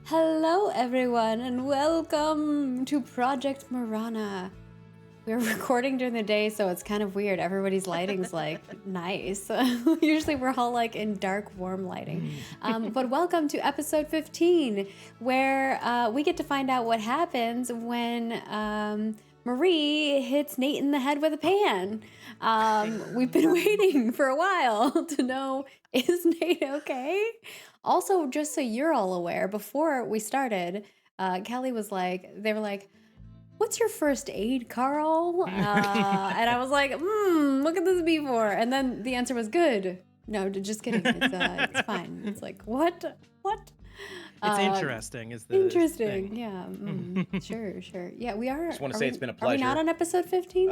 Hello everyone and welcome to Project Morana. We're recording during the day, so it's kind of weird. Everybody's lighting's like nice. Usually we're all like in dark, warm lighting. But welcome to episode 15, where we get to find out what happens when Marie hits Nate in the head with a pan. We've been waiting for a while to know, is Nate okay? Also, just so you're all aware, before we started, Kelly was like, they were like, what's your first aid, Carl? And I was like, what could this be for? And then the answer was good. No, just kidding. It's fine. It's like, what? It's interesting. Is the interesting? thing. Yeah. Sure. Yeah, we are. I just want to say it's been a Are we pleasure. not on episode 15?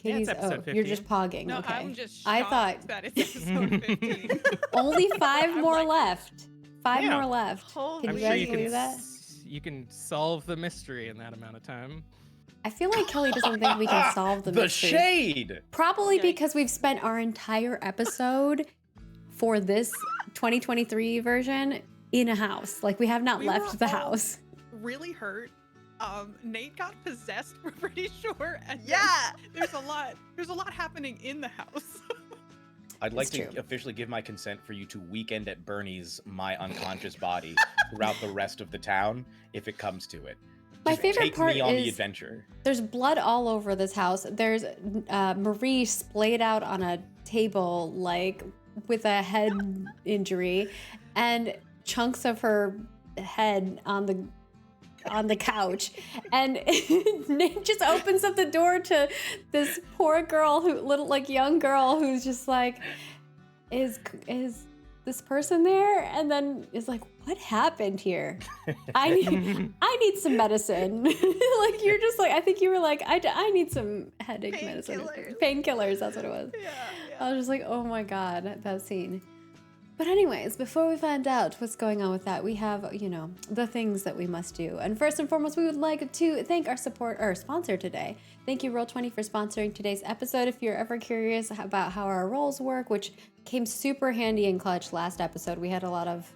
It's episode 15. You're just pogging. No, okay. I'm just I shocked thought that it's episode 15. only 5 more like- left. Five Yeah. more left. Holy Can I'm you sure guys you believe can that? you can solve the mystery in that amount of time. I feel like Kelly doesn't think we can solve the The mystery. shade! Probably Yikes. because we've spent our entire episode for this 2023 version in a house. Like, we have not We left were the all- house. Really hurt. Nate got possessed, we're pretty sure. And Yeah. There's a lot happening in the house. I'd like It's to true. officially give my consent for you to weekend at Bernie's my unconscious body throughout the rest of the town if it comes to it. My Just favorite take part me on the is- adventure. There's blood all over this house. There's Marie splayed out on a table, like, with a head injury, and chunks of her head on the couch, and Nate just opens up the door to this poor girl, young girl who's just like, is this person there? And then is like, what happened here? I need some medicine. Like, you're just like, I think you were like, I need some headache medicine. Painkillers, that's what it was. Yeah. I was just like, oh my god, that scene. But anyways, before we find out what's going on with that, we have, the things that we must do. And first and foremost, we would like to thank our sponsor today. Thank you, Roll20, for sponsoring today's episode. If you're ever curious about how our rolls work, which came super handy and clutch last episode, we had a lot of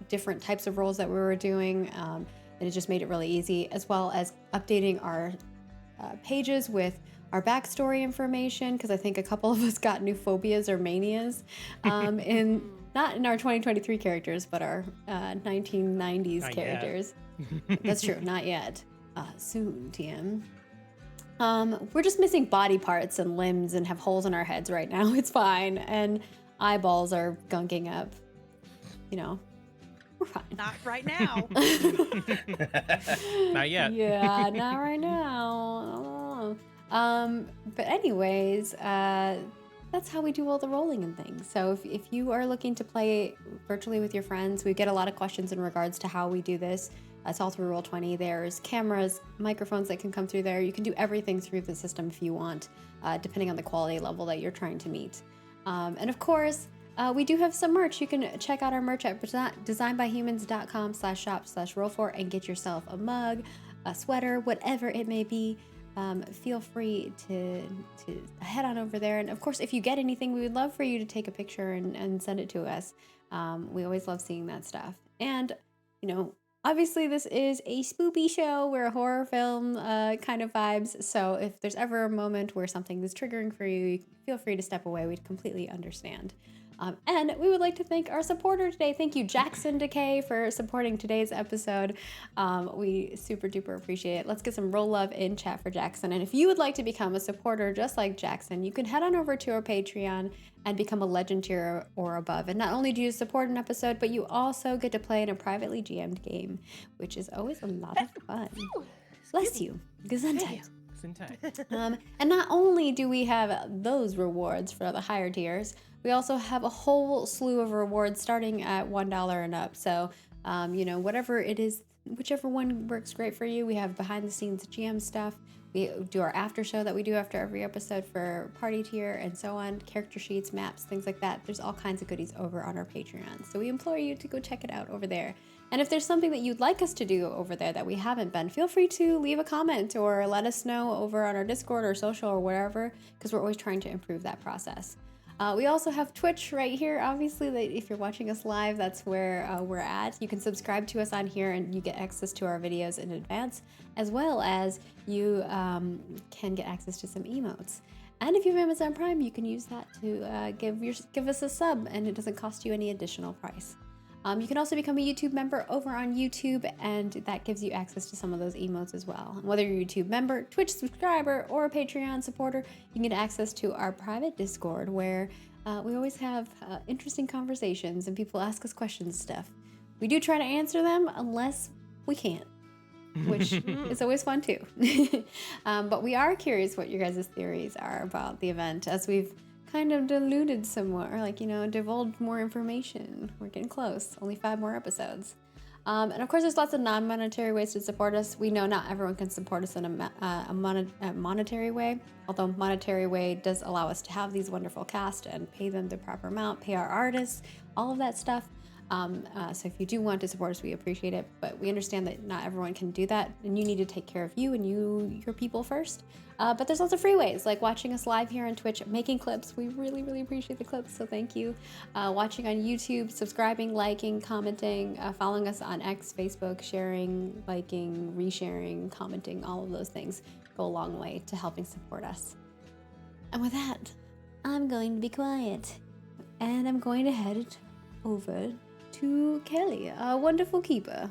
different types of rolls that we were doing, and it just made it really easy, as well as updating our pages with our backstory information, because I think a couple of us got new phobias or manias not in our 2023 characters, but our 1990s Not characters. That's true, not yet. Soon, TM. We're just missing body parts and limbs and have holes in our heads right now. It's fine. And eyeballs are gunking up. We're fine. Not right now. Not yet. Yeah, not right now. But anyways, that's how we do all the rolling and things. So if you are looking to play virtually with your friends, we get a lot of questions in regards to how we do this. It's all through Roll20. There's cameras, microphones that can come through there. You can do everything through the system if you want, depending on the quality level that you're trying to meet. And of course, we do have some merch. You can check out our merch at designbyhumans.com/shop/roll4 and get yourself a mug, a sweater, whatever it may be. Feel free to head on over there. And of course, if you get anything, we would love for you to take a picture and send it to us. We always love seeing that stuff. And, obviously this is a spoopy show. We're a horror film kind of vibes. So if there's ever a moment where something is triggering for you, feel free to step away. We'd completely understand. And we would like to thank our supporter today. Thank you, Jackson Decay, for supporting today's episode. We super duper appreciate it. Let's get some roll love in chat for Jackson. And if you would like to become a supporter just like Jackson, you can head on over to our Patreon and become a legend tier or above. And not only do you support an episode, but you also get to play in a privately GM'd game, which is always a lot of fun. Bless you. Gesundheit. And not only do we have those rewards for the higher tiers, we also have a whole slew of rewards starting at $1 and up. So, whatever it is, whichever one works great for you. We have behind the scenes GM stuff. We do our after show that we do after every episode for party tier and so on, character sheets, maps, things like that. There's all kinds of goodies over on our Patreon. So we implore you to go check it out over there. And if there's something that you'd like us to do over there that we haven't been, feel free to leave a comment or let us know over on our Discord or social or wherever, because we're always trying to improve that process. We also have Twitch right here. Obviously, if you're watching us live, that's where we're at. You can subscribe to us on here and you get access to our videos in advance, as well as you can get access to some emotes. And if you have Amazon Prime, you can use that to give us a sub, and it doesn't cost you any additional price. You can also become a YouTube member over on YouTube, and that gives you access to some of those emotes as well. And whether you're a YouTube member, Twitch subscriber, or a Patreon supporter, you can get access to our private Discord where we always have interesting conversations and people ask us questions and stuff. We do try to answer them unless we can't, which is always fun too. But we are curious what your guys' theories are about the event, as we've kind of diluted somewhat, or divulged more information. We're getting close. Only 5 more episodes. And of course, there's lots of non-monetary ways to support us. We know not everyone can support us in a monetary way, although monetary way does allow us to have these wonderful cast and pay them the proper amount, pay our artists, all of that stuff. So if you do want to support us, we appreciate it, but we understand that not everyone can do that, and you need to take care of you and your people first. But there's lots of free ways, like watching us live here on Twitch, making clips. We really, really appreciate the clips, so thank you. Watching on YouTube, subscribing, liking, commenting, following us on X, Facebook, sharing, liking, resharing, commenting, all of those things go a long way to helping support us. And with that, I'm going to be quiet, and I'm going to head over to Kelly, our wonderful keeper.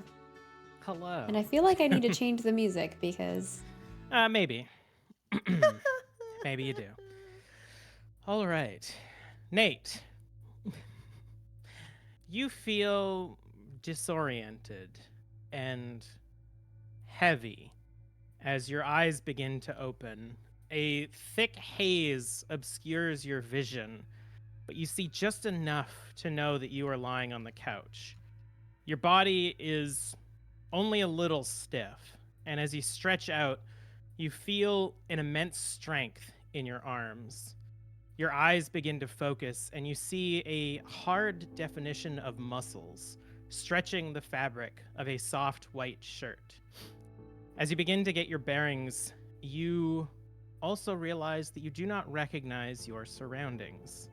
Hello. And I feel like I need to change the music because... Maybe. Maybe you do. All right. Nate. You feel disoriented and heavy as your eyes begin to open. A thick haze obscures your vision, but you see just enough to know that you are lying on the couch. Your body is only a little stiff, and as you stretch out, you feel an immense strength in your arms. Your eyes begin to focus, and you see a hard definition of muscles stretching the fabric of a soft white shirt. As you begin to get your bearings, you also realize that you do not recognize your surroundings.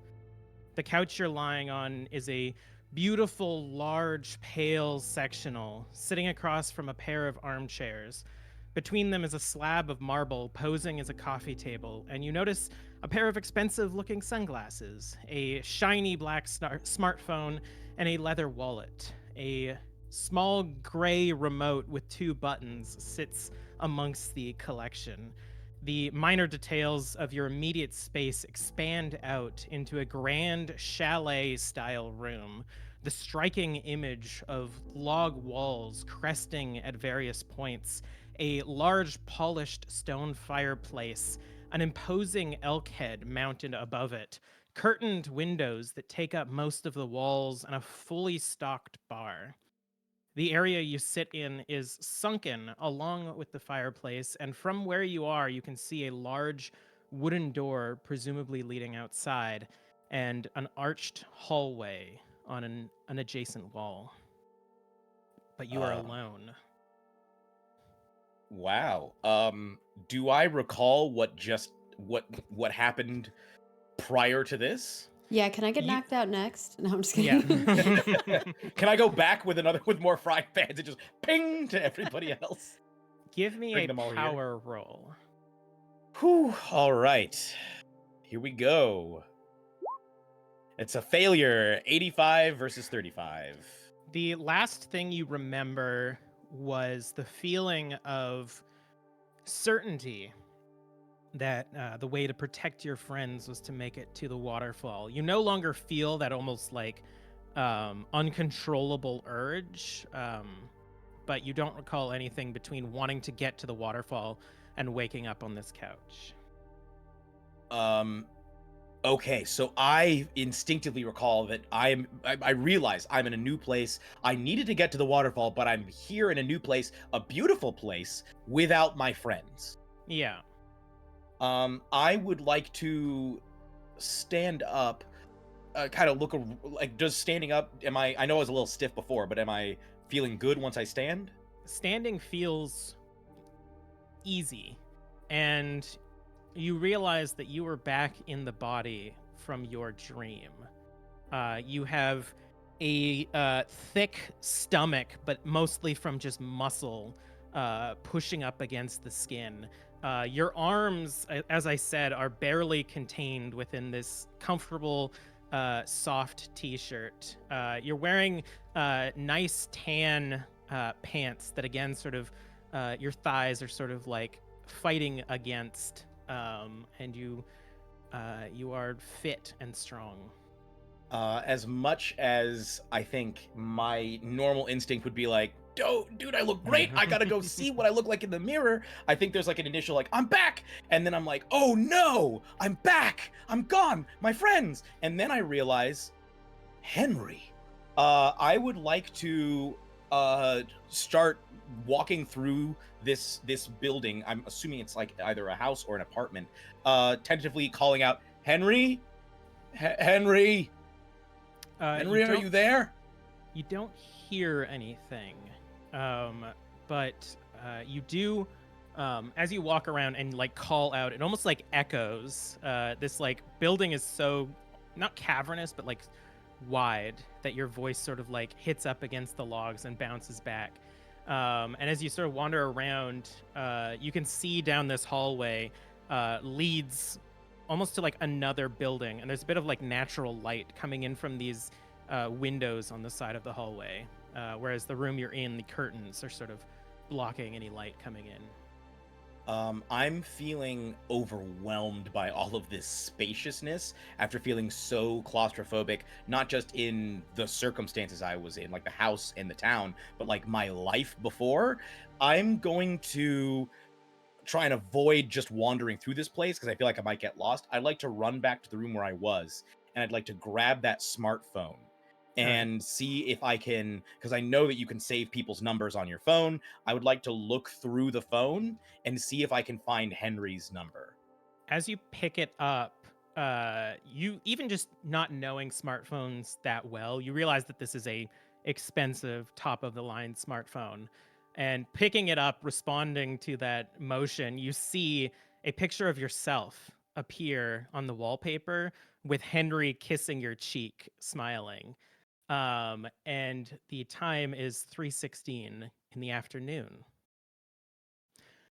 The couch you're lying on is a beautiful, large, pale sectional sitting across from a pair of armchairs. Between them is a slab of marble posing as a coffee table, and you notice a pair of expensive-looking sunglasses, a shiny black smartphone, and a leather wallet. A small gray remote with 2 buttons sits amongst the collection. The minor details of your immediate space expand out into a grand chalet-style room. The striking image of log walls cresting at various points, a large polished stone fireplace, an imposing elk head mounted above it, curtained windows that take up most of the walls, and a fully stocked bar. The area you sit in is sunken along with the fireplace, and from where you are, you can see a large wooden door, presumably leading outside, and an arched hallway on an adjacent wall. But you are alone. Wow. Do I recall what happened prior to this? Yeah, can I get knocked out next? No, I'm just kidding. Yeah. Can I go back with more frying pans and just ping to everybody else? Give me Bring a them all here. power roll. Whew. All right. Here we go. It's a failure. 85 versus 35. The last thing you remember was the feeling of certainty that the way to protect your friends was to make it to the waterfall. You no longer feel that almost like uncontrollable urge, but you don't recall anything between wanting to get to the waterfall and waking up on this couch. Okay, so I instinctively recall that I realize I'm in a new place. I needed to get to the waterfall, but I'm here in a new place, a beautiful place, without my friends. Yeah. I would like to stand up, kind of look like, does standing up, I know I was a little stiff before, but am I feeling good once I stand? Standing feels easy, and you realize that you were back in the body from your dream. You have a thick stomach, but mostly from just muscle pushing up against the skin. Your arms, as I said, are barely contained within this comfortable, soft t-shirt. You're wearing nice tan pants that, again, sort of your thighs are sort of like fighting against, and you are fit and strong. As much as I think my normal instinct would be like, dude, I look great. I gotta go see what I look like in the mirror. I think there's like an initial like, I'm back. And then I'm like, oh no, I'm back. I'm gone. My friends. And then I realize, Henry, I would like to start walking through this building. I'm assuming it's like either a house or an apartment. Tentatively calling out, Henry? Henry? Henry, are you there? You don't hear anything, but you do, as you walk around and like call out, it almost like echoes. This like building is so not cavernous, but like wide that your voice sort of like hits up against the logs and bounces back. And as you sort of wander around, you can see down this hallway leads almost to like another building, and there's a bit of like natural light coming in from these windows on the side of the hallway, whereas the room you're in, the curtains are sort of blocking any light coming in. I'm feeling overwhelmed by all of this spaciousness after feeling so claustrophobic, not just in the circumstances I was in, like the house and the town, but like my life before. I'm going to try and avoid just wandering through this place because I feel like I might get lost. I'd like to run back to the room where I was, and I'd like to grab that smartphone and see if I can, because I know that you can save people's numbers on your phone. I would like to look through the phone and see if I can find Henry's number. As you pick it up, you even just not knowing smartphones that well, you realize that this is a expensive, top of the line smartphone. And picking it up, responding to that motion, you see a picture of yourself appear on the wallpaper with Henry kissing your cheek, smiling. And the time is 3:16 in the afternoon.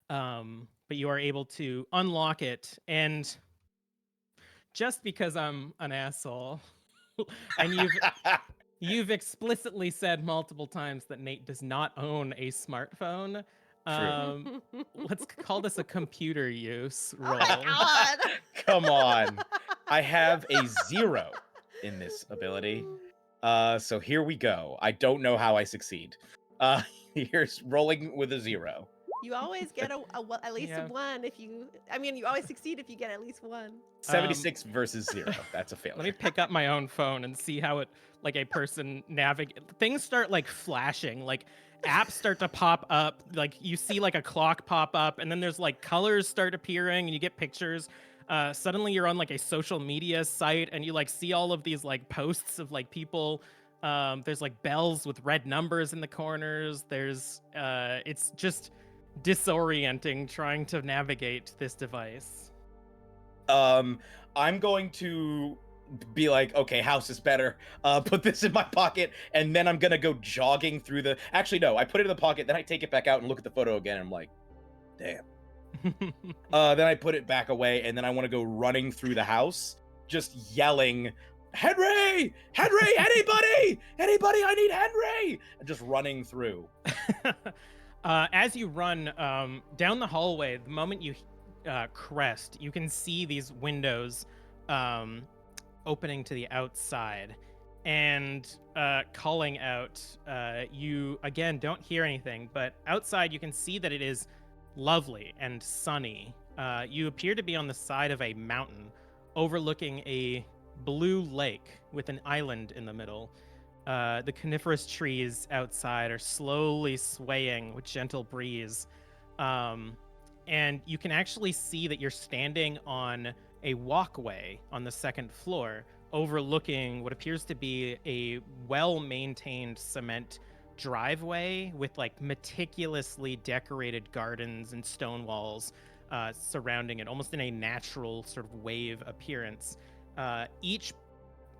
But you are able to unlock it, and just because I'm an asshole, and you've explicitly said multiple times that Nate does not own a smartphone. Let's call this a computer use roll. Oh my God. Come on. I have a 0 in this ability. So here we go. I don't know how I succeed. Here's rolling with a 0. You always get at least a 1 if you. I mean, you always succeed if you get at least 1. 76 versus 0. That's a failure. Let me pick up my own phone and see how it, like a person navigate. Things start like flashing, like apps start to pop up. Like you see like a clock pop up, and then there's like colors start appearing, and you get pictures. Suddenly you're on like a social media site, and you like see all of these like posts of like people. There's like bells with red numbers in the corners. There's it's just disorienting trying to navigate this device. I'm going to be like, okay, house is better. Put this in my pocket, and then I'm gonna go jogging through the. Actually, no, I put it in the pocket, then I take it back out and look at the photo again, and I'm like, damn. Then I put it back away, and then I want to go running through the house, just yelling, Henry! Henry! Anybody! Anybody! I need Henry! And just running through. As you run down the hallway, the moment you crest, you can see these windows opening to the outside, and calling out. You again don't hear anything, but outside you can see that it is lovely and sunny. You appear to be on the side of a mountain overlooking a blue lake with an island in the middle. The coniferous trees outside are slowly swaying with gentle breeze. And you can actually see that you're standing on a walkway on the second floor, overlooking what appears to be a well-maintained cement driveway with like meticulously decorated gardens and stone walls surrounding it, almost in a natural sort of wave appearance. Each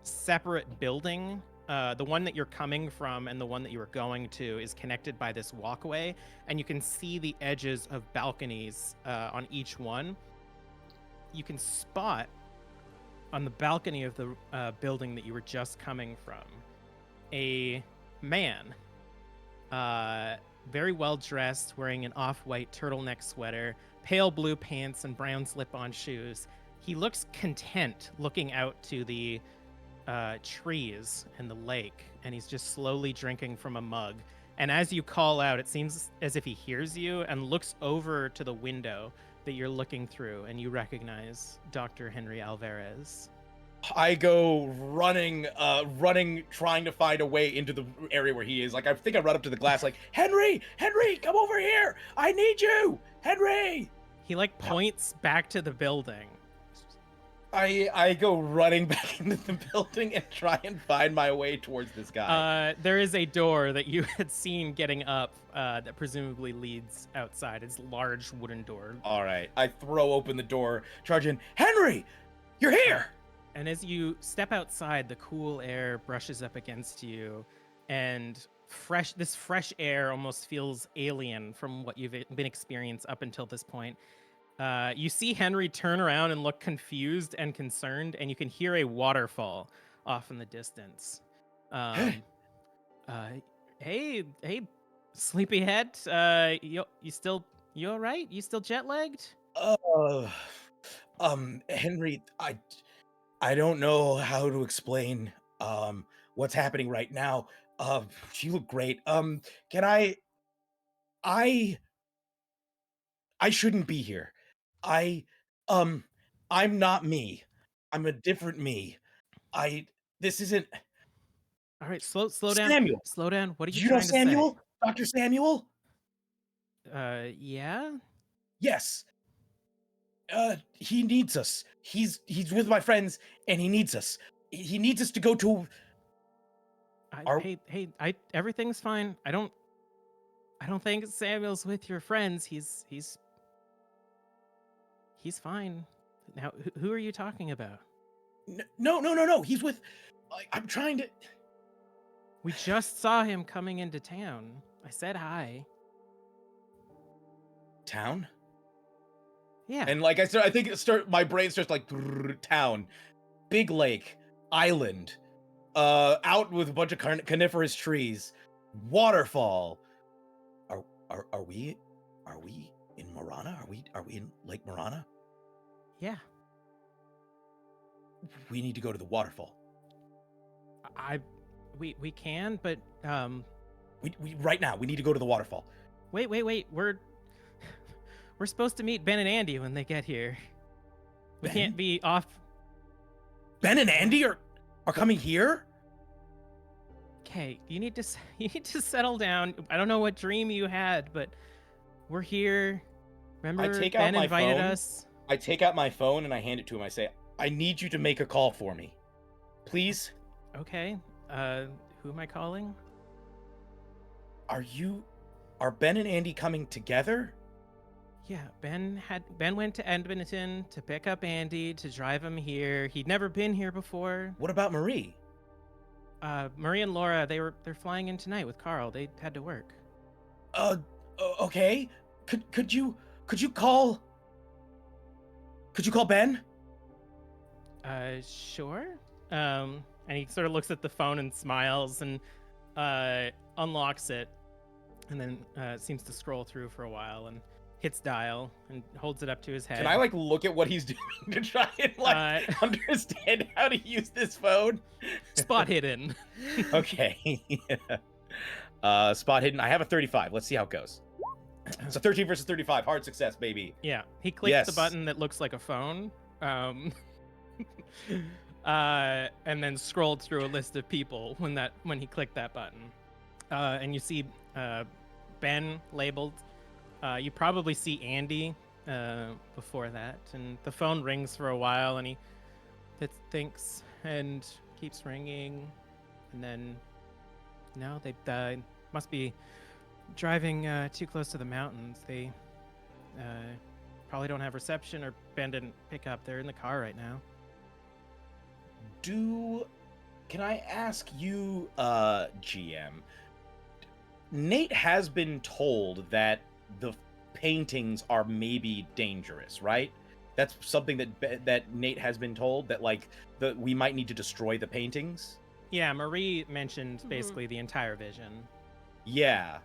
separate building, the one that you're coming from and the one that you were going to, is connected by this walkway, and you can see the edges of balconies on each one. You can spot on the balcony of the building that you were just coming from a man, very well dressed, wearing an off-white turtleneck sweater, pale blue pants, and brown slip-on shoes. He looks content looking out to the trees and the lake, and he's just slowly drinking from a mug. And as you call out, it seems as if he hears you and looks over to the window that you're looking through, and you recognize Dr. Henry Alvarez. I go running, trying to find a way into the area where he is. Like, I think I run up to the glass, like, Henry, come over here. I need you, Henry. He like points back to the building. I go running back into the building and try and find my way towards this guy. There is a door that you had seen getting up that presumably leads outside. It's a large wooden door. All right. I throw open the door, charge in. Henry, you're here. And as you step outside, the cool air brushes up against you, and this fresh air almost feels alien from what you've been experienced up until this point. You see Henry turn around and look confused and concerned, and you can hear a waterfall off in the distance. Hey, sleepyhead. You all right? You still jet lagged? Henry, I don't know how to explain what's happening right now. You look great. Can I shouldn't be here. I'm not me. I'm a different me. This isn't. All right, slow down. Samuel. Slow down. What are Do you you know trying to Samuel? Dr. Samuel? Yeah? Yes. He needs us. He's with my friends, and he needs us. He needs us to go to. Everything's fine. I don't think Samuel's with your friends. He's fine. Now, who are you talking about? No. He's with. I'm trying to. We just saw him coming into town. I said hi. Town? Yeah. And like I said, I think my brain starts like town, big lake, island, out with a bunch of coniferous trees, waterfall. Are we in Morana? Are we in Lake Morana? Yeah. We need to go to the waterfall. We can, but we right now we need to go to the waterfall. Wait. We're supposed to meet Ben and Andy when they get here. We can't be off. Ben and Andy are coming here? Okay, you need to settle down. I don't know what dream you had, but we're here. Remember, Ben invited us. I take out my phone and I hand it to him. I say, I need you to make a call for me. Please? Okay. Who am I calling? Are Ben and Andy coming together? Yeah, Ben went to Edmonton to pick up Andy, to drive him here. He'd never been here before. What about Marie? Marie and Laura, they're flying in tonight with Carl. They had to work. Okay. Could you call Ben? Sure. And he sort of looks at the phone and smiles and unlocks it, and then seems to scroll through for a while and hits dial and holds it up to his head. Can I look at what he's doing to try and understand how to use this phone? Spot hidden. Okay. Spot hidden. I have a 35. Let's see how it goes. So 13 versus 35. Hard success, baby. Yeah. He clicks the button that looks like a phone. And then scrolled through a list of people when he clicked that button. And you see Ben labeled. You probably see Andy before that, and the phone rings for a while, and he thinks and keeps ringing, and then they must be driving too close to the mountains. They probably don't have reception, or Ben didn't pick up. They're in the car right now. Can I ask you, GM? Nate has been told that the paintings are maybe dangerous, right? That's something that Nate has been told, that like we might need to destroy the paintings. Yeah, Marie mentioned Mhm. basically the entire vision. Yeah,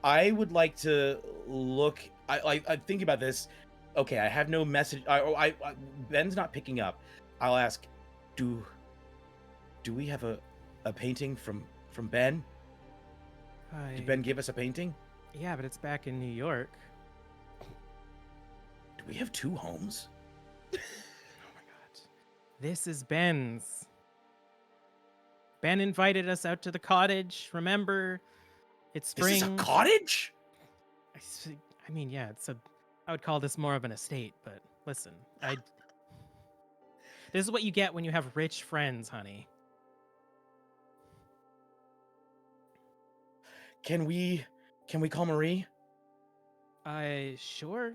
I would like to look. I think about this. Okay, I have no message. Ben's not picking up. I'll ask. Do we have a painting from Ben? Did Ben give us a painting? Yeah, but it's back in New York. Do we have two homes? Oh my god. This is Ben's. Ben invited us out to the cottage. Remember? It's spring. This is a cottage? I mean, yeah, I would call this more of an estate, but listen, this is what you get when you have rich friends, honey. Can we call Marie? Sure.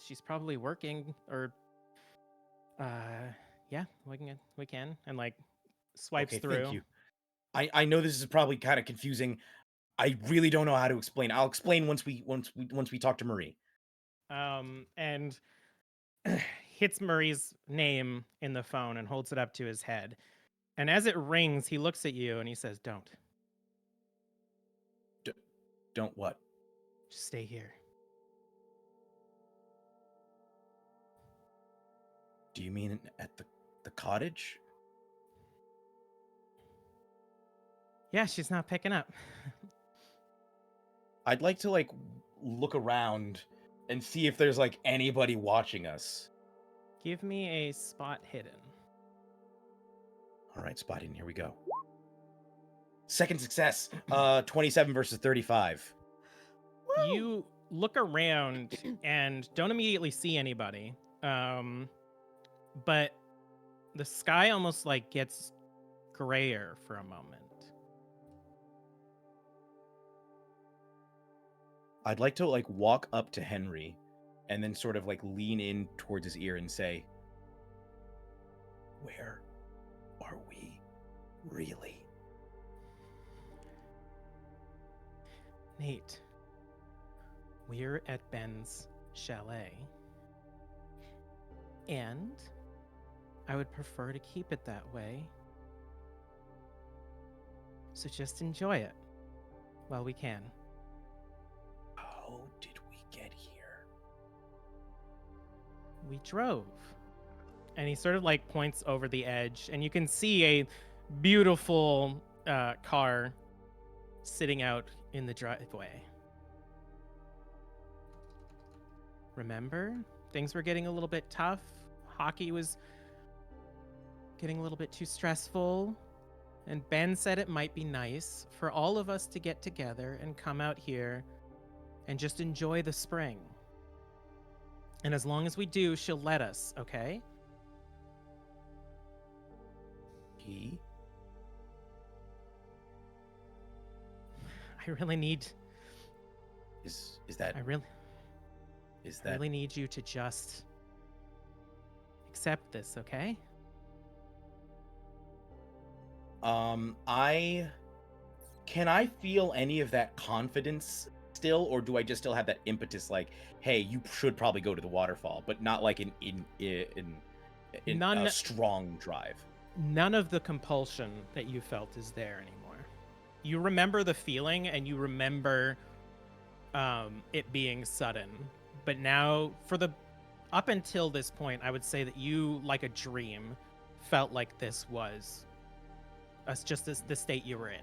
She's probably working, or yeah, we can, and like swipes Okay, through. thank you. I know this is probably kind of confusing. I really don't know how to explain. I'll explain once we talk to Marie. And hits Marie's name in the phone and holds it up to his head. And as it rings, he looks at you and he says, "Don't. Don't what? Just stay here." Do you mean at the cottage? Yeah, she's not picking up. I'd like to like look around and see if there's like anybody watching us. Give me a spot hidden. All right, spot hidden. Here we go. Second success. 27 versus 35. Woo! You look around and don't immediately see anybody. But the sky almost like gets grayer for a moment. I'd like to like walk up to Henry and then sort of like lean in towards his ear and say, "Where are we really?" Nate, we're at Ben's chalet. And I would prefer to keep it that way. So just enjoy it while we can. How did we get here? We drove. And he sort of like points over the edge, and you can see a beautiful car sitting out in the driveway. Remember? Things were getting a little bit tough. Hockey was getting a little bit too stressful. And Ben said it might be nice for all of us to get together and come out here and just enjoy the spring. And as long as we do, she'll let us, okay? He? I really need... Is that I really need you to just accept this, okay? Can I feel any of that confidence still, or do I just still have that impetus like, hey, you should probably go to the waterfall, but not like in a strong drive? None of the compulsion that you felt is there anymore. You remember the feeling, and you remember it being sudden. But now, up until this point, I would say that you, like a dream, felt like this was just the state you were in.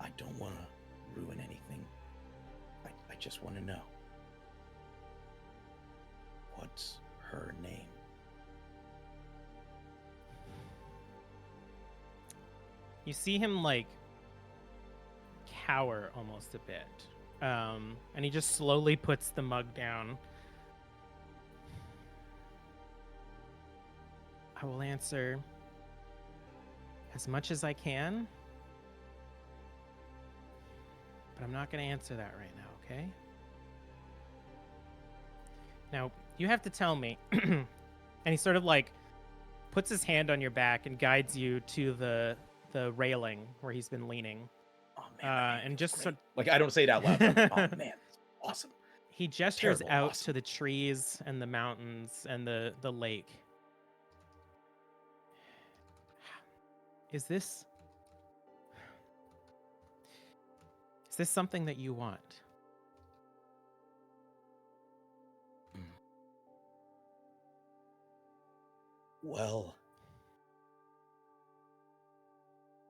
I don't want to ruin anything. I just want to know. What's her name? You see him like cower almost a bit. And he just slowly puts the mug down. I will answer as much as I can, but I'm not going to answer that right now, okay? Now, you have to tell me. And he sort of like puts his hand on your back and guides you to the railing where he's been leaning. Oh man, And just great. Like I don't say it out loud. But, oh man, that's awesome. he gestures Terrible out awesome. to the trees and the mountains and the lake. Is this something that you want? Well,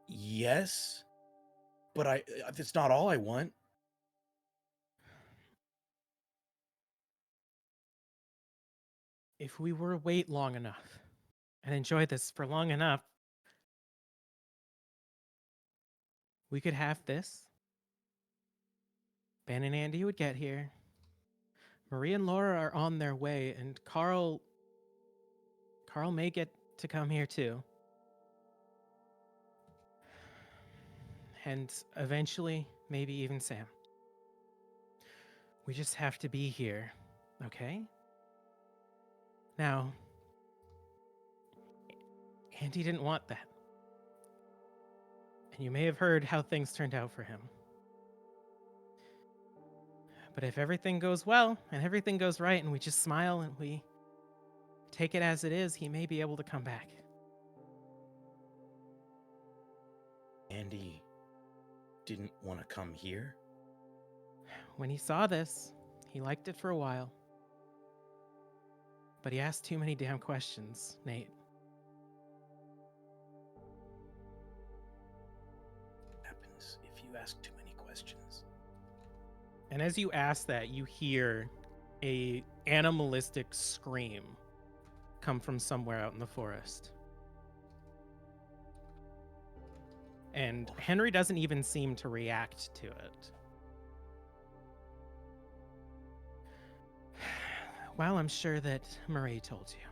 yes, but it's not all I want. If we were to wait long enough and enjoy this for long enough, we could have this. Ben and Andy would get here. Marie and Laura are on their way, and Carl may get to come here too. And eventually, maybe even Sam. We just have to be here, okay? Now, Andy didn't want that. And you may have heard how things turned out for him. But if everything goes well and everything goes right and we just smile and we take it as it is, he may be able to come back. Andy didn't want to come here? When he saw this, he liked it for a while. But he asked too many damn questions, Nate. What happens if you ask too many questions? And as you ask that, you hear a animalistic scream come from somewhere out in the forest. And Henry doesn't even seem to react to it. Well, I'm sure that Marie told you.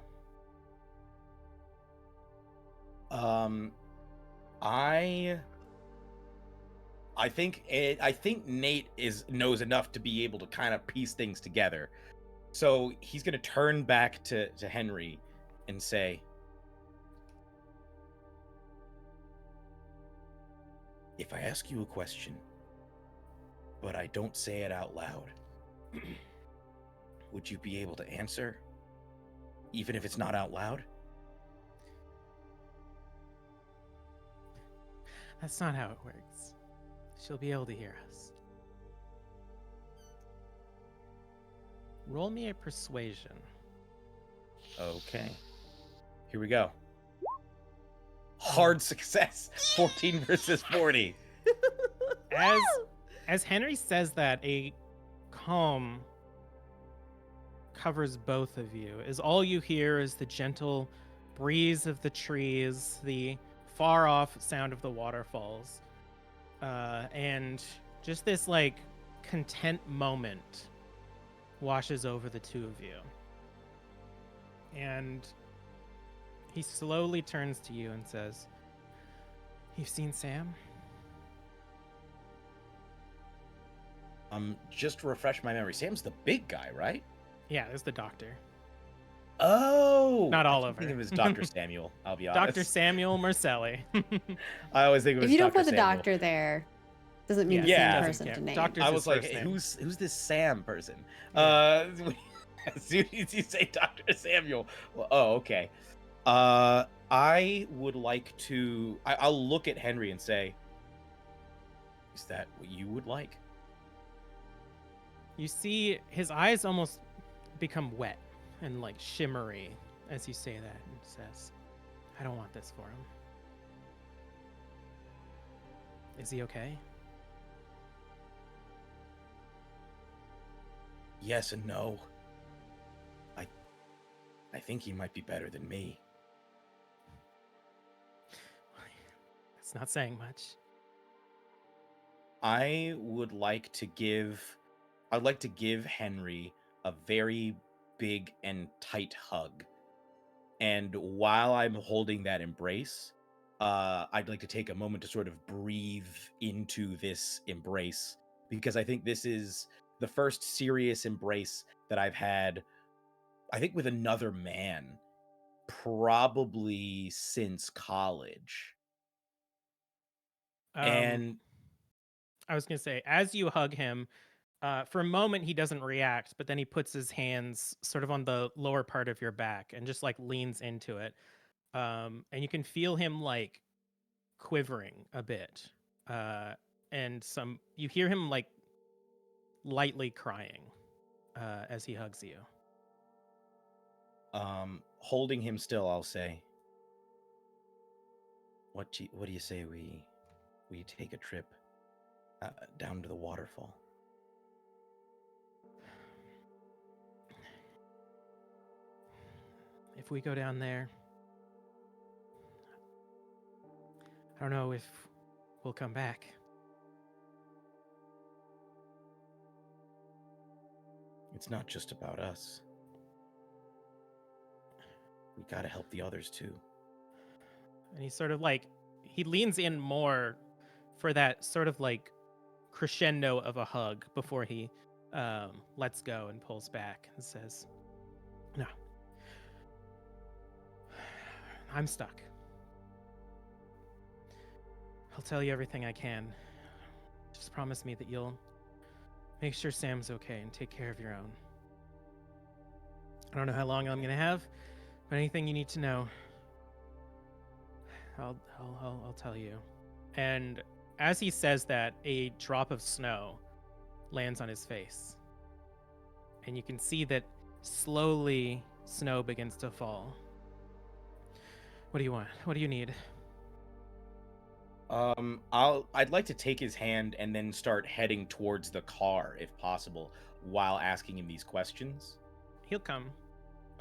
I think Nate knows enough to be able to kind of piece things together. So he's gonna turn back to Henry and say, if I ask you a question, but I don't say it out loud, would you be able to answer? Even if it's not out loud? That's not how it works. She'll be able to hear us. Roll me a persuasion. Okay. Here we go. Hard success. 14 versus 40. As Henry says that, a calm covers both of you, as all you hear is the gentle breeze of the trees, the far off sound of the waterfalls, and just this like content moment washes over the two of you. And he slowly turns to you and says, "You've seen Sam?" Just to refresh my memory, Sam's the big guy, right? Yeah, there's the doctor. Oh, Not I all keep over. thinking of him as Dr. Samuel. I'll be honest. Dr. Samuel Marcelli. I always think of him If as you don't Dr. put the Samuel. doctor there, doesn't mean Yeah, the he same doesn't person care. to name. Doctor's I his was like, first hey, name. who's this Sam person? Yeah. As soon as you say Dr. Samuel, well, oh, okay. I would like to. I'll look at Henry and say, "Is that what you would like?" You see his eyes almost become wet and like shimmery as you say that, and says, "I don't want this for him." Is he okay? Yes and no. I think he might be better than me. That's not saying much. I'd like to give Henry a very big and tight hug. And while I'm holding that embrace, I'd like to take a moment to sort of breathe into this embrace, because I think this is the first serious embrace that I've had I think with another man, probably since college. And I was gonna say, as you hug him, for a moment he doesn't react, but then he puts his hands sort of on the lower part of your back and just like leans into it. And you can feel him like quivering a bit. And you hear him like lightly crying as he hugs you. holding him still, I'll say, what do you say we take a trip down to the waterfall? If we go down there, I don't know if we'll come back. It's not just about us. We gotta help the others too. And he sort of like, he leans in more for that sort of like crescendo of a hug before he lets go and pulls back and says, "No, I'm stuck. I'll tell you everything I can. Just promise me that you'll make sure Sam's okay and take care of your own. I don't know how long I'm gonna have, but anything you need to know, I'll tell you." And as he says that, a drop of snow lands on his face, and you can see that slowly snow begins to fall. What do you want? What do you need? I'd like to take his hand and then start heading towards the car if possible while asking him these questions. He'll come.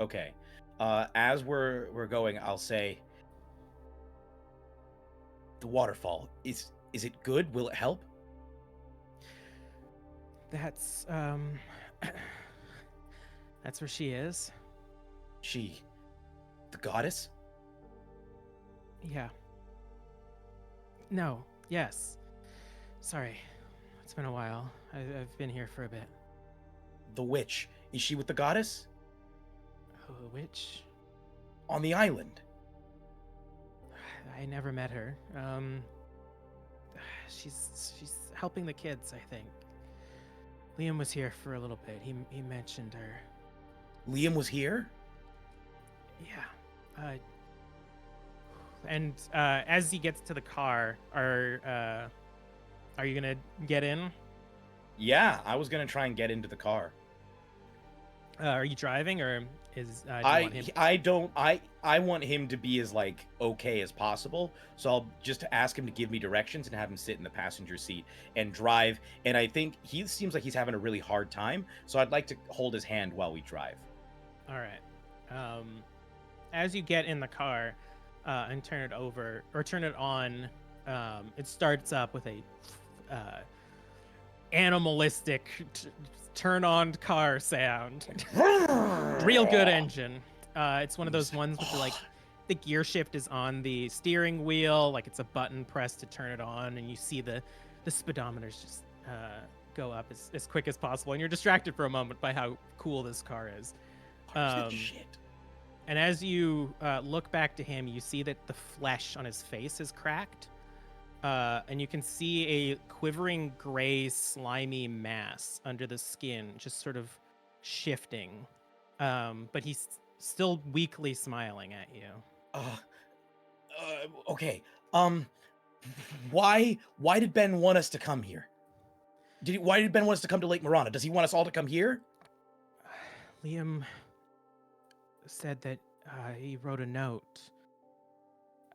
Okay. As we're going, I'll say, the waterfall, is it good? Will it help? That's that's where she is. She, the goddess? Yeah. No. Yes. Sorry. It's been a while. I've been here for a bit. The witch, is she with the goddess? Oh, a witch? On the island? I never met her. She's helping the kids, I think. Liam was here for a little bit. He mentioned her. Liam was here? Yeah. And as he gets to the car, are you gonna get in? Yeah, I was gonna try and get into the car. Are you driving, or is do you want him? I want him to be as like okay as possible. So I'll just ask him to give me directions and have him sit in the passenger seat and drive. And I think he seems like he's having a really hard time. So I'd like to hold his hand while we drive. All right. As you get in the car and turn it over or turn it on, it starts up with a animalistic turn-on car sound. Real good engine. It's one of those ones with the gear shift is on the steering wheel, like it's a button pressed to turn it on, and you see the speedometers just go up as quick as possible, and you're distracted for a moment by how cool this car is. Shit. And as you look back to him, you see that the flesh on his face is cracked. And you can see a quivering gray slimy mass under the skin just sort of shifting. But he's still weakly smiling at you. Okay. Why did Ben want us to come here? Why did Ben want us to come to Lake Morana? Does he want us all to come here? Liam said that he wrote a note.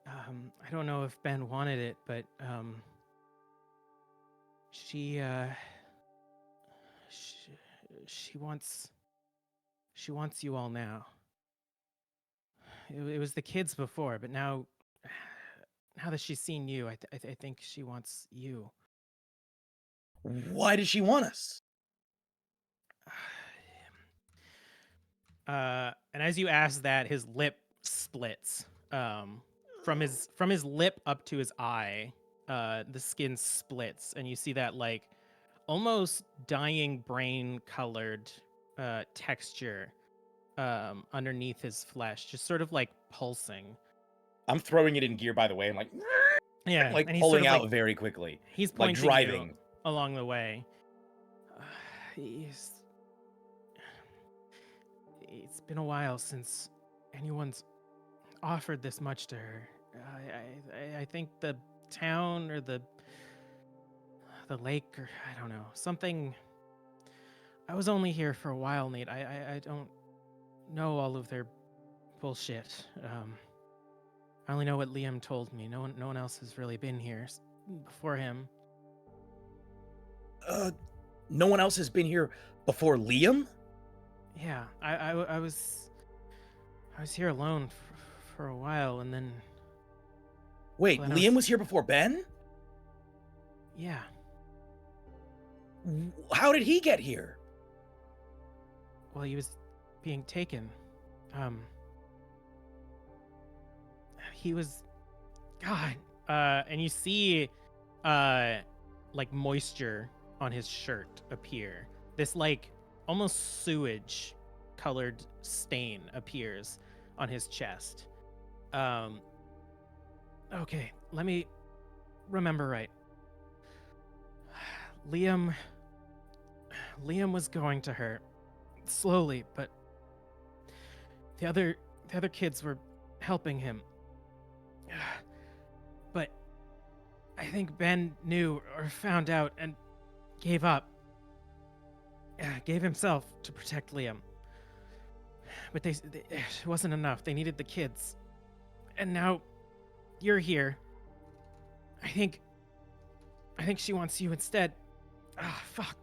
I don't know if Ben wanted it, but she wants you all now. It was the kids before, but now that she's seen you, I think she wants you. Why does she want us? And as you ask that, his lip splits. From his lip up to his eye, the skin splits, and you see that like almost dying brain colored texture underneath his flesh, just sort of like pulsing. I'm throwing it in gear, by the way. I'm like, Yeah, like and he's pulling sort of out like very quickly, he's like pointing driving. you along the way. It's been a while since anyone's offered this much to her. I think the town or the lake, or I don't know, something. I was only here for a while, Nate. I don't know all of their bullshit. I only know what Liam told me. No one else has really been here before him. No one else has been here before Liam? Yeah, I was here alone for a while, and then Wait, Well, Liam was here before Ben? yeah. How did he get here? Well, he was being taken. He was, God. And you see, like moisture on his shirt appear. This like almost sewage colored stain appears on his chest. Okay, let me remember right. Liam was going to her slowly, but the other kids were helping him. But I think Ben knew or found out and gave up. Gave himself to protect Liam. But it wasn't enough. They needed the kids. And now you're here. I think she wants you instead. Ah, fuck.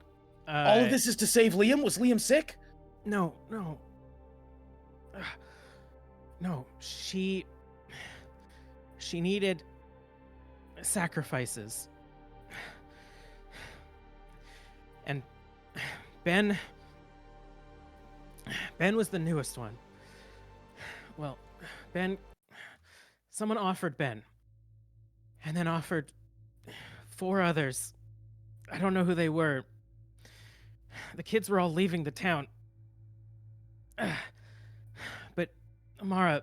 All of this is to save Liam? Was Liam sick? No. No, she needed sacrifices. And Ben was the newest one. Well, someone offered Ben, and then offered 4 others. I don't know who they were. The kids were all leaving the town. But Amara,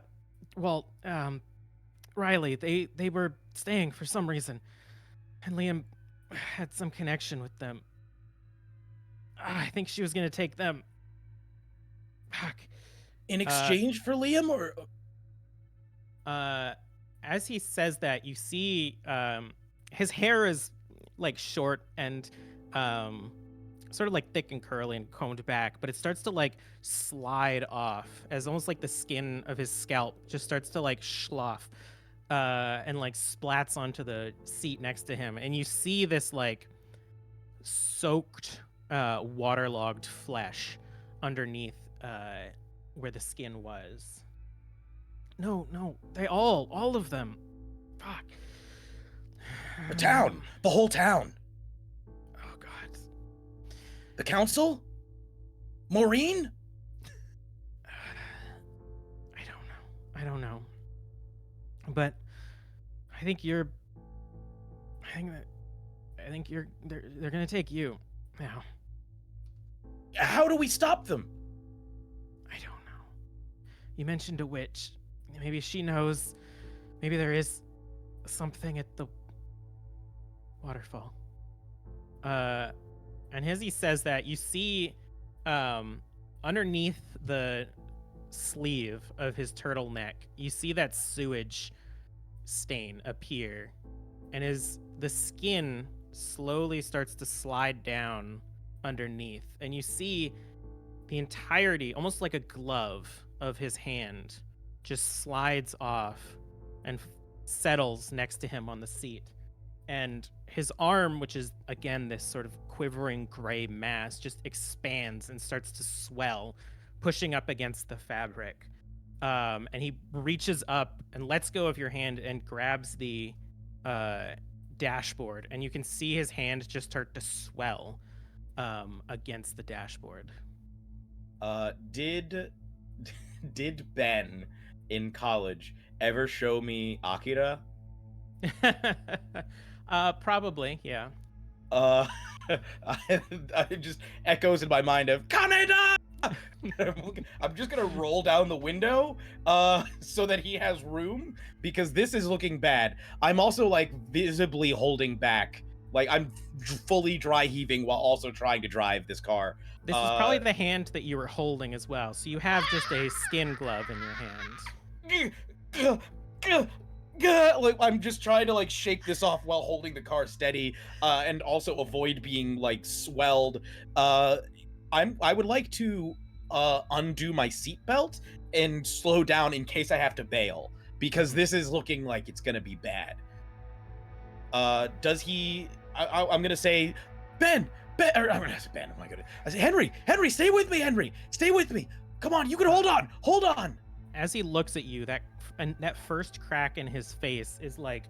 Riley, they were staying for some reason. And Liam had some connection with them. I think she was going to take them. Fuck. In exchange for Liam, or? As he says that, you see his hair is like short and sort of like thick and curly and combed back, but it starts to like slide off as almost like the skin of his scalp just starts to like slough and like splats onto the seat next to him. And you see this like soaked, waterlogged flesh underneath where the skin was. No, they all of them. Fuck. The town. The whole town. Oh, God. The council? Maureen? I don't know. But I think they're gonna take you now. How do we stop them? I don't know. You mentioned a witch. Maybe she knows. Maybe there is something at the waterfall. And as he says that, you see underneath the sleeve of his turtleneck, you see that sewage stain appear. And as the skin slowly starts to slide down underneath, and you see the entirety, almost like a glove of his hand, just slides off and settles next to him on the seat. And his arm, which is again this sort of quivering gray mass, just expands and starts to swell, pushing up against the fabric. And he reaches up and lets go of your hand and grabs the dashboard, and you can see his hand just start to swell against the dashboard. Did Ben in college ever show me Akira? Probably, yeah. I just echoes in my mind of Kaneda! I'm just gonna roll down the window, so that he has room, because this is looking bad. I'm also like visibly holding back, like I'm fully dry heaving while also trying to drive this car. This is probably the hand that you were holding as well, so you have just a skin glove in your hand. Like I'm just trying to like shake this off while holding the car steady, and also avoid being like swelled. I would like to undo my seatbelt and slow down in case I have to bail, because this is looking like it's gonna be bad. Does he? I'm gonna say, Ben. Or I'm gonna say Ben. Oh my goodness. I say, Henry, stay with me, Henry, stay with me. Come on, you can hold on. As he looks at you, that first crack in his face is like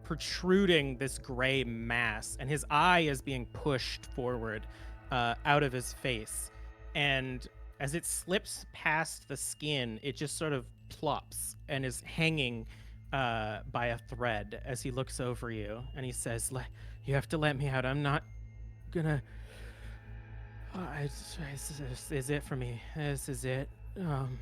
protruding this gray mass, and his eye is being pushed forward out of his face. And as it slips past the skin, it just sort of plops and is hanging by a thread as he looks over you, and he says, "You have to let me out. I'm not gonna. This is it for me. This is it." I'm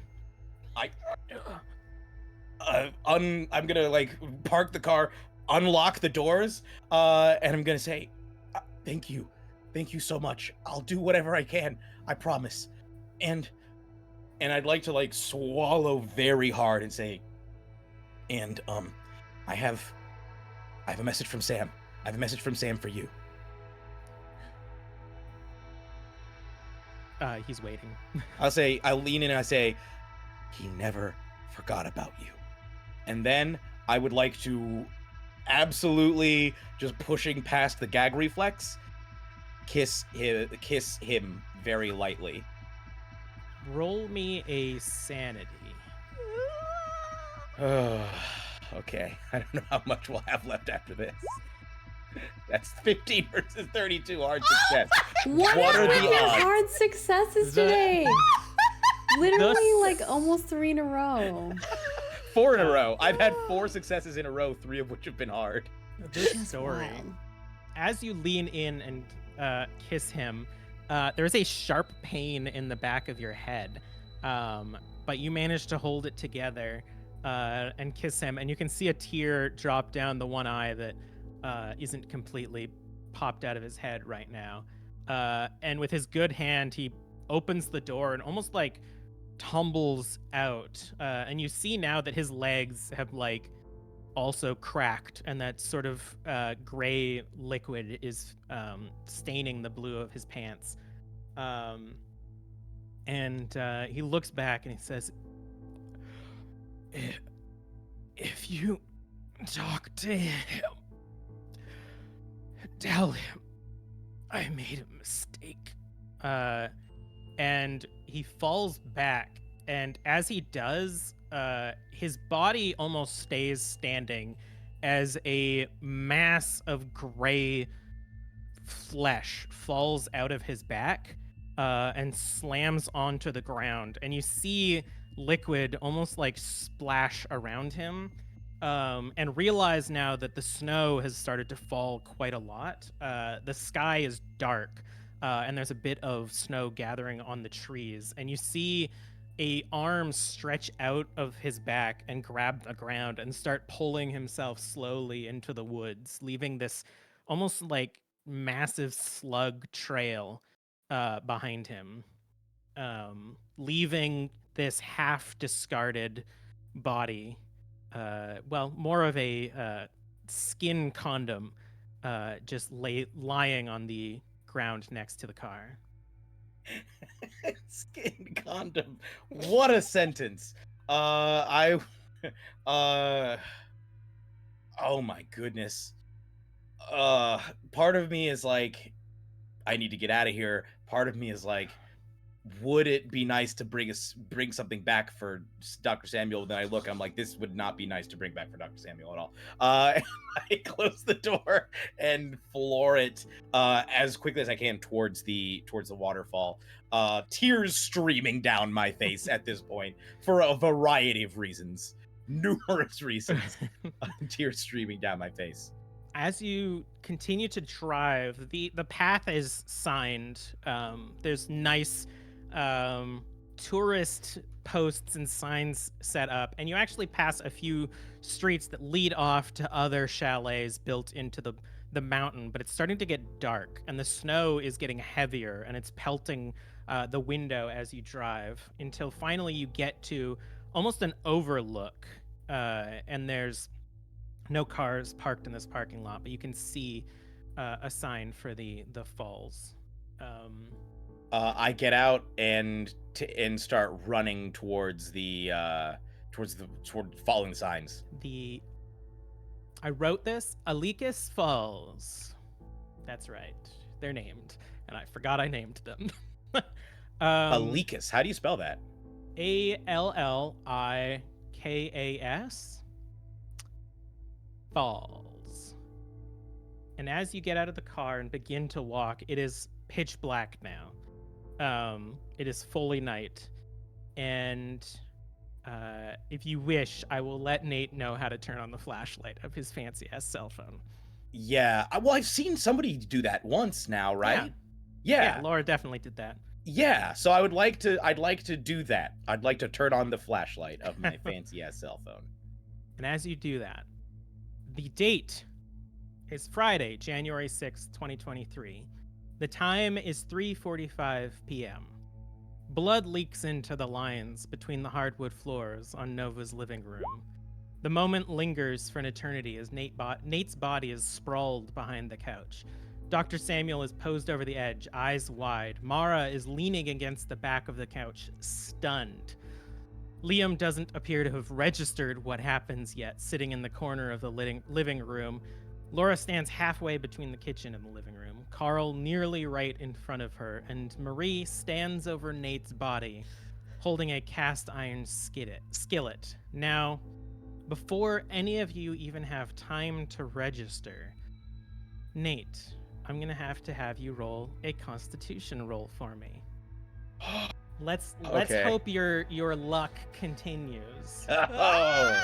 gonna like park the car, unlock the doors, and I'm gonna say, thank you so much. I'll do whatever I can, I promise. And I'd like to like swallow very hard and say, and I have a message from Sam. I have a message from Sam for you. He's waiting. I'll lean in and I say, he never forgot about you. And then I would like to, absolutely just pushing past the gag reflex, kiss him very lightly. Roll me a sanity. Okay. I don't know how much we'll have left after this. That's 15 versus 32 hard success. What are are the your odds? hard successes today? Literally, like almost 3 in a row. 4 in a row. I've had 4 successes in a row, 3 of which have been hard. This That's story. wild. As you lean in and kiss him, there's a sharp pain in the back of your head, but you manage to hold it together and kiss him, and you can see a tear drop down the one eye that isn't completely popped out of his head right now. And with his good hand, he opens the door and almost like tumbles out, and you see now that his legs have like also cracked, and that sort of gray liquid is staining the blue of his pants. And he looks back and he says, if you talk to him, tell him I made a mistake. And he falls back, and as he does, his body almost stays standing as a mass of gray flesh falls out of his back and slams onto the ground, and you see liquid almost like splash around him, and realize now that the snow has started to fall quite a lot. The sky is dark, and there's a bit of snow gathering on the trees, and you see a arm stretch out of his back and grab the ground and start pulling himself slowly into the woods, leaving this almost like massive slug trail behind him, leaving this half discarded body, well, more of a skin condom, just lying on the ground next to the car. Skin condom. What a sentence. Oh my goodness. Part of me is like, I need to get out of here. Part of me is like, would it be nice to bring something back for Dr. Samuel? Then I look, I'm like, this would not be nice to bring back for Dr. Samuel at all. I close the door and floor it as quickly as I can towards the waterfall. Tears streaming down my face at this point for a variety of reasons, numerous reasons. Tears streaming down my face. As you continue to drive, the path is signed. There's nice tourist posts and signs set up, and you actually pass a few streets that lead off to other chalets built into the mountain, but it's starting to get dark, and the snow is getting heavier, and it's pelting the window as you drive, until finally you get to almost an overlook, and there's no cars parked in this parking lot, but you can see a sign for the falls. I get out and start running towards toward following the signs. I wrote this, Alikis Falls. That's right. They're named, and I forgot I named them. Alikis. How do you spell that? Allikas. Falls. And as you get out of the car and begin to walk, it is pitch black now. It is fully night, and if you wish, I will let Nate know how to turn on the flashlight of his fancy-ass cell phone. Yeah. Well, I've seen somebody do that once now, right? Yeah, Laura definitely did that. Yeah. So I'd like to do that. I'd like to turn on the flashlight of my fancy-ass cell phone. And as you do that, the date is Friday, January 6th, 2023. The time is 3:45 p.m. Blood leaks into the lines between the hardwood floors on Nova's living room. The moment lingers for an eternity as Nate's body is sprawled behind the couch. Dr. Samuel is posed over the edge, eyes wide. Mara is leaning against the back of the couch, stunned. Liam doesn't appear to have registered what happens yet, sitting in the corner of the living room. Laura stands halfway between the kitchen and the living room, Carl nearly right in front of her, and Marie stands over Nate's body, holding a cast iron skillet. Now, before any of you even have time to register, Nate, I'm going to have you roll a constitution roll for me. Let's hope your luck continues. Oh.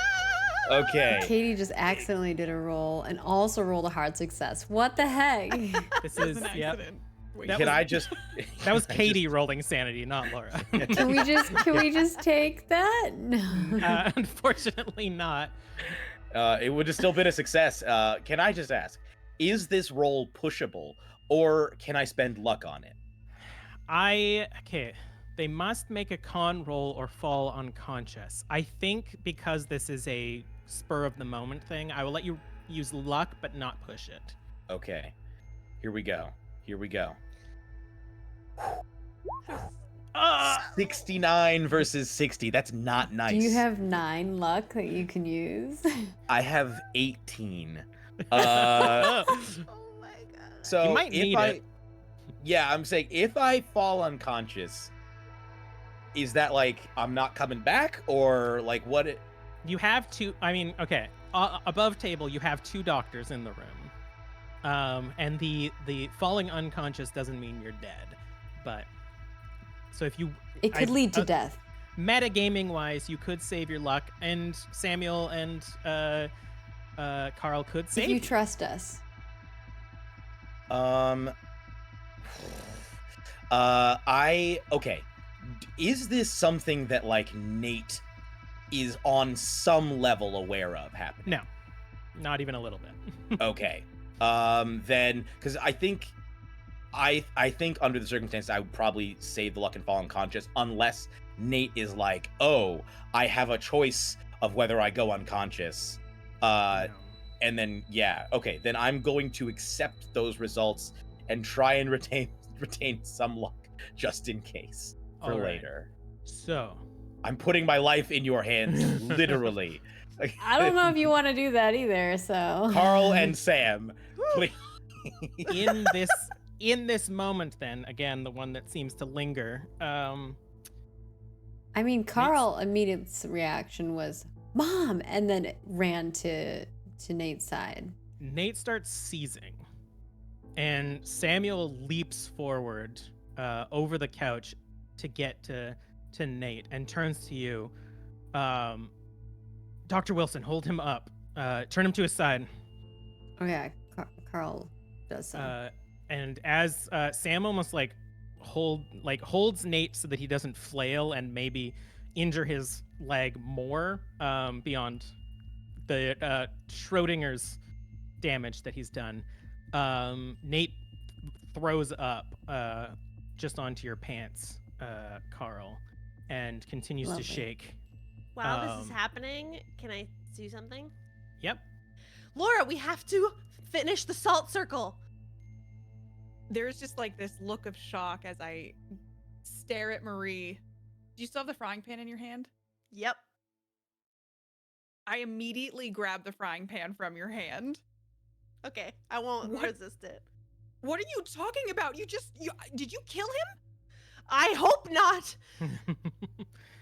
Okay. Katie just accidentally did a roll and also rolled a hard success. What the heck? This That's is an yep. accident. Wait, Can I just? That was Katie rolling sanity, not Laura. Can we just take that? No. Unfortunately not. It would have still been a success. Can I just ask, is this roll pushable, or can I spend luck on it? Okay. They must make a con roll or fall unconscious. I think because this is a spur of the moment thing, I will let you use luck, but not push it. Okay. Here we go. 69 versus 60. That's not nice. Do you have 9 luck that you can use? I have 18. Oh my god. So You might need it. Yeah, I'm saying if I fall unconscious, is that like I'm not coming back, or like what? You have two. I mean, okay. Above table, you have 2 doctors in the room, and the falling unconscious doesn't mean you're dead, but so if you, It could lead to death. Metagaming wise, you could save your luck, and Samuel and Carl could save If you trust us. Okay. Is this something that like Nate is on some level aware of happening? No, not even a little bit. Okay. Then, because I think under the circumstances, I would probably save the luck and fall unconscious, unless Nate is like, oh, I have a choice of whether I go unconscious. No. And then, yeah, okay, then I'm going to accept those results and try and retain some luck just in case for All right. later. So, I'm putting my life in your hands, literally. I don't know if you want to do that either, so. Carl and Sam, please. in this moment, then again, the one that seems to linger. I mean, Carl's immediate reaction was, "Mom," and then it ran to Nate's side. Nate starts seizing, and Samuel leaps forward over the couch to get to Nate and turns to you. Dr. Wilson, hold him up. Turn him to his side. Okay, Carl does so. And as Sam almost like holds Nate so that he doesn't flail and maybe injure his leg more beyond the Schrodinger's damage that he's done. Nate throws up just onto your pants, Carl, and continues Lovely. to shake. While this is happening, can I do something? Yep. Laura, we have to finish the salt circle. There's just like this look of shock as I stare at Marie. Do you still have the frying pan in your hand? Yep. I immediately grab the frying pan from your hand. Okay, I won't resist it. What are you talking about? Did you kill him? I hope not.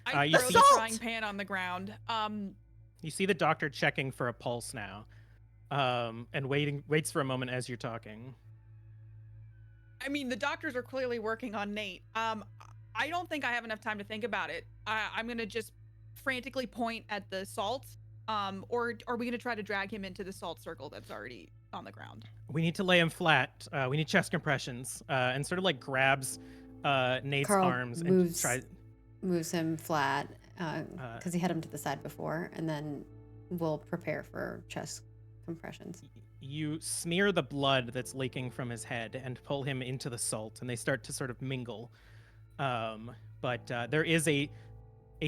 I you throw see- the frying pan on the ground. You see the doctor checking for a pulse now, and waits for a moment as you're talking. I mean, the doctors are clearly working on Nate. I don't think I have enough time to think about it. I'm gonna just frantically point at the salt. Or are we gonna try to drag him into the salt circle that's already on the ground? We need to lay him flat. We need chest compressions, and sort of like grabs Nate's Carl arms and moves him flat because he had him to the side before, and then we'll prepare for chest compressions. You smear the blood that's leaking from his head and pull him into the salt, and they start to sort of mingle. But there is a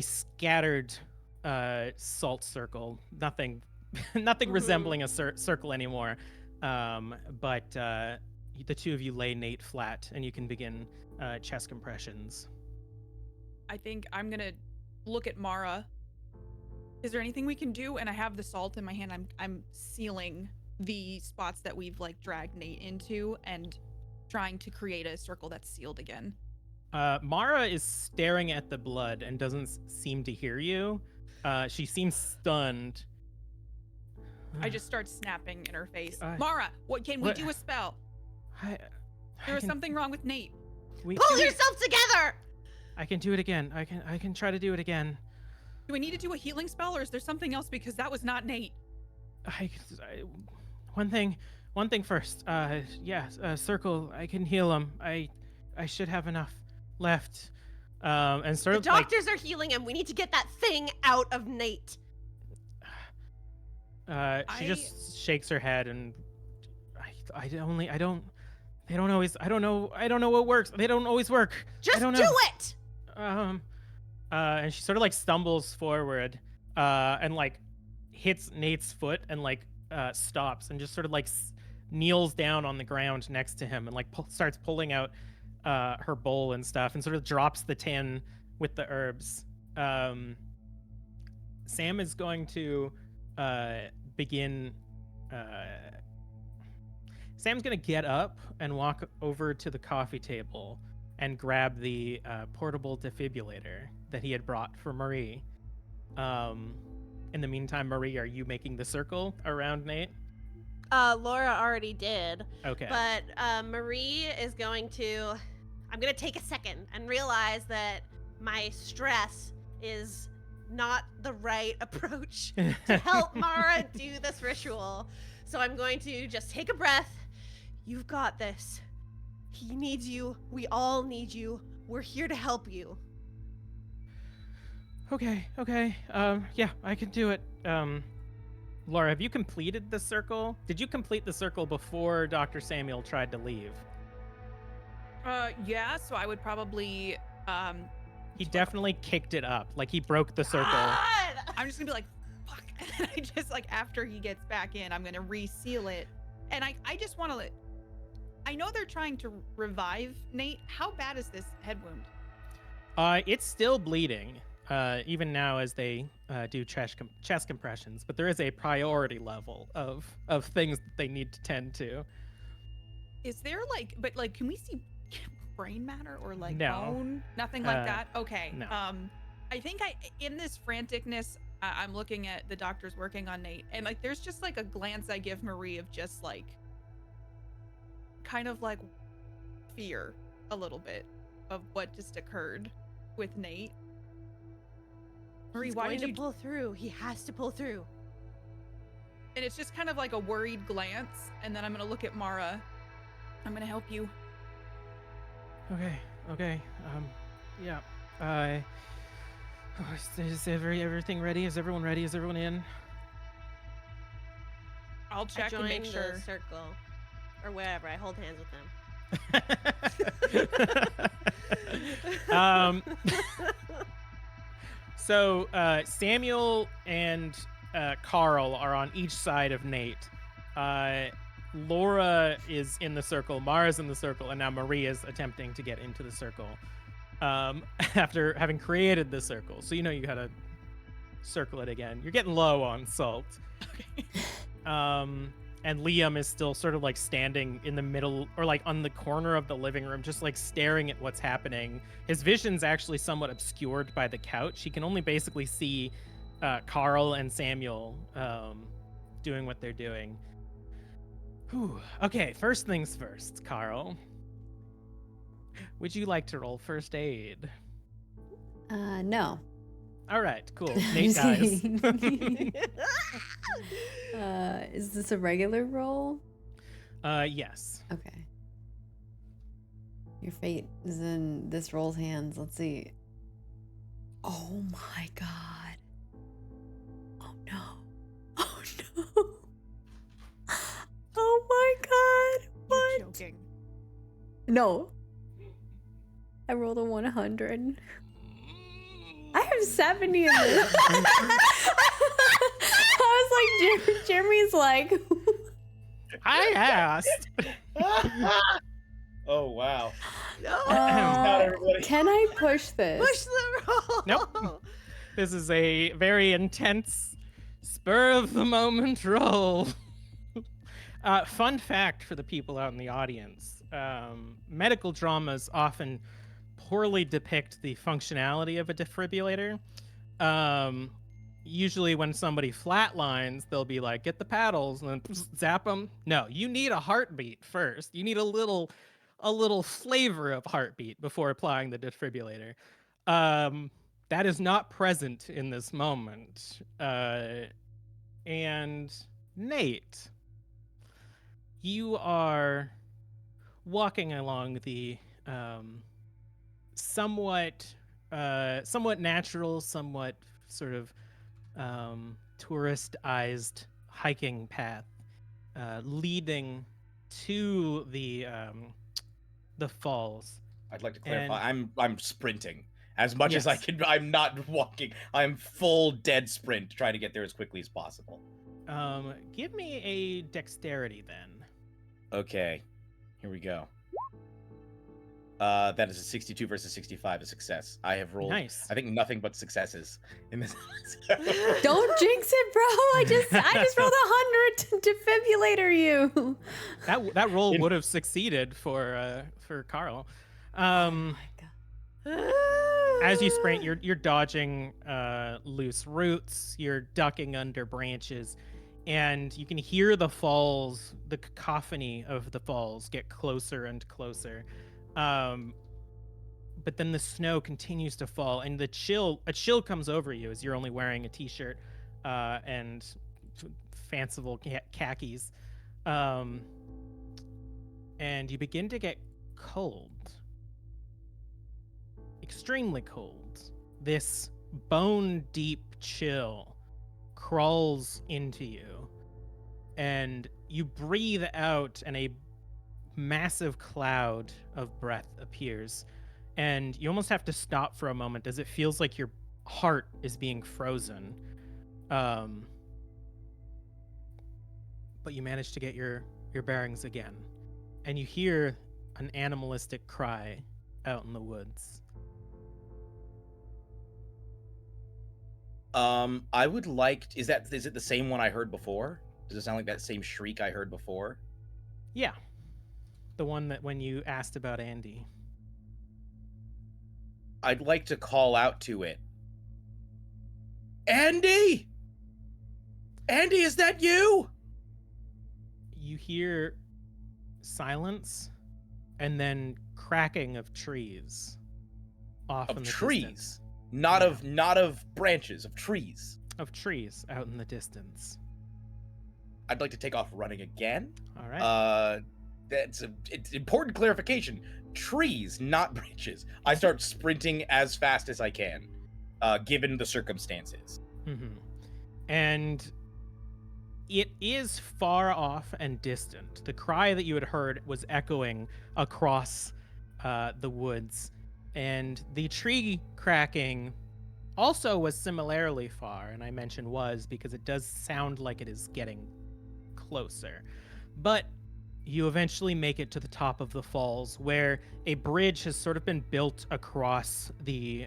scattered salt circle, nothing resembling a circle anymore. But the two of you lay Nate flat, and you can begin chest compressions. I think I'm gonna look at Mara. Is there anything we can do? And I have the salt in my hand. I'm sealing the spots that we've like dragged Nate into and trying to create a circle that's sealed again. Mara is staring at the blood and doesn't seem to hear you. She seems stunned. I just start snapping in her face. Mara, we do a spell? There was something wrong with Nate. Pull yourself together! I can do it again. I can try to do it again. Do we need to do a healing spell, or is there something else? Because that was not Nate. One thing first. Circle. I can heal him. I should have enough left. And sort The of doctors are healing him. We need to get that thing out of Nate. She just shakes her head, and I don't know what works. They don't always work. Just I don't do know. it. And she sort of like stumbles forward, and like hits Nate's foot and like stops and just sort of like kneels down on the ground next to him and like starts pulling out her bowl and stuff and sort of drops the tin with the herbs. Sam is going to begin. Sam's going to get up and walk over to the coffee table and grab the portable defibrillator that he had brought for Marie. In the meantime, Marie, are you making the circle around Nate? Laura already did. Okay. But Marie is going to... I'm going to take a second and realize that my stress is not the right approach to help Mara do this ritual. So I'm going to just take a breath. You've got this. He needs you. We all need you. We're here to help you. Okay. Yeah, I can do it. Laura, have you completed the circle? Did you complete the circle before Dr. Samuel tried to leave? Yeah, so I would probably, He definitely kicked it up. Like, he broke the circle. God! I'm just gonna be like, fuck. And I just, like, after he gets back in, I'm gonna reseal it. And I just want to I know they're trying to revive Nate. How bad is this head wound? It's still bleeding, even now as they do chest compressions. But there is a priority level of things that they need to tend to. Is there can we see brain matter or like No. bone? Nothing like that? Okay. no. I think in this franticness, I'm looking at the doctors working on Nate, and like there's just like a glance I give Marie of just like kind of like fear a little bit of what just occurred with Nate. Marie, He's why going did to you pull through. He has to pull through. And it's just kind of like a worried glance, and then I'm gonna look at Mara. I'm gonna help you. Okay. Okay. Yeah. Is everything ready? Is everyone ready? Is everyone in? I'll I check and join make the sure. circle, or wherever. I hold hands with them. So Samuel and Carl are on each side of Nate. Laura is in the circle, Mara's in the circle, and now Maria's attempting to get into the circle after having created the circle. So you gotta circle it again. You're getting low on salt. Okay. And Liam is still sort of like standing in the middle or like on the corner of the living room, just like staring at what's happening. His vision's actually somewhat obscured by the couch. He can only basically see Carl and Samuel doing what they're doing. Whew. Okay, first things first, Carl. Would you like to roll first aid? No. All right, cool. Nate dies. Is this a regular roll? Yes. Okay. Your fate is in this roll's hands. Let's see. Oh my god. Oh no. Oh no. Oh my god. What? You're joking. No. I rolled a 100. I have 70 in this. I was like, Jeremy's like. I asked. Oh wow. No. Everybody. Can I push this? Push the roll. Nope. This is a very intense, spur of the moment roll. Fun fact for the people out in the audience: medical dramas often poorly depict the functionality of a defibrillator. Usually when somebody flatlines, they'll be like, get the paddles, and then zap them. No, you need a heartbeat first. You need a little flavor of heartbeat before applying the defibrillator. That is not present in this moment. And Nate, you are walking along the somewhat natural, somewhat sort of tourist-ized hiking path leading to the falls. I'd like to clarify. I'm sprinting as much as I Yes. can. I'm not walking. I'm full dead sprint to try to get there as quickly as possible. Give me a dexterity then. Okay, here we go. That is a 62 versus 65, a success. I have rolled, Nice. I think, nothing but successes in this. Don't jinx it, bro. I just rolled 100 to defibrillator you. That roll would have succeeded for Carl. Oh my god. As you sprint, you're dodging loose roots, you're ducking under branches, and you can hear the falls, the cacophony of the falls get closer and closer. But then the snow continues to fall, and a chill comes over you as you're only wearing a t-shirt and fanciful khakis. And you begin to get cold. Extremely cold. This bone-deep chill crawls into you, and you breathe out, and a massive cloud of breath appears, and you almost have to stop for a moment as it feels like your heart is being frozen. But you manage to get your bearings again, and you hear an animalistic cry out in the woods. I would like. Is it the same one I heard before? Does it sound like that same shriek I heard before? Yeah. The one that when you asked about Andy. I'd like to call out to it. Andy! Andy, is that you? You hear silence and then cracking of trees off in Of the trees. distance. Not Yeah. of branches, of trees. Of trees out in the distance. I'd like to take off running again. All right. It's important clarification. trees, not bridges. I start sprinting as fast as I can, given the circumstances. Mm-hmm. And it is far off and distant. The cry that you had heard was echoing across the woods, and the tree cracking also was similarly far. And I mention was because it does sound like it is getting closer. But you eventually make it to the top of the falls, where a bridge has sort of been built across the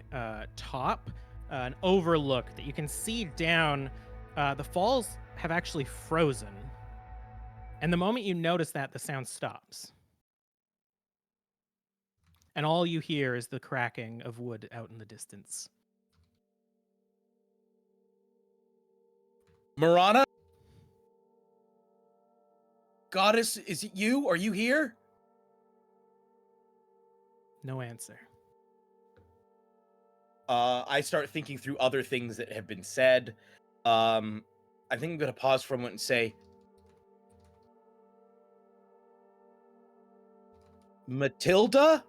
top, an overlook that you can see down. The falls have actually frozen. And the moment you notice that, the sound stops. And all you hear is the cracking of wood out in the distance. Morana? Goddess, is it you? Are you here? No answer. I start thinking through other things that have been said. I think I'm gonna pause for a moment and say, Matilda?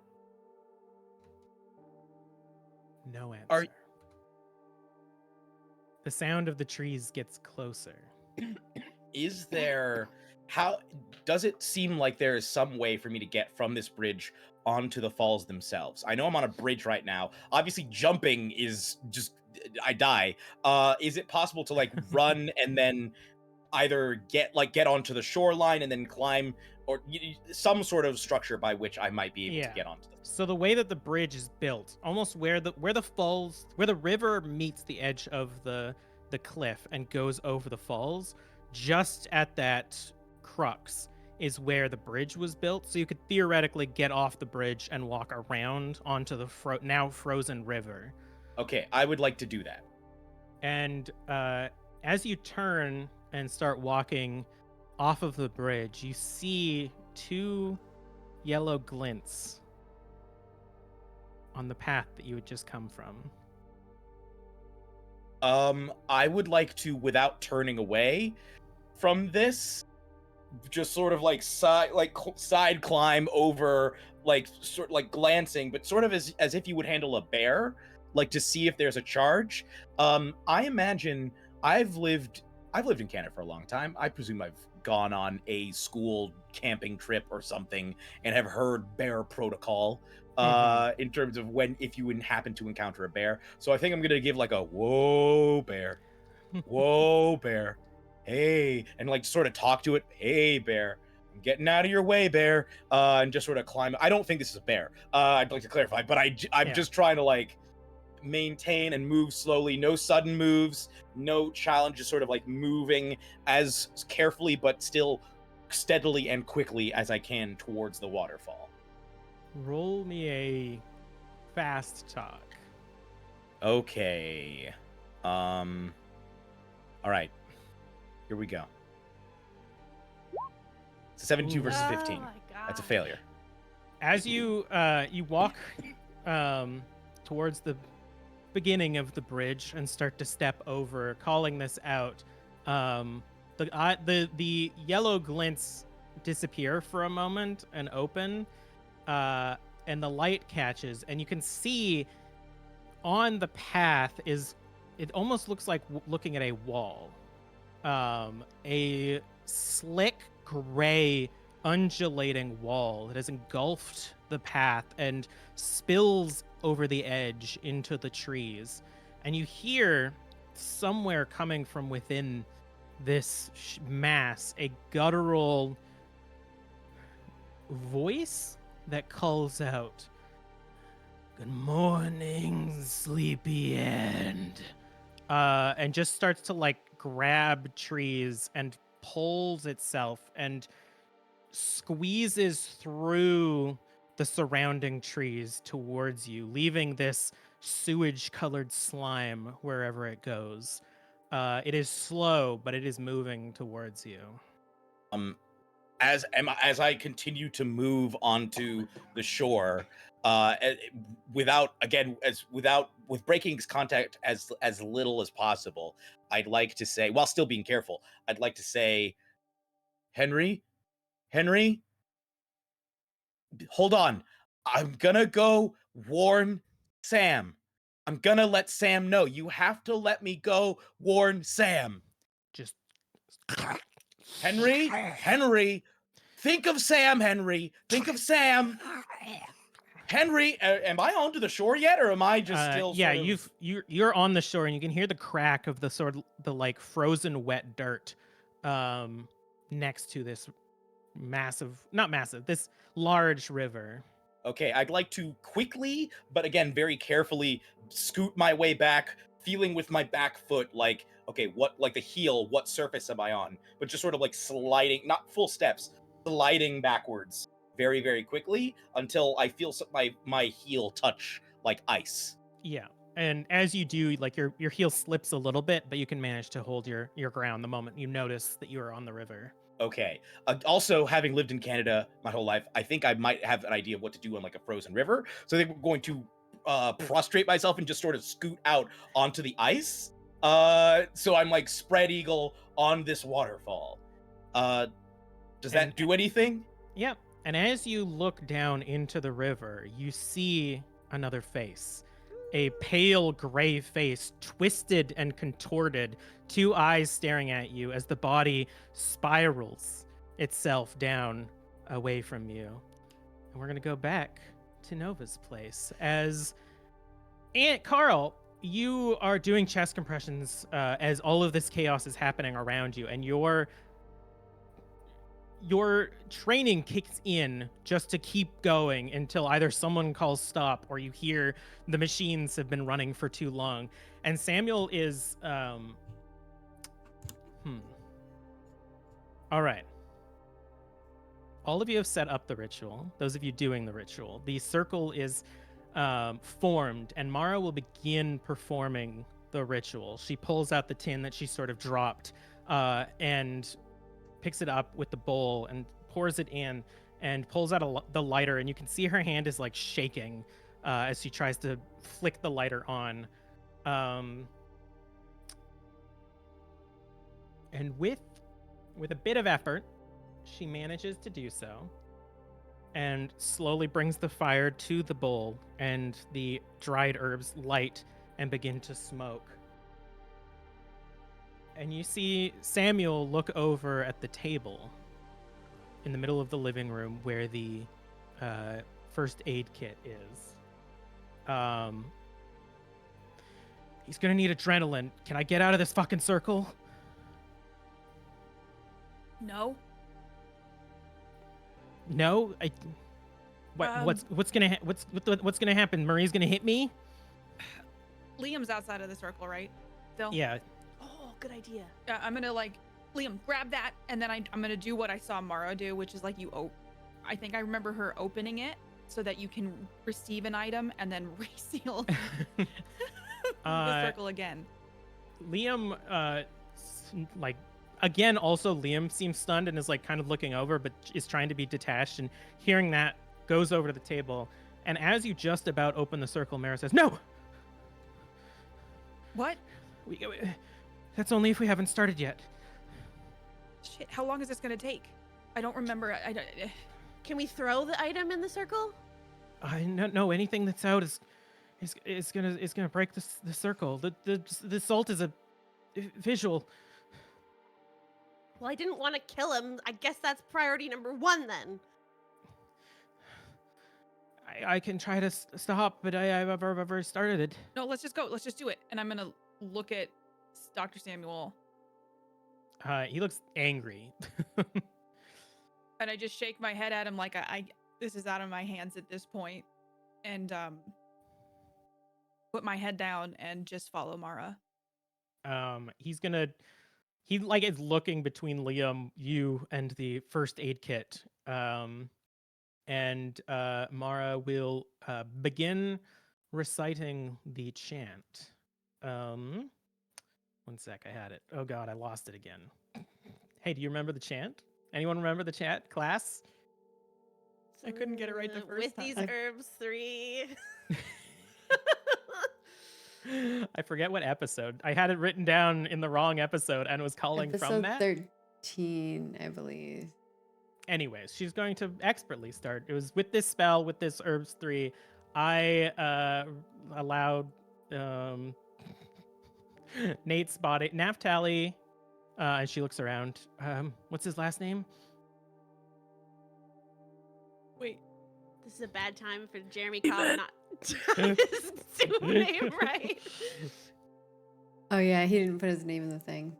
No answer. Are- The sound of the trees gets closer. Is there... How... Does it seem like there is some way for me to get from this bridge onto the falls themselves? I know I'm on a bridge right now. Obviously, jumping is just... I die. Is it possible to, like, run and then either get onto the shoreline and then climb, or some sort of structure by which I might be able to get onto them? So the way that the bridge is built, almost where the falls, where the river meets the edge of the cliff and goes over the falls, just at that crux is where the bridge was built. So you could theoretically get off the bridge and walk around onto the now frozen river. Okay, I would like to do that. And as you turn and start walking off of the bridge, you see two yellow glints on the path that you had just come from. I would like to, without turning away from this, just sort of like side climb over, like sort like glancing, but sort of as if you would handle a bear, like to see if there's a charge. I imagine I've lived in Canada for a long time. I presume I've gone on a school camping trip or something and have heard bear protocol in terms of if you would happen to encounter a bear. So I think I'm gonna give like a whoa bear, whoa bear, hey, and like sort of talk to it. Hey bear, I'm getting out of your way, bear, and just sort of climb. I don't think this is a bear. I'd like to clarify, but I'm just trying to like maintain and move slowly. No sudden moves, no challenge, just sort of like moving as carefully but still steadily and quickly as I can towards the waterfall. Roll me a fast talk. Okay. All right. Here we go. It's a 72 versus 15. Oh my god. That's a failure. As you walk towards the beginning of the bridge and start to step over, calling this out, the yellow glints disappear for a moment and open, and the light catches, and you can see on the path it almost looks like looking at a wall, a slick gray undulating wall that has engulfed the path and spills over the edge into the trees. And you hear somewhere coming from within this mass a guttural voice that calls out, "Good morning, sleepy end," and just starts to like grab trees and pulls itself and squeezes through the surrounding trees towards you, leaving this sewage-colored slime wherever it goes. It is slow, but it is moving towards you. As I continue to move onto the shore, with breaking contact as little as possible, I'd like to say, while still being careful, I'd like to say, Henry, hold on. I'm gonna go warn Sam. I'm gonna let Sam know. You have to let me go warn Sam. Just Henry, think of Sam, Henry. Think of Sam. Henry, am I onto the shore yet, or am I just still yeah, sort of... you're on the shore and you can hear the crack of the like frozen wet dirt next to this this large river. Okay, I'd like to quickly, but again, very carefully scoot my way back, feeling with my back foot like, okay, what, like the heel, what surface am I on? But just sort of like sliding, not full steps, sliding backwards very, very quickly until I feel my heel touch like ice. Yeah. And as you do, like your heel slips a little bit, but you can manage to hold your ground the moment you notice that you are on the river. Okay. Also, having lived in Canada my whole life, I think I might have an idea of what to do on like a frozen river. So I think we're going to prostrate myself and just sort of scoot out onto the ice. So I'm like spread eagle on this waterfall. Does that do anything? Yep. And as you look down into the river, you see another face. A pale gray face, twisted and contorted, two eyes staring at you as the body spirals itself down away from you. And we're going to go back to Nova's place as Aunt Carl, you are doing chest compressions as all of this chaos is happening around you, and your training kicks in just to keep going until either someone calls stop or you hear the machines have been running for too long. And Samuel is all right. All of you have set up the ritual. Those of you doing the ritual. The circle is formed, and Mara will begin performing the ritual. She pulls out the tin that she sort of dropped and picks it up with the bowl and pours it in and pulls out the lighter, and you can see her hand is like shaking as she tries to flick the lighter on. And with a bit of effort, she manages to do so and slowly brings the fire to the bowl, and the dried herbs light and begin to smoke. And you see Samuel look over at the table in the middle of the living room where the first aid kit is. He's gonna need adrenaline. Can I get out of this fucking circle? No. No, what's gonna happen? Marie's gonna hit me? Liam's outside of the circle, right? Still? Yeah. Oh, good idea. I'm gonna like, Liam, grab that, and then I'm gonna do what I saw Mara do, which is like I think I remember her opening it so that you can receive an item and then reseal the circle again. Liam, like, again, also Liam seems stunned and is like kind of looking over, but is trying to be detached, and hearing that goes over to the table. And as you just about open the circle, Mara says, "No! What? That's only if we haven't started yet." Shit, how long is this gonna take? I don't remember. Can we throw the item in the circle? No, anything that's out is gonna break the circle. The salt is a visual. Well, I didn't want to kill him. I guess that's priority number 1 then. I can try to stop, but I've already started it. No, let's just go. Let's just do it. And I'm gonna look at Dr. Samuel. He looks angry. And I just shake my head at him like this is out of my hands at this point, and put my head down and just follow Mara. He like is looking between Liam, you, and the first aid kit. And Mara will begin reciting the chant. One sec, I had it. Oh god, I lost it again. Hey, do you remember the chant? Anyone remember the chant, class? I couldn't get it right the first With time. these herbs 3. I forget what episode. I had it written down in the wrong episode and was calling from Episode that. 13, I believe. anyways, she's going to expertly start. It was with this spell, with this herbs 3, I allowed Nate's body, Naphtali, as she looks around. What's his last name? Wait. This is a bad time for Jeremy Cobb not his super name right. Oh yeah, he didn't put his name in the thing.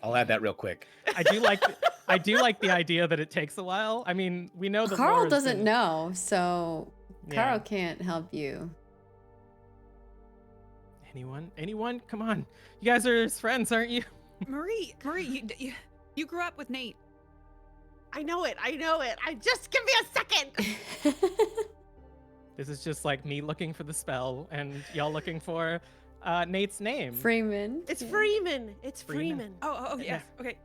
I'll add that real quick. I do like the idea that it takes a while. I mean, we know that Carl Laura's doesn't been- know, so Yeah. Carl can't help you. Anyone? Come on. You guys are his friends, aren't you? Marie, you grew up with Nate. I know it. I just give me a second. This is just like me looking for the spell and y'all looking for Nate's name. Freeman. It's Yeah. Freeman. It's Freeman. Freeman. Oh, Yeah. yes. Okay.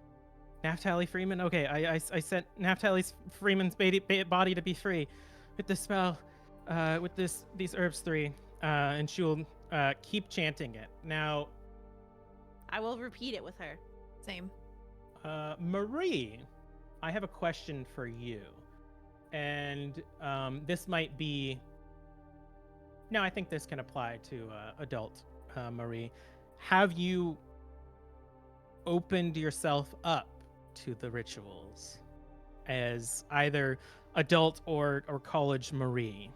Naphtali Freeman. Okay, I sent Naphtali Freeman's body to be free with the spell, with these herbs 3, and she will keep chanting it. Now, I will repeat it with her. Same. Marie, I have a question for you, and this might be. No, I think this can apply to adult Marie. Have you opened yourself up to the rituals as either adult or college Marie?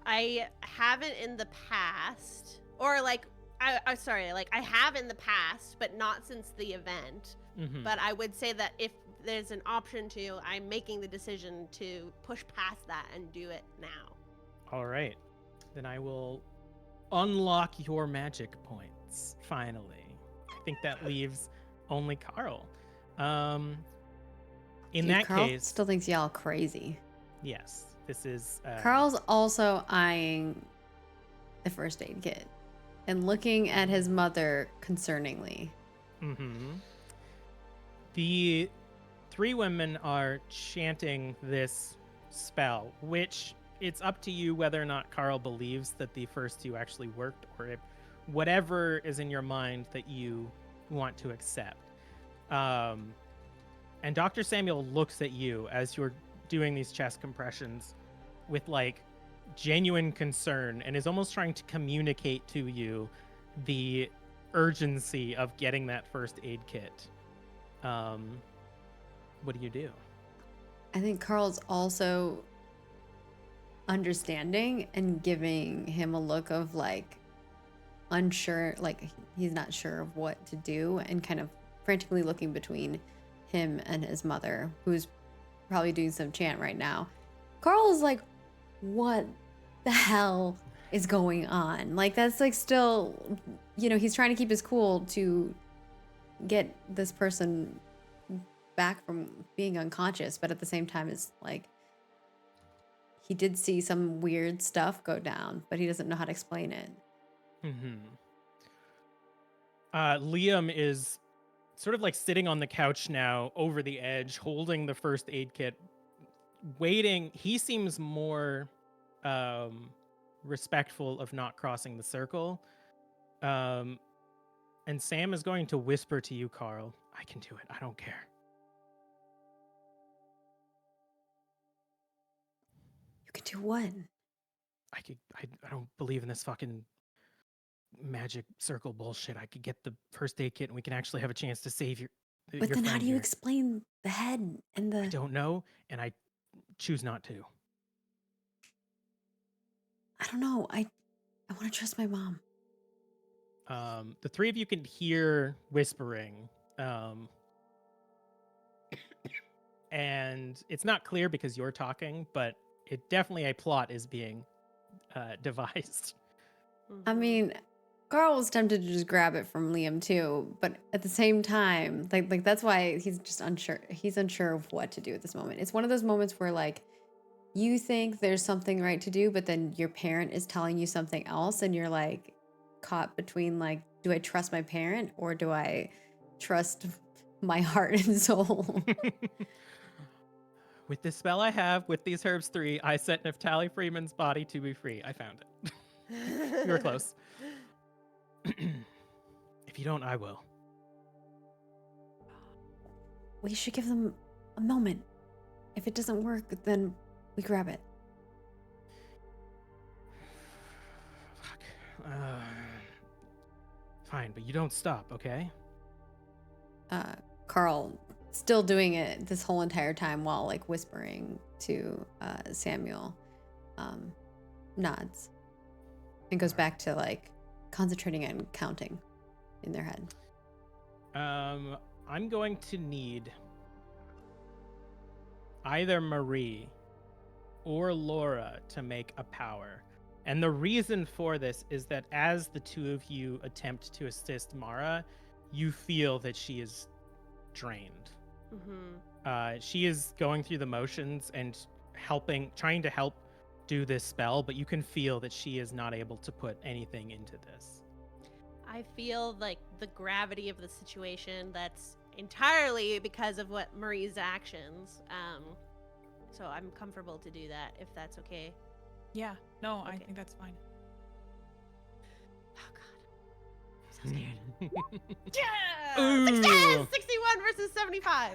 I haven't in the past, or like, I sorry, like I have in the past, but not since the event. Mhm. But I would say that if there's an option to, I'm making the decision to push past that and do it now. All right. Then I will unlock your magic points, finally. I think that leaves only Carl. In Dude, that Carl case, still thinks y'all crazy. yes, this is... Carl's also eyeing the first aid kit and looking at his mother concerningly. Mm-hmm. The 3 women are chanting this spell, which it's up to you whether or not Carl believes that the first 2 actually worked, or if whatever is in your mind that you want to accept. And Dr. Samuel looks at you as you're doing these chest compressions with like genuine concern and is almost trying to communicate to you the urgency of getting that first aid kit. What do you do? I think Carl's also understanding and giving him a look of like unsure, like he's not sure of what to do, and kind of frantically looking between him and his mother, who's probably doing some chant right now. Carl's like, what the hell is going on? Like, that's like still, you know, he's trying to keep his cool to get this person back from being unconscious, but at the same time it's like he did see some weird stuff go down, but he doesn't know how to explain it. Mm-hmm. Liam is sort of like sitting on the couch now, over the edge, holding the first aid kit, waiting. He seems more respectful of not crossing the circle. And Sam is going to whisper to you, Carl, I can do it. I don't care. You could do what? I don't believe in this fucking magic circle bullshit. I could get the first aid kit and we can actually have a chance to save your But your then how friend do you here. explain the head and I the... don't know, and I choose not to. I don't know. I want to trust my mom. The 3 of you can hear whispering, and it's not clear because you're talking, but it definitely a plot is being devised. I mean, Carl was tempted to just grab it from Liam too, but at the same time, like that's why he's just unsure. He's unsure of what to do at this moment. It's one of those moments where like you think there's something right to do, but then your parent is telling you something else, and you're like caught between like, do I trust my parent or do I trust my heart and soul? With this spell I have, with these herbs 3, I set Naphtali Freeman's body to be free. I found it. You were close. If you don't, I will. We should give them a moment. If it doesn't work, then we grab it. Fuck. Fine, but you don't stop, okay? Carl, still doing it this whole entire time while like whispering to Samuel, nods and goes back to like concentrating and counting in their head. I'm going to need either Marie or Laura to make a power. And the reason for this is that as the two of you attempt to assist Mara, you feel that she is drained. She is going through the motions and trying to help do this spell, but you can feel that she is not able to put anything into this. I feel like the gravity of the situation that's entirely because of what Marie's actions. So I'm comfortable to do that if that's okay. Yeah. No, I Okay. think that's fine. Oh god. I'm so scared. Yeah. Ooh. 61 versus 75.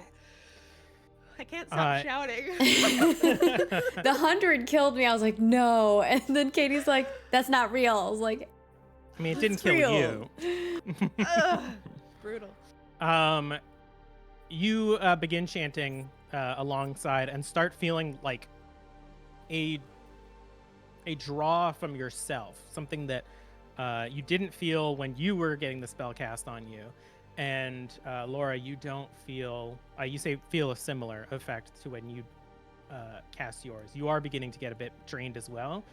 I can't stop shouting. The 100 killed me. I was like, no. And then Katie's like, that's not real. I was like, I mean, it didn't it's kill real. you. Ugh, brutal. You begin chanting alongside and start feeling like a draw from yourself, something that you didn't feel when you were getting the spell cast on you. And Laura, you don't feel, feel a similar effect to when you cast yours. You are beginning to get a bit drained as well.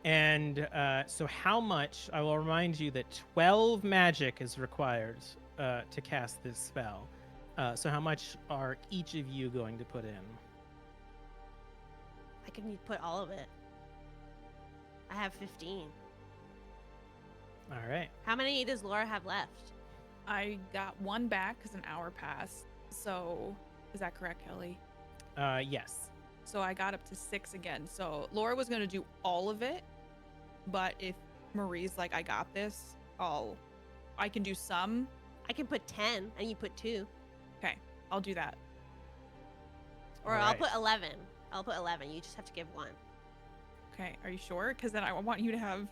And so how much, I will remind you that 12 magic is required to cast this spell. So how much are each of you going to put in? I can put all of it. I have 15. All right. How many does Laura have left? I got one back because an hour passed. So, is that correct, Kelly? Yes. So I got up to 6 again. So Laura was gonna do all of it, but if Marie's like, I got this, I can do some. I can put 10 and you put 2. Okay, I'll do that. Or All I'll right. put 11. I'll put 11. You just have to give 1. Okay, are you sure? Because then I want you to have.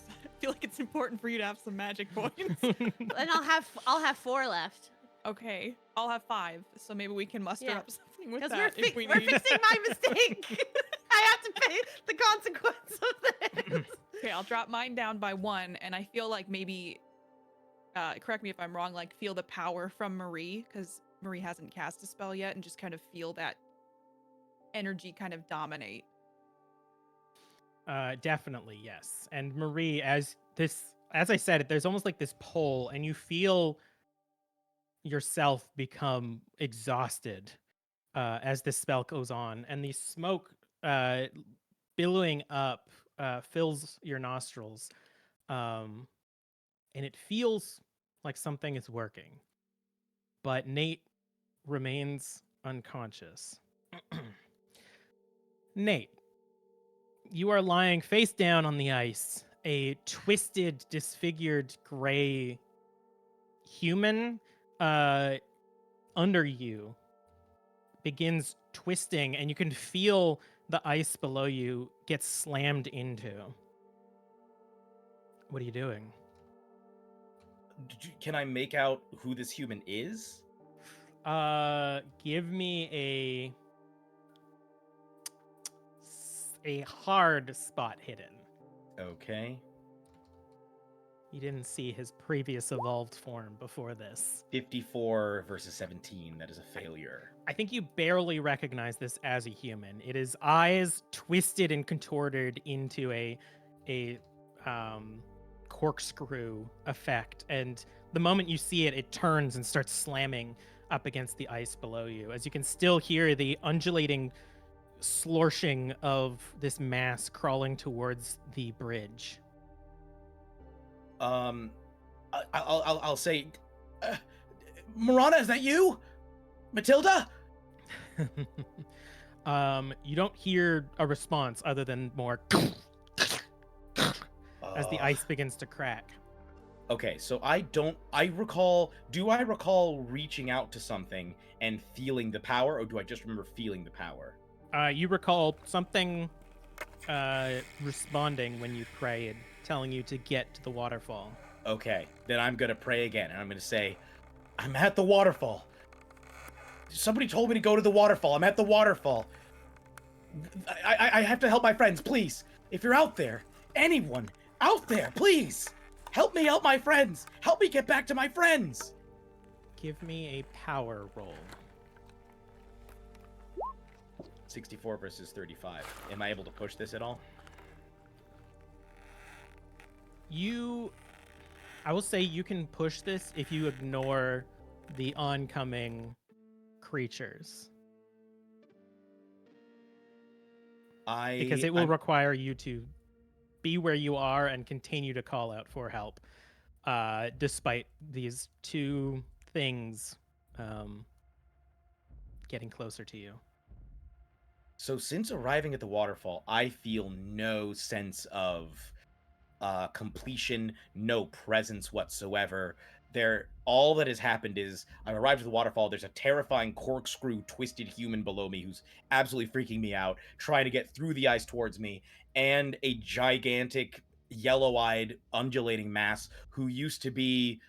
I feel like it's important for you to have some magic points. And I'll have 4 left. Okay, I'll have 5. So maybe we can muster Yeah. up something with Because that if we we're need. fixing my mistake. I have to pay the consequence of this. Okay, I'll drop mine down by 1, and I feel like maybe. Correct me if I'm wrong. Like feel the power from Marie because Marie hasn't cast a spell yet, and just kind of feel that energy kind of dominate. Definitely, yes. And Marie, as I said, there's almost like this pull, and you feel yourself become exhausted as this spell goes on, and the smoke billowing up fills your nostrils, and it feels like something is working. But Nate remains unconscious. Nate, you are lying face down on the ice. A twisted, disfigured gray human under you begins twisting, and you can feel the ice below you get slammed into. What are you doing? Can I make out who this human is? Give me a hard spot hidden. Okay. You didn't see his previous evolved form before this. 54 versus 17. That is a failure. I think you barely recognize this as a human. It is eyes twisted and contorted into a corkscrew effect, and the moment you see it, it turns and starts slamming up against the ice below you. As you can still hear the undulating slorshing of this mass crawling towards the bridge. I'll say, Morana, is that you? Matilda? You don't hear a response other than more as the ice begins to crack. Okay, so do I recall reaching out to something and feeling the power, or do I just remember feeling the power? You recall something responding when you prayed, telling you to get to the waterfall. Okay, then I'm gonna pray again, and I'm gonna say, I'm at the waterfall. Somebody told me to go to the waterfall. I'm at the waterfall. I have to help my friends, please. If you're out there, anyone out there, please help me help my friends. Help me get back to my friends. Give me a power roll. 64 versus 35. Am I able to push this at all? I will say you can push this if you ignore the oncoming creatures. Because it will require you to be where you are and continue to call out for help, despite these two things getting closer to you. So since arriving at the waterfall, I feel no sense of completion, no presence whatsoever. All that has happened is I've arrived at the waterfall. There's a terrifying corkscrew twisted human below me who's absolutely freaking me out, trying to get through the ice towards me, and a gigantic yellow-eyed undulating mass who used to be,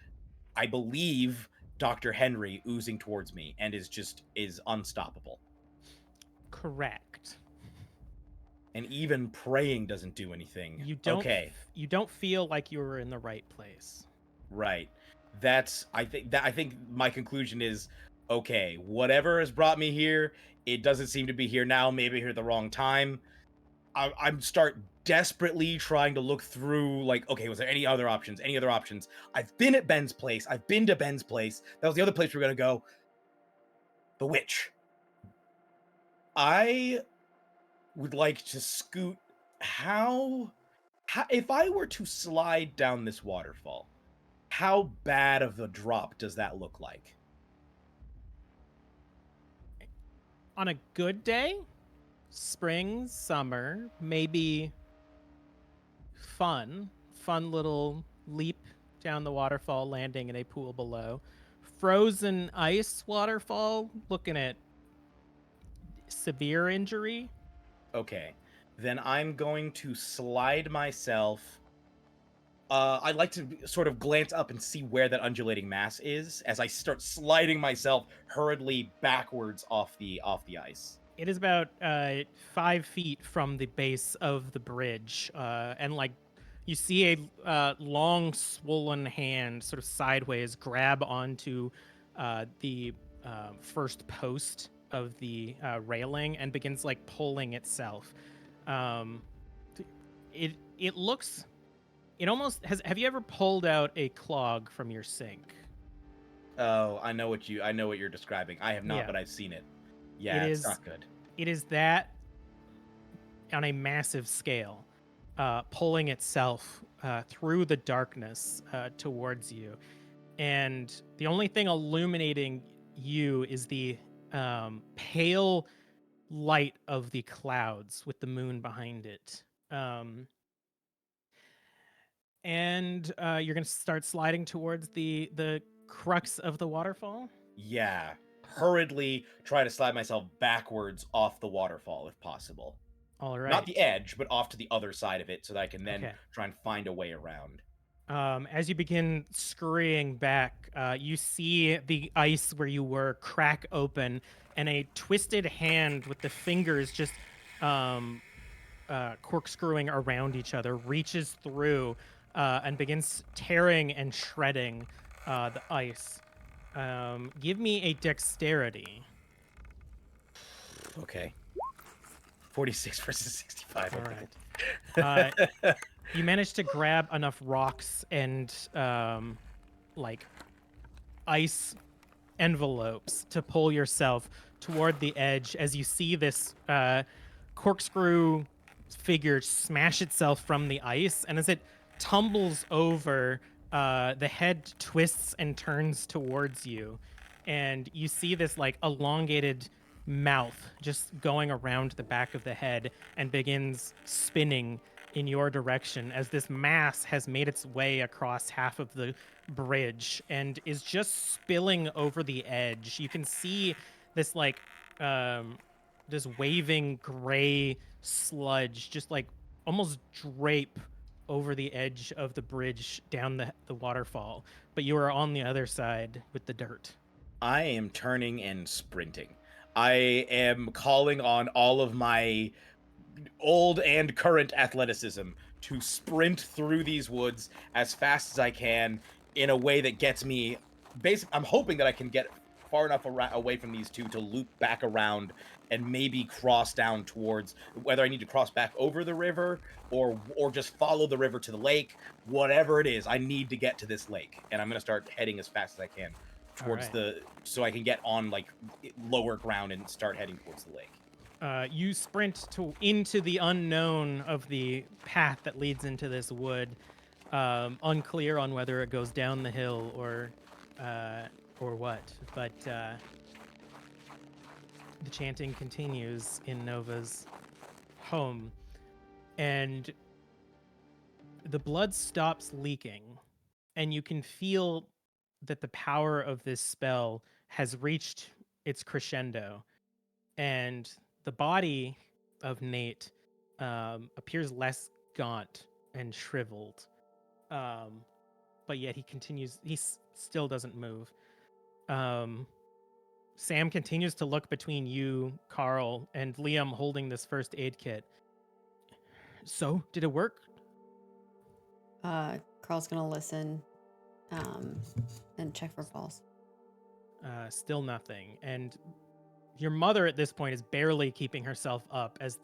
I believe, Dr. Henry, oozing towards me and is unstoppable. Correct. And even praying doesn't do anything. You don't feel like you were in the right place. Right. I think my conclusion is, okay, whatever has brought me here, it doesn't seem to be here now. Maybe here at the wrong time. I'm start desperately trying to look through, like, okay, was there any other options? Any other options? I've been at Ben's place. I've been to Ben's place. That was the other place we were gonna go. The witch. I would like to scoot. How if I were to slide down this waterfall, how bad of a drop does that look like? On a good day, spring, summer, maybe fun little leap down the waterfall, landing in a pool below. Frozen ice waterfall, looking at severe injury. Okay, then I'm going to slide myself. I'd like to sort of glance up and see where that undulating mass is as I start sliding myself hurriedly backwards off the ice. It is about 5 feet from the base of the bridge, and like you see a long, swollen hand sort of sideways grab onto the first post of the railing and begins like pulling itself. It looks. It almost has. Have you ever pulled out a clog from your sink? Oh, I know what you're describing. I have not, Yeah. but I've seen it. Yeah, it's not good. It is that on a massive scale, pulling itself through the darkness towards you. And the only thing illuminating you is the pale light of the clouds with the moon behind it. And you're going to start sliding towards the crux of the waterfall? Yeah. Hurriedly try to slide myself backwards off the waterfall if possible. All right. Not the edge, but off to the other side of it so that I can then try and find a way around. As you begin scurrying back, you see the ice where you were crack open, and a twisted hand with the fingers just corkscrewing around each other reaches through and begins tearing and shredding the ice. Give me a dexterity. Okay. 46 versus 65. All right. You managed to grab enough rocks and like ice envelopes to pull yourself toward the edge as you see this corkscrew figure smash itself from the ice, and as it tumbles over, the head twists and turns towards you, and you see this like elongated mouth just going around the back of the head and begins spinning in your direction as this mass has made its way across half of the bridge and is just spilling over the edge. You can see this like this waving gray sludge just like almost drape over the edge of the bridge down the waterfall, but you are on the other side with the dirt. I am turning and sprinting. I am calling on all of my old and current athleticism to sprint through these woods as fast as I can in a way that gets me. I'm hoping that I can get far enough away from these two to loop back around and maybe cross down towards, whether I need to cross back over the river or just follow the river to the lake. Whatever it is, I need to get to this lake, and I'm gonna start heading as fast as I can towards so I can get on like lower ground and start heading towards the lake. You sprint into the unknown of the path that leads into this wood. Unclear on whether it goes down the hill or what, but the chanting continues in Nova's home, and the blood stops leaking, and you can feel that the power of this spell has reached its crescendo, and the body of Nate appears less gaunt and shriveled, but yet he continues. Still doesn't move. Sam continues to look between you, Carl, and Liam holding this first aid kit. So, did it work? Carl's gonna listen and check for falls. Still nothing. And your mother at this point is barely keeping herself up as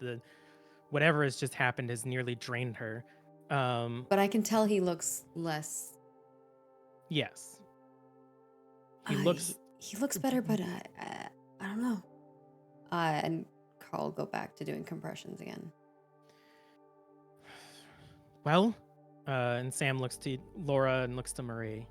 whatever has just happened has nearly drained her. But I can tell he looks less. Yes. He looks better, but I don't know. And Carl will go back to doing compressions again. Well, and Sam looks to Laura and looks to Marie.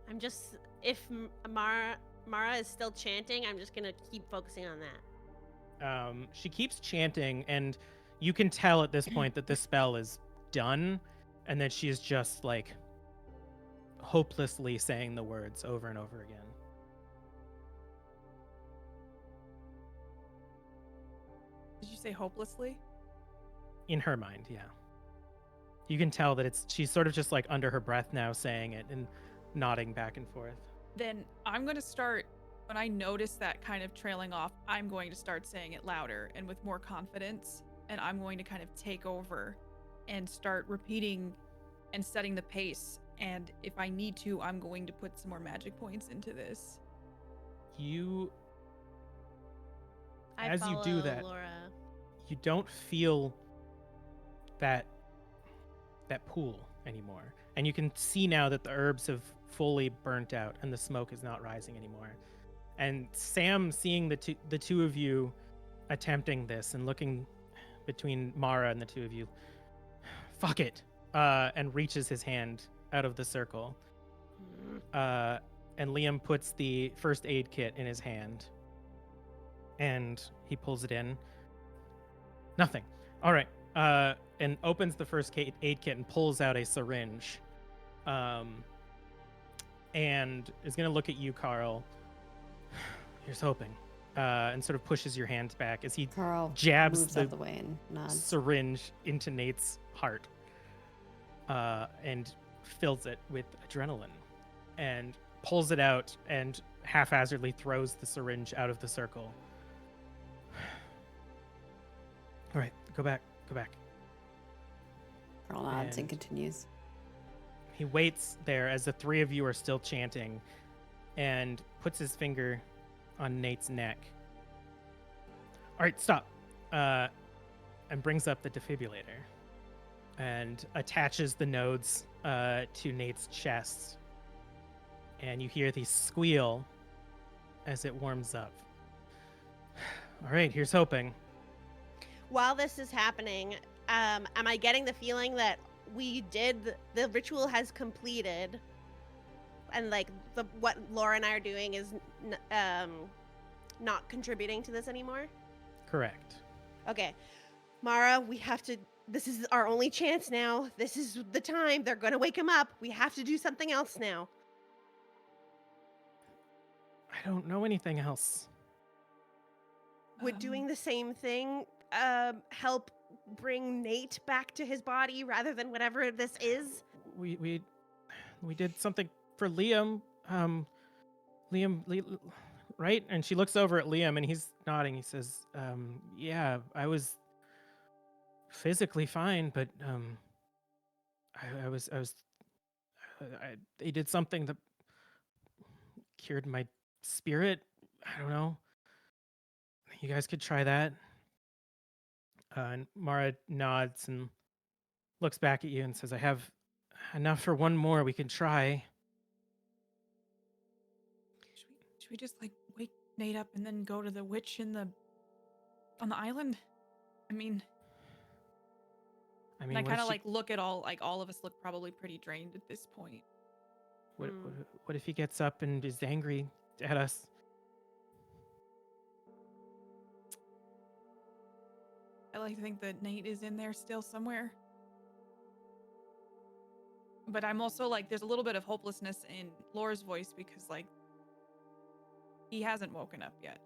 I'm just, if Mara is still chanting, I'm just gonna keep focusing on that. She keeps chanting, and you can tell at this point that the spell is done, and that she is just like hopelessly saying the words over and over again. Did you say hopelessly? In her mind, yeah. You can tell that she's sort of just like under her breath now saying it and nodding back and forth. Then I'm going to start, when I notice that kind of trailing off, I'm going to start saying it louder and with more confidence. And I'm going to kind of take over and start repeating and setting the pace. And if I need to, I'm going to put some more magic points into this. As you do that, Laura. You don't feel that pool anymore. And you can see now that the herbs have fully burnt out and the smoke is not rising anymore. And Sam, seeing the two of you attempting this and looking between Mara and the two of you, fuck it, and reaches his hand out of the circle. And Liam puts the first aid kit in his hand and he pulls it in. Nothing. All right. And opens the first aid kit and pulls out a syringe. And is going to look at you, Carl. Here's hoping. And sort of pushes your hand back as he Carl jabs moves out the way and nods. Syringe into Nate's heart. And fills it with adrenaline. And pulls it out and haphazardly throws the syringe out of the circle. All right, go back. Carl nods and continues. He waits there as the three of you are still chanting and puts his finger on Nate's neck. All right, stop. And brings up the defibrillator and attaches the nodes to Nate's chest. And you hear the squeal as it warms up. All right, here's hoping. While this is happening, am I getting the feeling that the ritual has completed, and like what Laura and I are doing is not contributing to this anymore? Correct. Okay, Mara, we have to This is our only chance now. This is the time. They're going to wake him up. We have to do something else now. I don't know anything else. Would doing the same thing help bring Nate back to his body rather than whatever this is? We did something for Liam. Liam, right? And she looks over at Liam, and he's nodding. He says, "Yeah, I was physically fine, but they did something that cured my spirit. I don't know. You guys could try that." And Mara nods and looks back at you and says, "I have enough for one more. We can try." Should we just like wake Nate up and then go to the witch on the island? I mean, I and I what kind if of she- like look at all of us look probably pretty drained at this point. what if he gets up and is angry at us? I like to think that Nate is in there still somewhere. But I'm also like, there's a little bit of hopelessness in Laura's voice because like he hasn't woken up yet.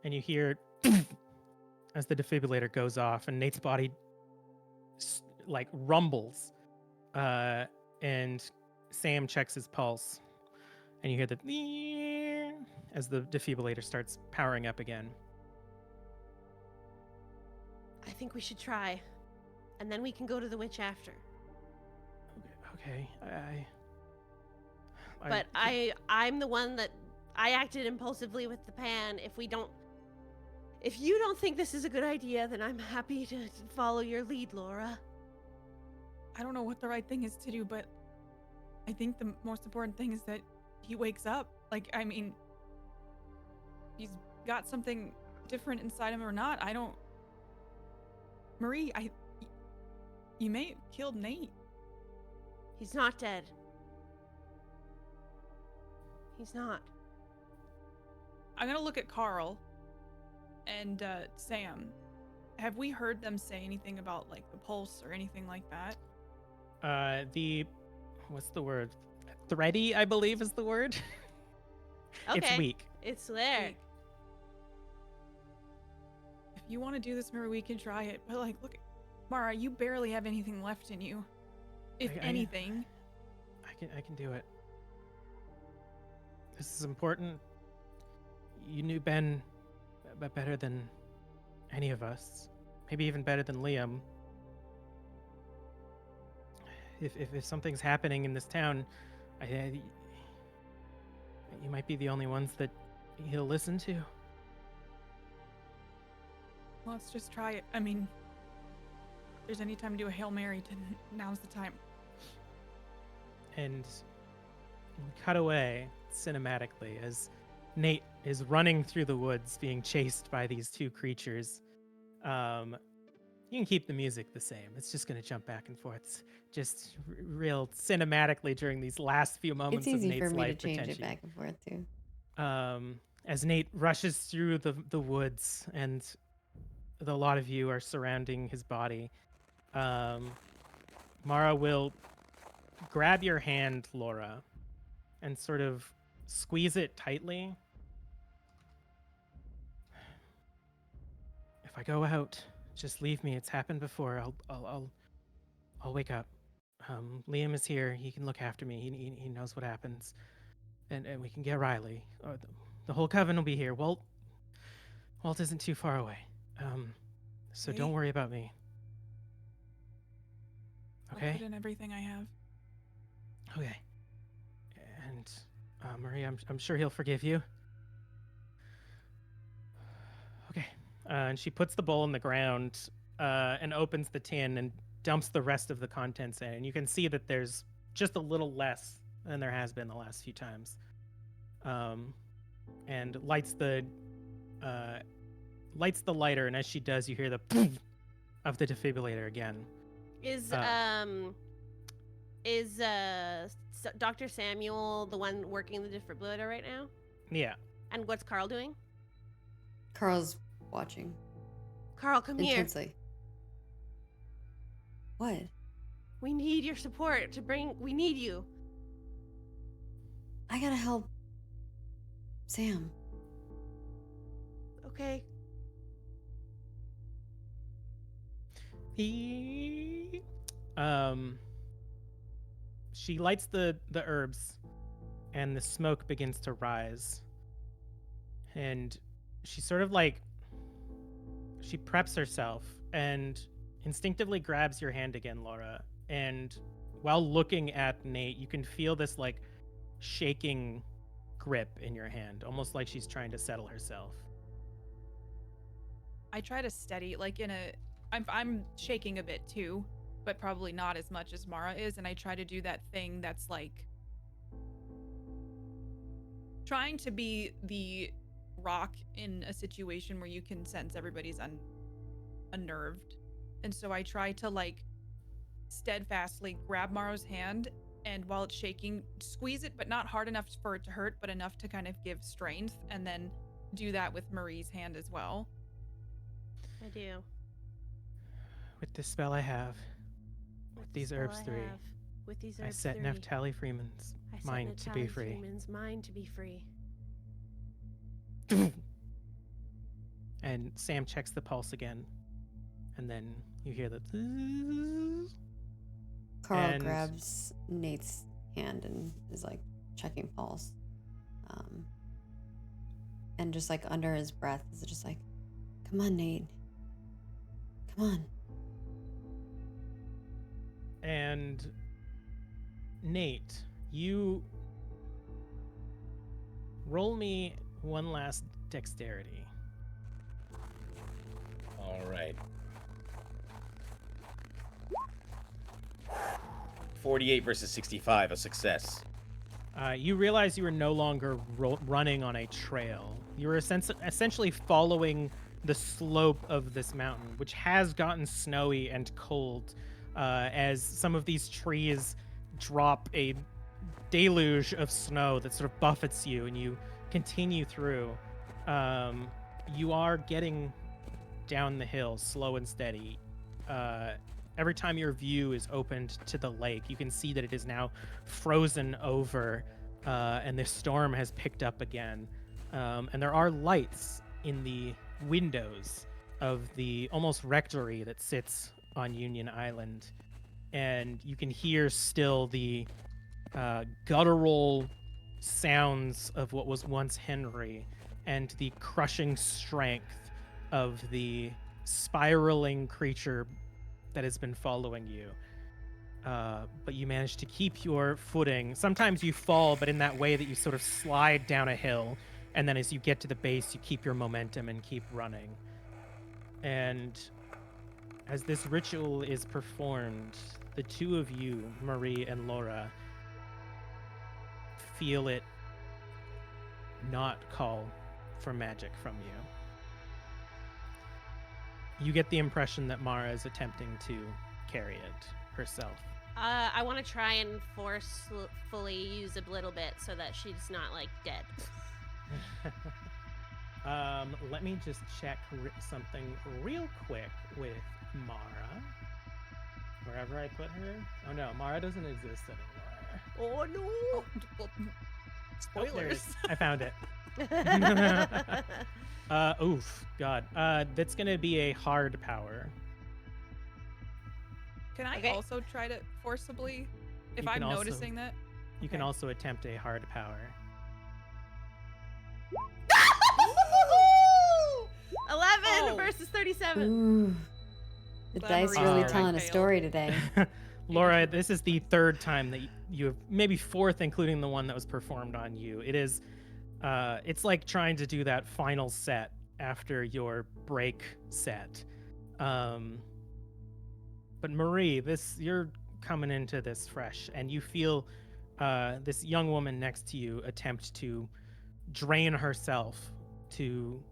And you hear as the defibrillator goes off, and Nate's body like rumbles, and Sam checks his pulse, and you hear the as the defibrillator starts powering up again. I think we should try. And then we can go to the witch after. Okay, But I'm the one that I acted impulsively with the pan. If you don't think this is a good idea, then I'm happy to follow your lead, Laura. I don't know what the right thing is to do, but I think the most important thing is that he wakes up. Like, I mean, he's got something different inside him or not. I don't. Marie, you may have killed Nate. He's not dead. He's not. I'm gonna look at Carl and Sam. Have we heard them say anything about like the pulse or anything like that? What's the word? Thready, I believe, is the word. Okay. It's weak. It's there. Like, if you want to do this, Marie, we can try it. But like, look, Mara, you barely have anything left in you. If anything. I can do it. This is important. You knew Ben better than any of us. Maybe even better than Liam. If something's happening in this town, you might be the only ones that he'll listen to. Let's just try it. I mean, if there's any time to do a Hail Mary, now's the time. And we cut away cinematically as Nate is running through the woods being chased by these two creatures. You can keep the music the same. It's just going to jump back and forth. Just real cinematically during these last few moments It's of easy Nate's for me to life change potential. it back and forth too. As Nate rushes through the woods and a lot of you are surrounding his body, Mara will grab your hand, Laura, and sort of squeeze it tightly. If I go out, just leave me. It's happened before. I'll wake up. Liam is here. He can look after me. He knows what happens, and we can get Riley. The whole coven will be here. Walt isn't too far away. So don't worry about me. Okay. I'll put in everything I have. Okay. And Marie, I'm sure he'll forgive you. Okay. And she puts the bowl in the ground and opens the tin and dumps the rest of the contents in. And you can see that there's just a little less than there has been the last few times. And lights the lighter, and as she does, you hear the poof of the defibrillator again. Is Dr. Samuel the one working the defibrillator right now? Yeah. And what's Carl doing? Carl's watching Carl, come here. intensely. What? We need your support we need you. I gotta help Sam. Okay. She lights the herbs, and the smoke begins to rise. And she sort of like, she preps herself and instinctively grabs your hand again, Laura. And while looking at Nate, you can feel this like shaking grip in your hand, almost like she's trying to settle herself. I try to steady, like I'm shaking a bit too, but probably not as much as Mara is, and I try to do that thing that's like trying to be the rock in a situation where you can sense everybody's unnerved. And so I try to like steadfastly grab Mara's hand, and while it's shaking, squeeze it, but not hard enough for it to hurt, but enough to kind of give strength, and then do that with Marie's hand as well. I do. With this spell I have, with these herbs 3, With these herbs I set 3, Naphtali Freeman's mind to be free. Freeman's mind to be free. And Sam checks the pulse again, and then you hear the. Carl And- grabs Nate's hand and is like checking pulse. And just like under his breath is just like, come on, Nate. Come on. And Nate, you roll me one last dexterity. All right. 48 versus 65, a success. You realize you are no longer running on a trail. You were essentially following the slope of this mountain, which has gotten snowy and cold as some of these trees drop a deluge of snow that sort of buffets you, and you continue through. You are getting down the hill slow and steady. Every time your view is opened to the lake, you can see that it is now frozen over, and the storm has picked up again. And there are lights in the windows of the almost rectory that sits on Union Island. And you can hear still the guttural sounds of what was once Henry, and the crushing strength of the spiraling creature that has been following you. But you manage to keep your footing. Sometimes you fall, but in that way that you sort of slide down a hill, and then as you get to the base, you keep your momentum and keep running. And as this ritual is performed, the two of you, Marie and Laura, feel it not call for magic from you. You get the impression that Mara is attempting to carry it herself. I want to try and forcefully use a little bit so that she's not like dead. Let me just check something real quick with Mara. Wherever I put her. Oh no, Mara doesn't exist anymore. Oh no! Oh, well, Oh, there it is. spoilers. I found it. Oof, God. That's gonna be a hard power. Can I Okay. also try to forcibly, if You I'm can also- noticing that? You can Okay. also attempt a hard power. 11 Oh. versus 37. Ooh. The Glad dice Marie's really there. telling a Failed. story today. Laura, this is the third time that you have, maybe fourth, including the one that was performed on you. It is, it's like trying to do that final set after your break set. But Marie, you're coming into this fresh, and you feel this young woman next to you attempt to drain herself to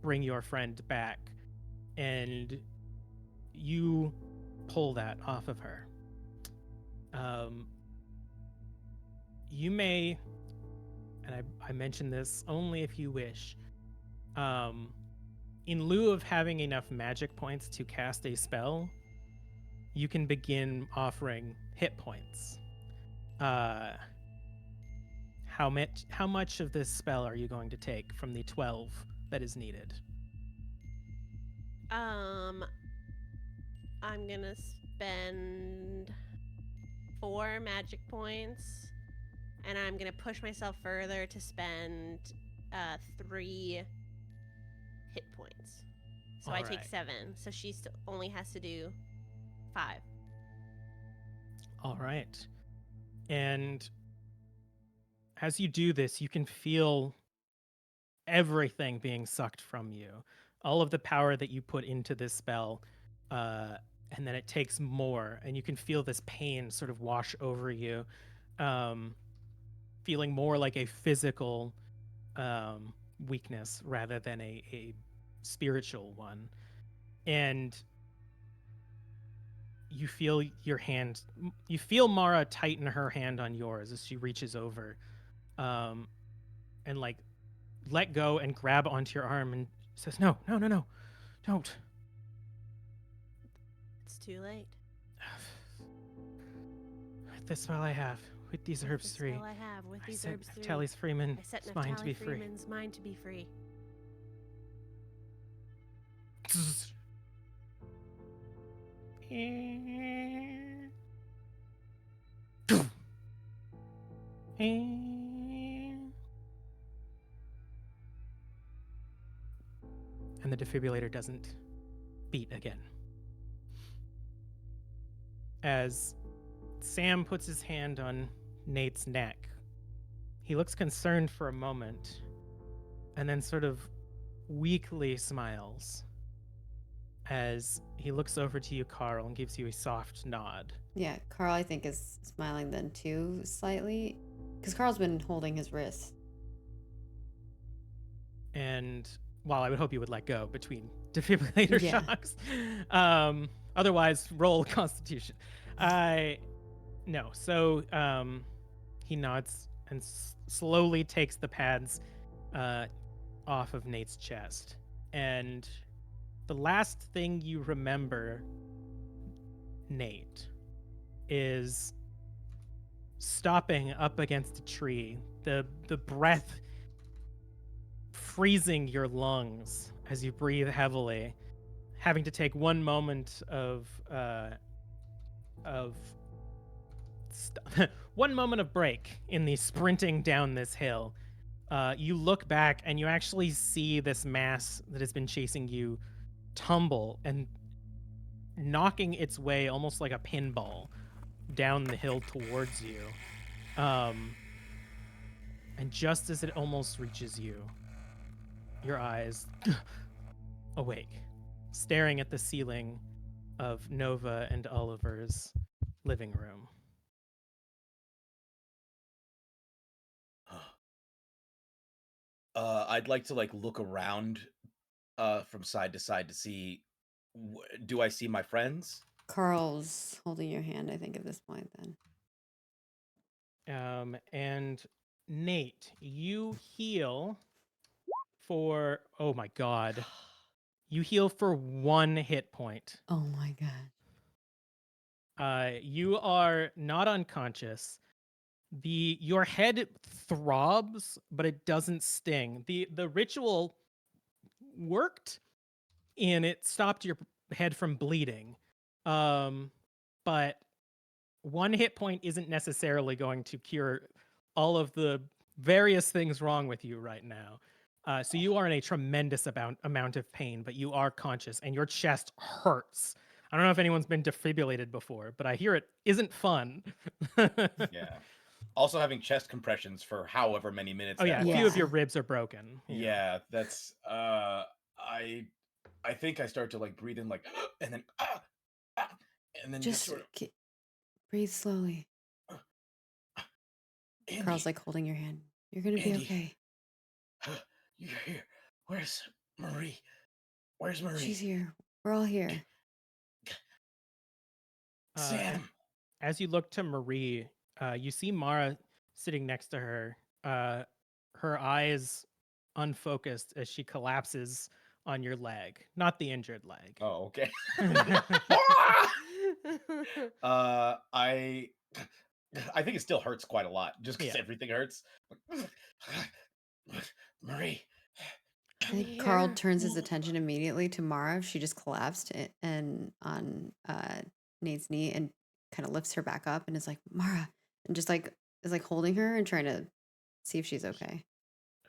bring your friend back, and you pull that off of her. You may, and I mention this only if you wish, in lieu of having enough magic points to cast a spell, you can begin offering hit points. How much of this spell are you going to take from the 12 that is needed? I'm gonna spend 4 magic points, and I'm gonna push myself further to spend 3 hit points. So I take Alright. 7. So she only has to do 5. All right. And as you do this, you can feel everything being sucked from you. All of the power that you put into this spell, and then it takes more, and you can feel this pain sort of wash over you, feeling more like a physical weakness rather than a spiritual one. And you feel you feel Mara tighten her hand on yours as she reaches over, and like let go and grab onto your arm and says, no, don't. It's too late. This spell I have, with these With herbs the 3. spell I have, with I these set herbs 3. Naftali's Freeman I set mine to be Naftali free. Freeman's mind to be free. And the defibrillator doesn't beat again. As Sam puts his hand on Nate's neck, he looks concerned for a moment and then sort of weakly smiles as he looks over to you, Carl, and gives you a soft nod. Yeah, Carl, I think, is smiling then too, slightly. Because Carl's been holding his wrist. And while I would hope you would let go between defibrillator Yeah. shocks, otherwise roll Constitution. No. So he nods and slowly takes the pads off of Nate's chest. And the last thing you remember, Nate, is stopping up against a tree, the breath freezing your lungs as you breathe heavily, having to take one moment of one moment of break in the sprinting down this hill. You look back and you actually see this mass that has been chasing you tumble and knocking its way almost like a pinball down the hill towards you. And just as it almost reaches you, your eyes awake, staring at the ceiling of Nova and Oliver's living room. I'd like to look around from side to side to see, do I see my friends? Carl's holding your hand, I think, at this point then. And Nate, you heal for, oh my God, you heal for 1 hit point. Oh my God. You are not unconscious. Your head throbs, but it doesn't sting. The ritual worked, and it stopped your head from bleeding. But 1 hit point isn't necessarily going to cure all of the various things wrong with you right now. So you are in a tremendous amount of pain, but you are conscious, and your chest hurts. I don't know if anyone's been defibrillated before, but I hear it isn't fun. Yeah. Also having chest compressions for however many minutes. Oh yeah, a that few was. of your ribs are broken. Yeah, that's I think I start to breathe in and then and then just Just sort of breathe slowly. Andy, Carl's holding your hand. You're gonna be Andy. okay. You're here. Where's Marie? Where's Marie? She's here. We're all here. Sam. As you look to Marie, you see Mara sitting next to her, her eyes unfocused as she collapses on your leg, not the injured leg. Oh, okay. I think it still hurts quite a lot, just because Yeah. everything hurts. Marie. I think Carl turns his attention immediately to Mara. She just collapsed and on Nate's knee and kind of lifts her back up and is like, Mara, and just like is like holding her and trying to see if she's okay.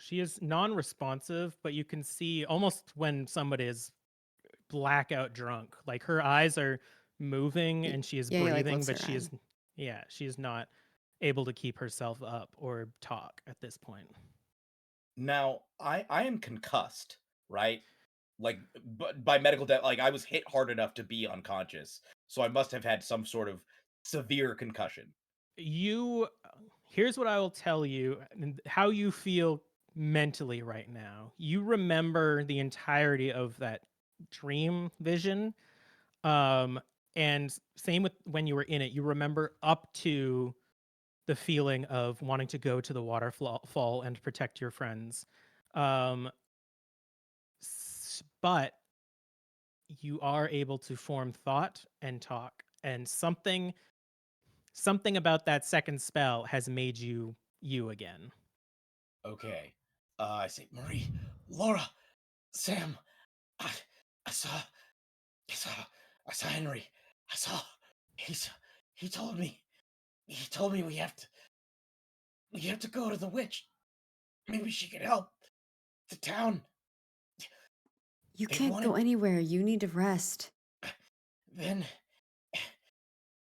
She is non-responsive, but you can see almost when somebody is blackout drunk, like her eyes are moving and she is Yeah, he, like, breathing, looks but she around. is not able to keep herself up or talk at this point. Now, I am concussed, right? Like, by medical death, like I was hit hard enough to be unconscious, so I must have had some sort of severe concussion. Here's what I will tell you and how you feel mentally right now. You remember the entirety of that dream vision. And same with when you were in it, you remember up to the feeling of wanting to go to the waterfall and protect your friends. But you are able to form thought and talk, and something about that second spell has made you again. Okay. I say, Marie, Laura, Sam, I, I saw, I saw, I saw Henry. I saw, he's, he told me we have to go to the witch. Maybe she could help the town. You They can't go wanted, anywhere. You need to rest. then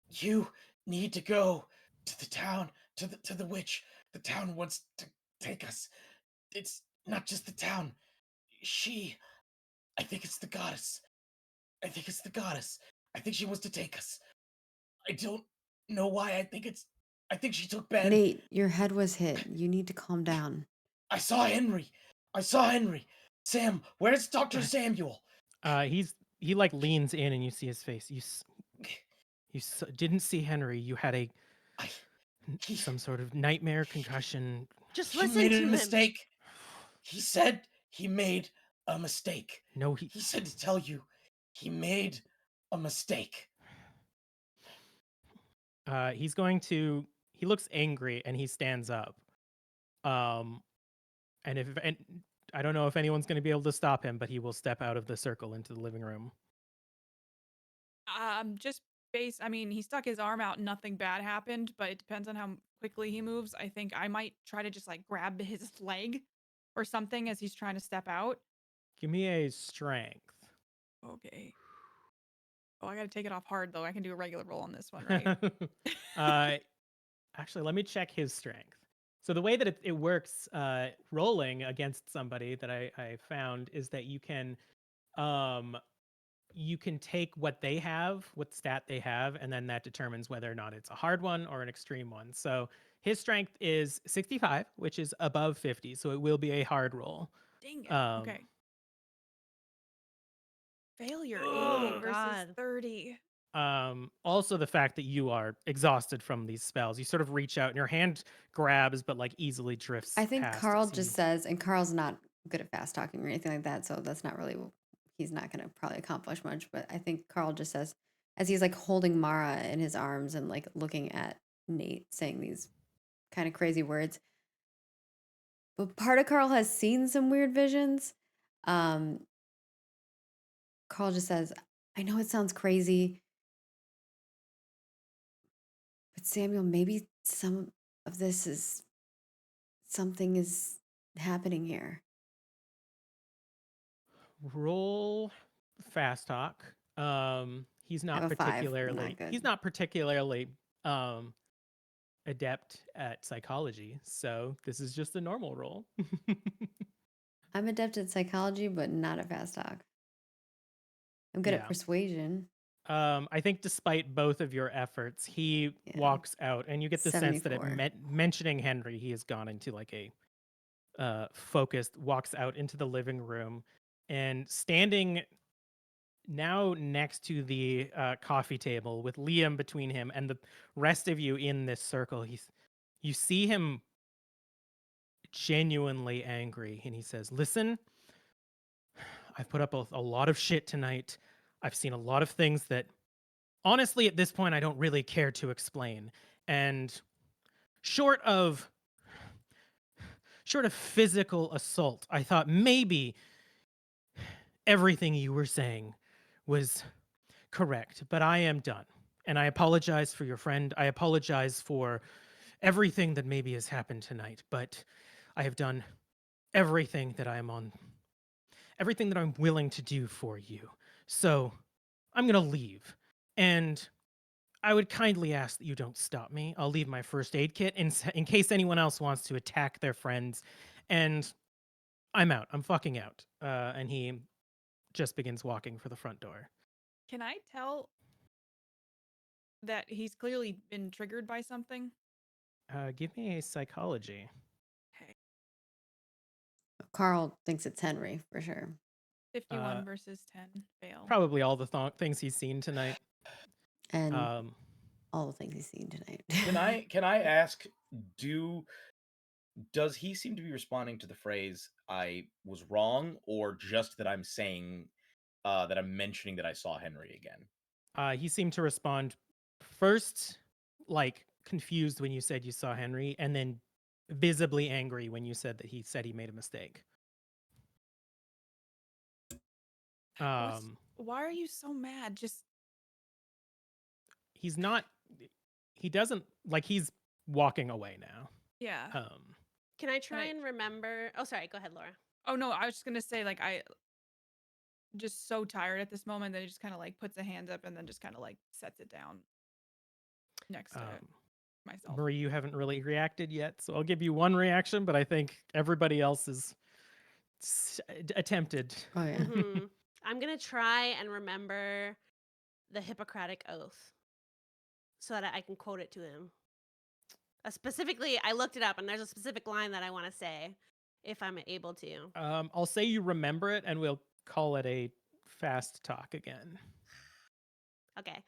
you need to go to the town, to the witch. The town wants to take us. It's not just the town. I think it's the goddess. I think it's the goddess. I think she wants to take us. I don't know why. I think she took Ben. Nate, your head was hit. You need to calm down. I saw Henry. Sam, where's Dr. Samuel? He like leans in and you see his face. Didn't see Henry. You had some sort of nightmare concussion. Just He listen made to a him. mistake. He said he made a mistake. No, He said to tell you he made a mistake. He looks angry and he stands up. And I don't know if anyone's going to be able to stop him, but he will step out of the circle into the living room. Just I mean, he stuck his arm out, nothing bad happened, but it depends on how quickly he moves. I think I might try to just like grab his leg or something as he's trying to step out. Give me a strength. Okay. Oh, I gotta take it off hard though. I can do a regular roll on this one, right? Actually, let me check his strength. So the way that it works, rolling against somebody that I found is that you can take what they have, what stat they have, and then that determines whether or not it's a hard one or an extreme one. So his strength is 65, which is above 50, so it will be a hard roll. Dang it. Okay. Failure. 88 versus God. 30. Also the fact that you are exhausted from these spells. You sort of reach out and your hand grabs, but like easily drifts I think past. Carl just says, and Carl's not good at fast talking or anything like that, so that's not really, he's not going to probably accomplish much. But I think Carl just says, as he's like holding Mara in his arms and like looking at Nate, saying these kind of crazy words. But part of Carl has seen some weird visions. Carl just says, I know it sounds crazy, but Samuel, maybe some of this is something is happening here. Roll fast talk. He's I not have a 5, particularly not good. he's not particularly adept at psychology, so this is just a normal roll. I'm adept at psychology, but not at fast talk. I'm good at persuasion. I think despite both of your efforts, he walks out, and you get the sense that 74. mentioning Henry, he has gone into like a focused, walks out into the living room, and standing now next to the coffee table with Liam between him and the rest of you in this circle, you see him genuinely angry, and he says, listen, I've put up a lot of shit tonight. I've seen a lot of things that, honestly, at this point, I don't really care to explain. And short of physical assault, I thought maybe everything you were saying was correct, but I am done. And I apologize for your friend. I apologize for everything that maybe has happened tonight, but I have done everything that I'm willing to do for you. So I'm going to leave. And I would kindly ask that you don't stop me. I'll leave my first aid kit in case anyone else wants to attack their friends. And I'm out. I'm fucking out. And he just begins walking for the front door. Can I tell that he's clearly been triggered by something? Give me a psychology. Okay. Carl thinks it's Henry for sure. 51 versus 10. Fail. Probably all the things he's seen tonight. And all the things he's seen tonight. Can I ask, does he seem to be responding to the phrase "I was wrong," or just that I'm saying that I'm mentioning that I saw Henry again? He seemed to respond first, like confused when you said you saw Henry, and then visibly angry when you said that he said he made a mistake. Why are you so mad? Just He's not. He doesn't like. He's walking away now. yeah. Can I try and remember? Oh, sorry. Go ahead, Laura. Oh no, I was just gonna say like I just so tired at this moment that he just kind of like puts a hand up and then just kind of like sets it down next to myself. Marie, you haven't really reacted yet, so I'll give you one reaction, but I think everybody else is attempted. Oh yeah. Mhm. I'm gonna try and remember the Hippocratic Oath so that I can quote it to him. Specifically, I looked it up, and there's a specific line that I want to say, if I'm able to. I'll say you remember it, and we'll call it a fast talk again. Okay.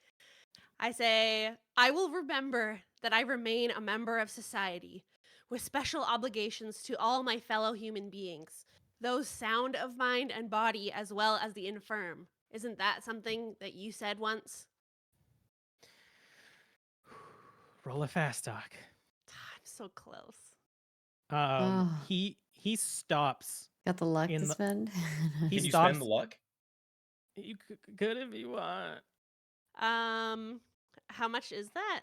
I say, I will remember that I remain a member of society, with special obligations to all my fellow human beings, those sound of mind and body as well as the infirm. Isn't that something that you said once? Roll a fast talk. I'm so close. He stops. Got the luck to spend. He Can you stops. spend the luck? You could if you want. How much is that?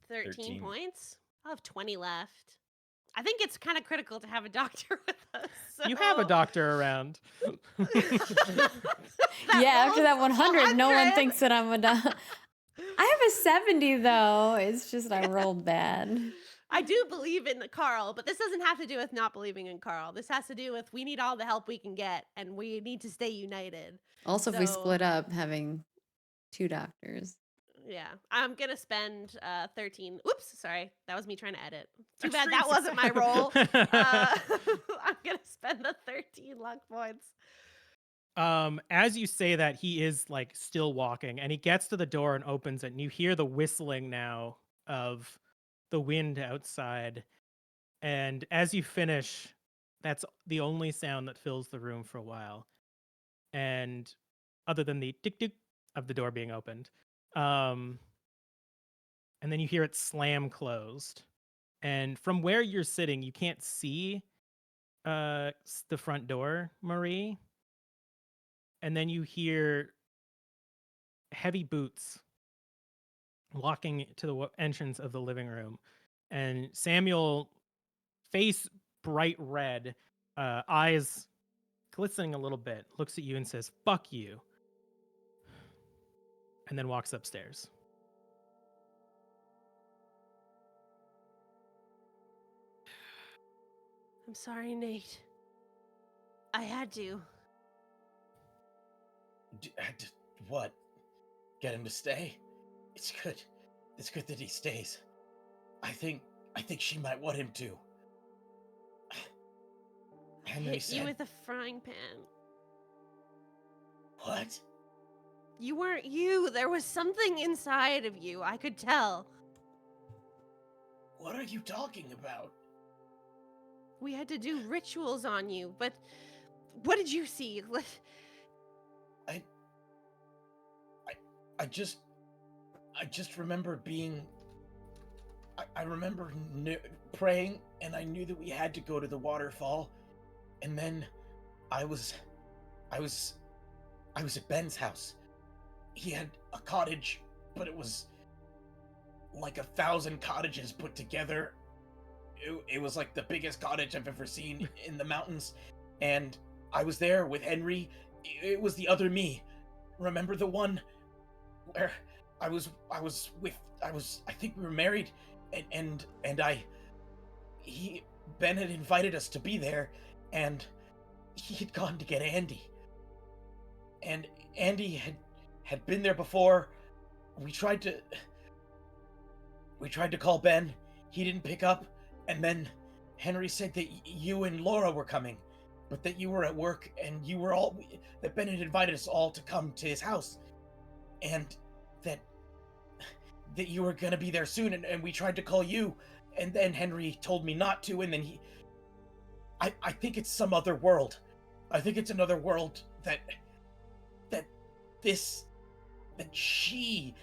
13 points? I'll have 20 left. I think it's kind of critical to have a doctor with us. So. You have a doctor around. Yeah, after that 100, no one thinks that I'm a doctor. I have a 70 though. It's just I rolled bad. I do believe in Carl, but this doesn't have to do with not believing in Carl. This has to do with we need all the help we can get, and we need to stay united. Also, if we split up, having 2 doctors. Yeah, I'm gonna spend 13. Oops, sorry, that was me trying to edit. Too bad that wasn't my roll. I'm gonna spend the 13 luck points. As you say that, he is like still walking, and he gets to the door and opens it, and you hear the whistling now of the wind outside. And as you finish, that's the only sound that fills the room for a while. And other than the tick tick of the door being opened. And then you hear it slam closed. And from where you're sitting, you can't see the front door, Marie. And then you hear heavy boots walking to the entrance of the living room. And Samuel, face bright red, eyes glistening a little bit, looks at you and says, "Fuck you." And then walks upstairs. I'm sorry, Nate. I had to. What? Get him to stay? It's good. It's good that he stays. I think she might want him to. Henry Hit said, you with a frying pan. "What? You weren't you. There was something inside of you. I could tell. What are you talking about?" We had to do rituals on you, but what did you see? I, I just remember being. I remember praying, and I knew that we had to go to the waterfall, and then I was at Ben's house. He had a cottage, but it was like 1,000 cottages put together. It was like the biggest cottage I've ever seen in the mountains, and I was there with Henry. It was the other me. Remember the one where I think we were married, and Ben had invited us to be there, and he had gone to get Andy. And Andy had been there before. We tried to call Ben. He didn't pick up, and then Henry said that you and Laura were coming, but that you were at work, and that Ben had invited us all to come to his house, and that you were gonna be there soon, and we tried to call you, and then Henry told me not to, and then I think it's some other world. I think it's another world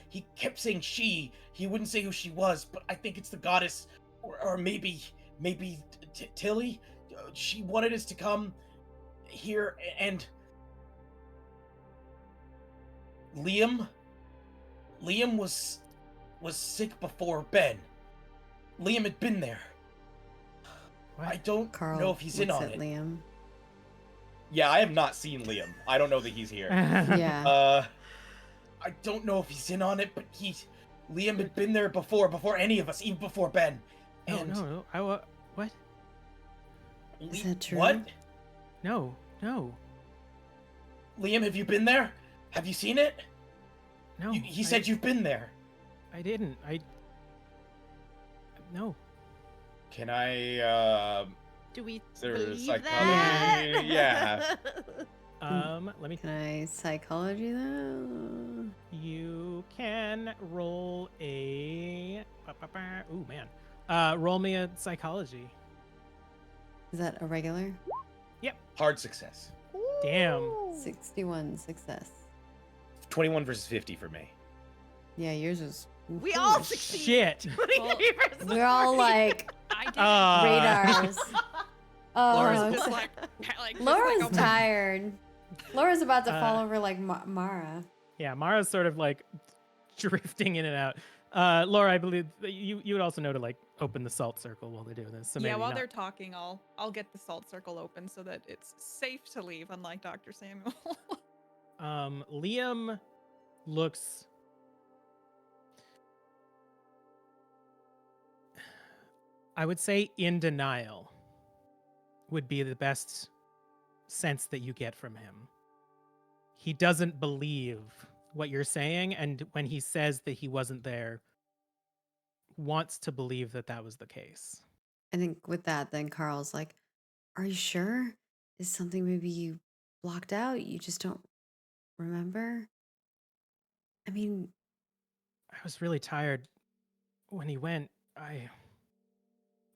he kept saying he wouldn't say who she was, but I think it's the goddess, or maybe Tilly. She wanted us to come here, and Liam was sick before Ben. Liam had been there. What? I don't Carl know if he's in looks on at it. Liam. Yeah, I have not seen Liam. I don't know that he's here. Yeah. I don't know if he's in on it, but Liam had been there before any of us, even before Ben. And No. What? Is that true? What? No. Liam, have you been there? Have you seen it? No. He said you've been there. I didn't. No. Can I, Do we is there believe psychology? that? Yeah. Let me. Can I psychology though? You can roll a. Ooh, man. Roll me a psychology. Is that a regular? Hard success. Damn. 61 success. 21 versus 50 for me. Yeah, yours was. We all succeed. Shit. 23 versus We're all 40. like I did. radars. Laura's Oh, just like just Laura's like, tired. Laura's about to fall Uh, over like Mara. Yeah, Mara's sort of like drifting in and out. Laura, I believe that you would also know to like open the salt circle while they're doing this. So yeah, maybe while not. they're talking, I'll get the salt circle open so that it's safe to leave, unlike Dr. Samuel. Liam looks. I would say in denial would be the best sense that you get from him. He doesn't believe what you're saying, and when he says that he wasn't there, wants to believe that that was the case. I think with that, then Carl's like, "Are you sure? Is something maybe you blocked out? You just don't remember?" I mean, I was really tired when he went.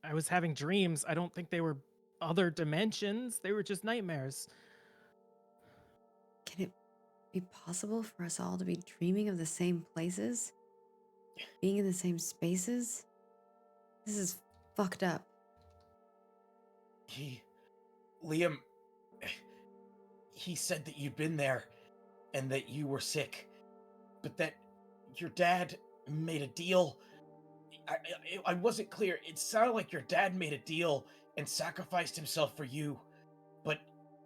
I was having dreams. I don't think they were other dimensions. They were just nightmares. can it be possible for us all to be dreaming of the same places? Being in the same spaces? This is fucked up. Liam, he said that you'd been there and that you were sick, but that your dad made a deal. I wasn't clear. It sounded like your dad made a deal and sacrificed himself for you, but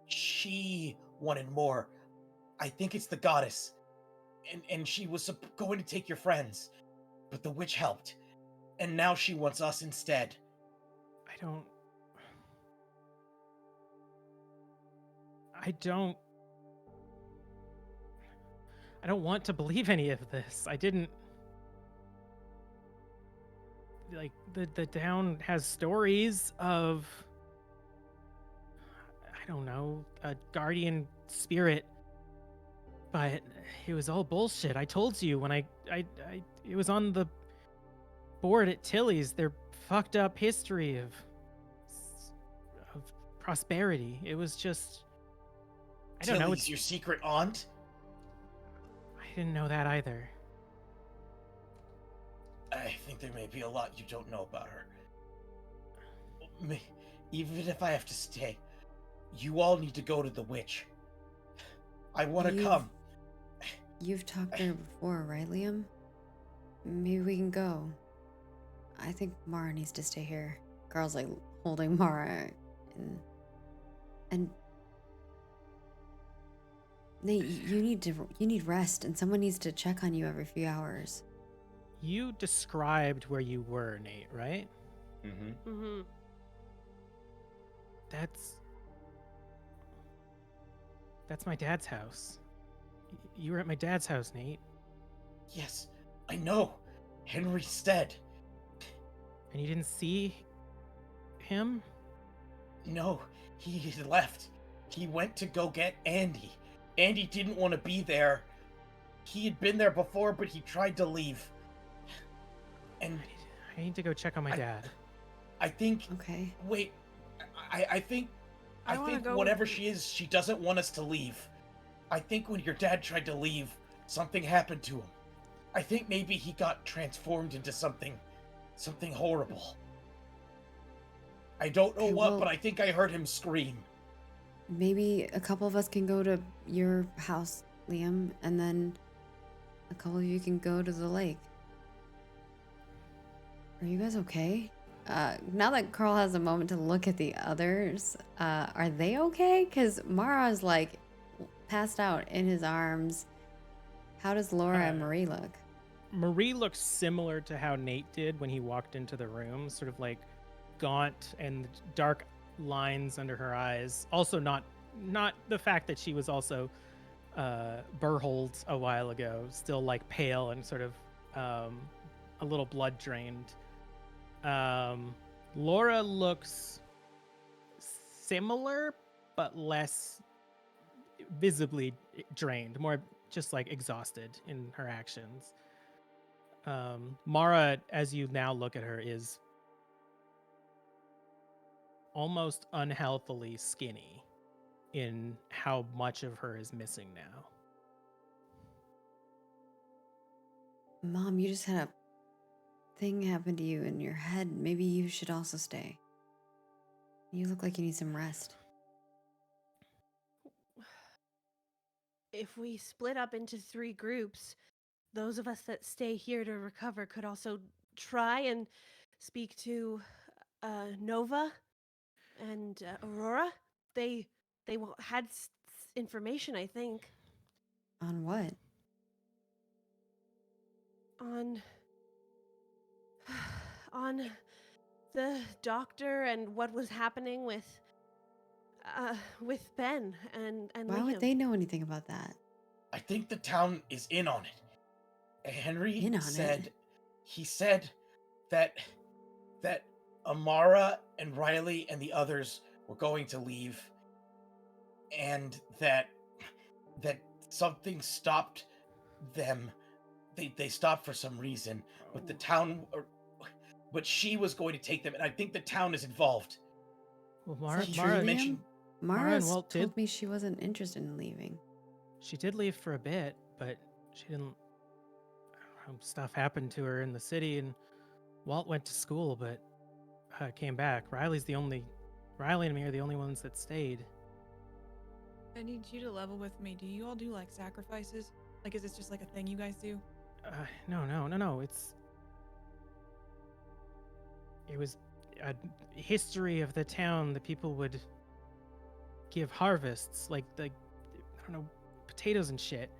she wanted more. I think it's the goddess, and she was going to take your friends, but the witch helped, and now she wants us instead. I don't want to believe any of this. I didn't like the town has stories of, I don't know, a guardian spirit, but it was all bullshit. I told you when it was on the board at Tilly's, their fucked up history of prosperity. It was just, I don't know. Tilly's your secret aunt? didn't know that either. I think there may be a lot you don't know about her. Even if I have to stay, you all need to go to the witch. I want to come. You've talked to her before, right, Liam? Maybe we can go. I think Mara needs to stay here. Carl's like holding Mara, and Nate, you need rest, and someone needs to check on you every few hours. You described where you were, Nate, right? Mm-hmm. Mm-hmm. That's my dad's house. You were at my dad's house, Nate. Yes, I know. Henry's dead. And you didn't see him? No, he had left. He went to go get Andy. Andy didn't want to be there. He had been there before, but he tried to leave. And I need to go check on my dad. I think. Okay. Wait, I think wanna go whatever with she is, she doesn't want us to leave. I think when your dad tried to leave, something happened to him. I think maybe he got transformed into something horrible. I don't know Okay, what, well- but I think I heard him scream. Maybe a couple of us can go to your house, Liam, and then a couple of you can go to the lake. Are you guys okay? Now that Carl has a moment to look at the others, are they okay? Because Mara's like passed out in his arms. How does Laura and Marie look? Marie looks similar to how Nate did when he walked into the room, sort of like gaunt and dark lines under her eyes. Also not the fact that she was also burholed a while ago, still like pale and sort of a little blood drained. Laura looks similar but less visibly drained, more just like exhausted in her actions. Mara, as you now look at her, is almost unhealthily skinny in how much of her is missing now. Mom, you just had a thing happen to you in your head. Maybe you should also stay. You look like you need some rest. If we split up into 3 groups, those of us that stay here to recover could also try and speak to Nova and Aurora. They had information, I think, On what? on the doctor and what was happening with Ben and Why Liam. would they know anything about that? I think the town is in on it. Henry In on said it? he said that Amara and Riley and the others were going to leave, and that something stopped them. They stopped for some reason, but the town, but she was going to take them, and I think the town is involved. Well, Is that Mara true, Liam? mentioned- Mara and Walt told did- me she wasn't interested in leaving. She did leave for a bit, but she didn't. I don't know, stuff happened to her in the city, and Walt went to school, but came back. Riley and me are the only ones that stayed. I need you to level with me. Do you all do like sacrifices? Like, is this just like a thing you guys do? No. It was a history of the town that people would give harvests, like I don't know, potatoes and shit.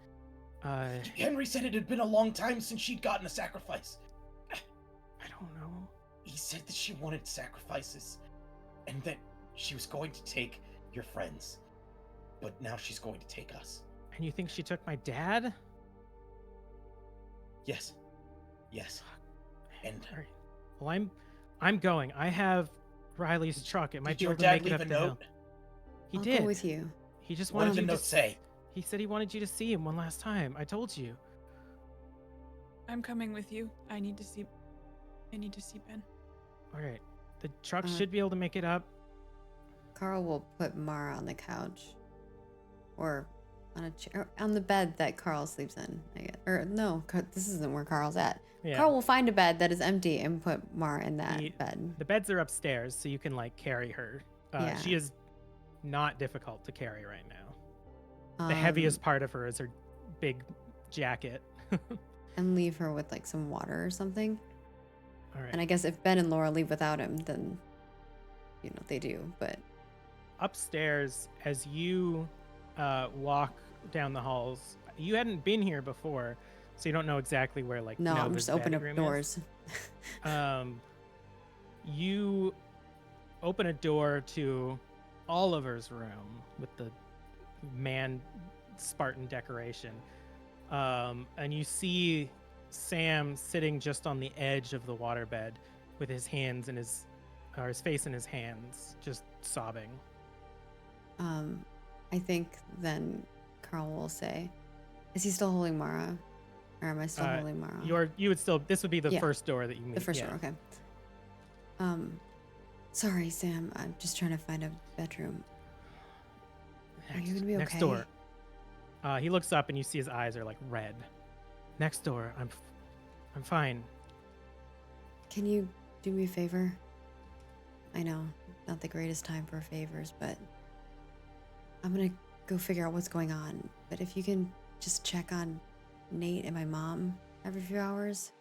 Henry said it had been a long time since she'd gotten a sacrifice. I don't know. He said that she wanted sacrifices, and that she was going to take your friends, but now she's going to take us. And you think she took my dad? Yes. And All right. Well, I'm going. I have Riley's truck. It might did be your able to dad make it leave up a the hill. note? He I'll did. go with you. He just What wanted did the you note to say? He said he wanted you to see him one last time. I told you. I'm coming with you. I need to see Ben. All right. The truck Uh, should be able to make it up. Carl will put Mara on the couch. Or on a chair, on the bed that Carl sleeps in. I guess. Or no, this isn't where Carl's at. Yeah. Carl will find a bed that is empty and put Mara in that The- bed. The beds are upstairs, so you can like carry her. Yeah. She is not difficult to carry right now. The heaviest part of her is her big jacket. And leave her with like some water or something. All right. And I guess if Ben and Laura leave without him, then they do. But Upstairs, as you walk down the halls, you hadn't been here before, so you don't know exactly where like no, I'm Nova's just opening up bedroom is. doors. You open a door to Oliver's room with the man Spartan decoration, and you see Sam sitting just on the edge of the waterbed with his hands in his face in his hands, just sobbing. I think then Carl will say, "Is he still holding Mara, or am I still holding Mara?" This would be the Yeah. first door that you meet. The first yeah. door, okay. Sorry, Sam. I'm just trying to find a bedroom. Are you gonna be Next okay? door. He looks up and you see his eyes are like red. Next door. I'm fine. Can you do me a favor? I know, not the greatest time for favors, but I'm gonna go figure out what's going on. But if you can just check on Nate and my mom every few hours.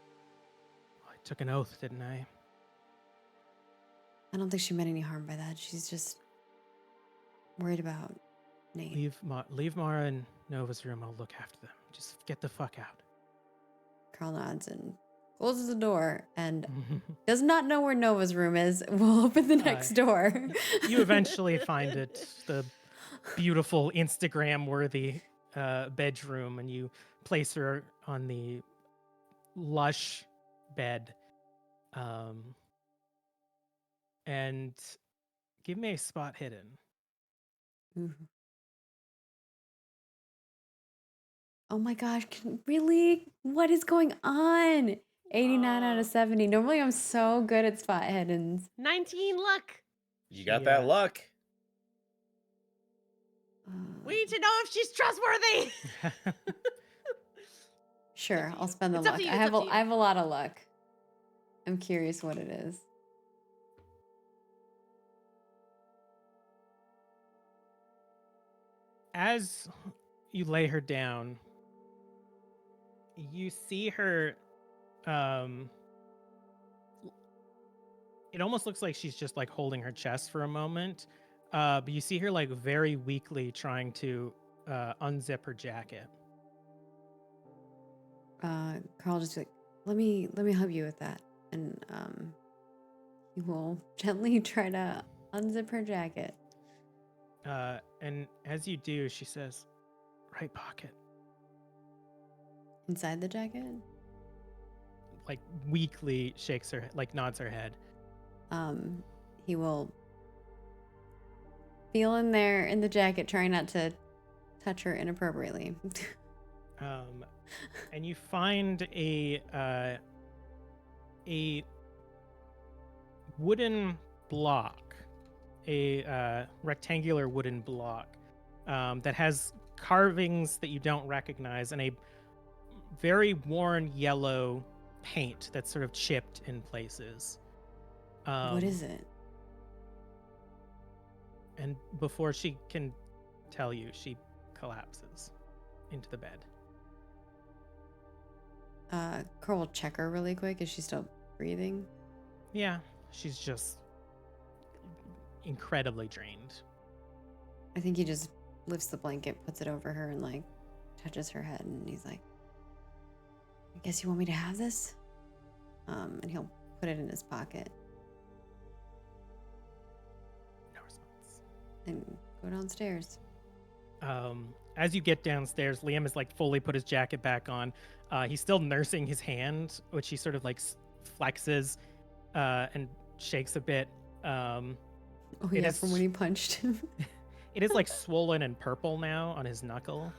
I took an oath, didn't I? I don't think she meant any harm by that. She's just worried about Nate. Leave Mara in Nova's room. I'll look after them. Just get the fuck out. Carl nods and closes the door and does not know where Nova's room is. We'll open the next door. You eventually find it, the beautiful Instagram-worthy bedroom, and you place her on the lush bed. And give me a spot hidden. Ooh. Oh my gosh, really? What is going on? 89 out of 70. Normally I'm so good at spot hiddens. 19 luck. You got that luck. We need to know if she's trustworthy. Sure, to I'll you. spend the It's up luck. to you, I it's have up to you. I have a lot of luck. I'm curious what it is. As you lay her down, you see her. It almost looks like she's just like holding her chest for a moment, but you see her like very weakly trying to unzip her jacket. Carl just be like, let me help you with that. And he will gently try to unzip her jacket. And as you do, she says, "Right pocket." Inside the jacket? Like weakly shakes her, like nods her head. He will feel in there in the jacket, trying not to touch her inappropriately. And you find a wooden block, a rectangular wooden block that has carvings that you don't recognize, and a very worn yellow paint that's sort of chipped in places. What is it? And before she can tell you, she collapses into the bed. Carl will check her really quick. Is she still breathing? Yeah, she's just incredibly drained. I think he just lifts the blanket, puts it over her, and like touches her head, and he's like, "I guess you want me to have this?" And he'll put it in his pocket No response. and go downstairs. As you get downstairs, Liam has like fully put his jacket back on. He's still nursing his hand, which he sort of like flexes and shakes a bit. Oh It yeah, is- from when he punched him. It is like swollen and purple now on his knuckle,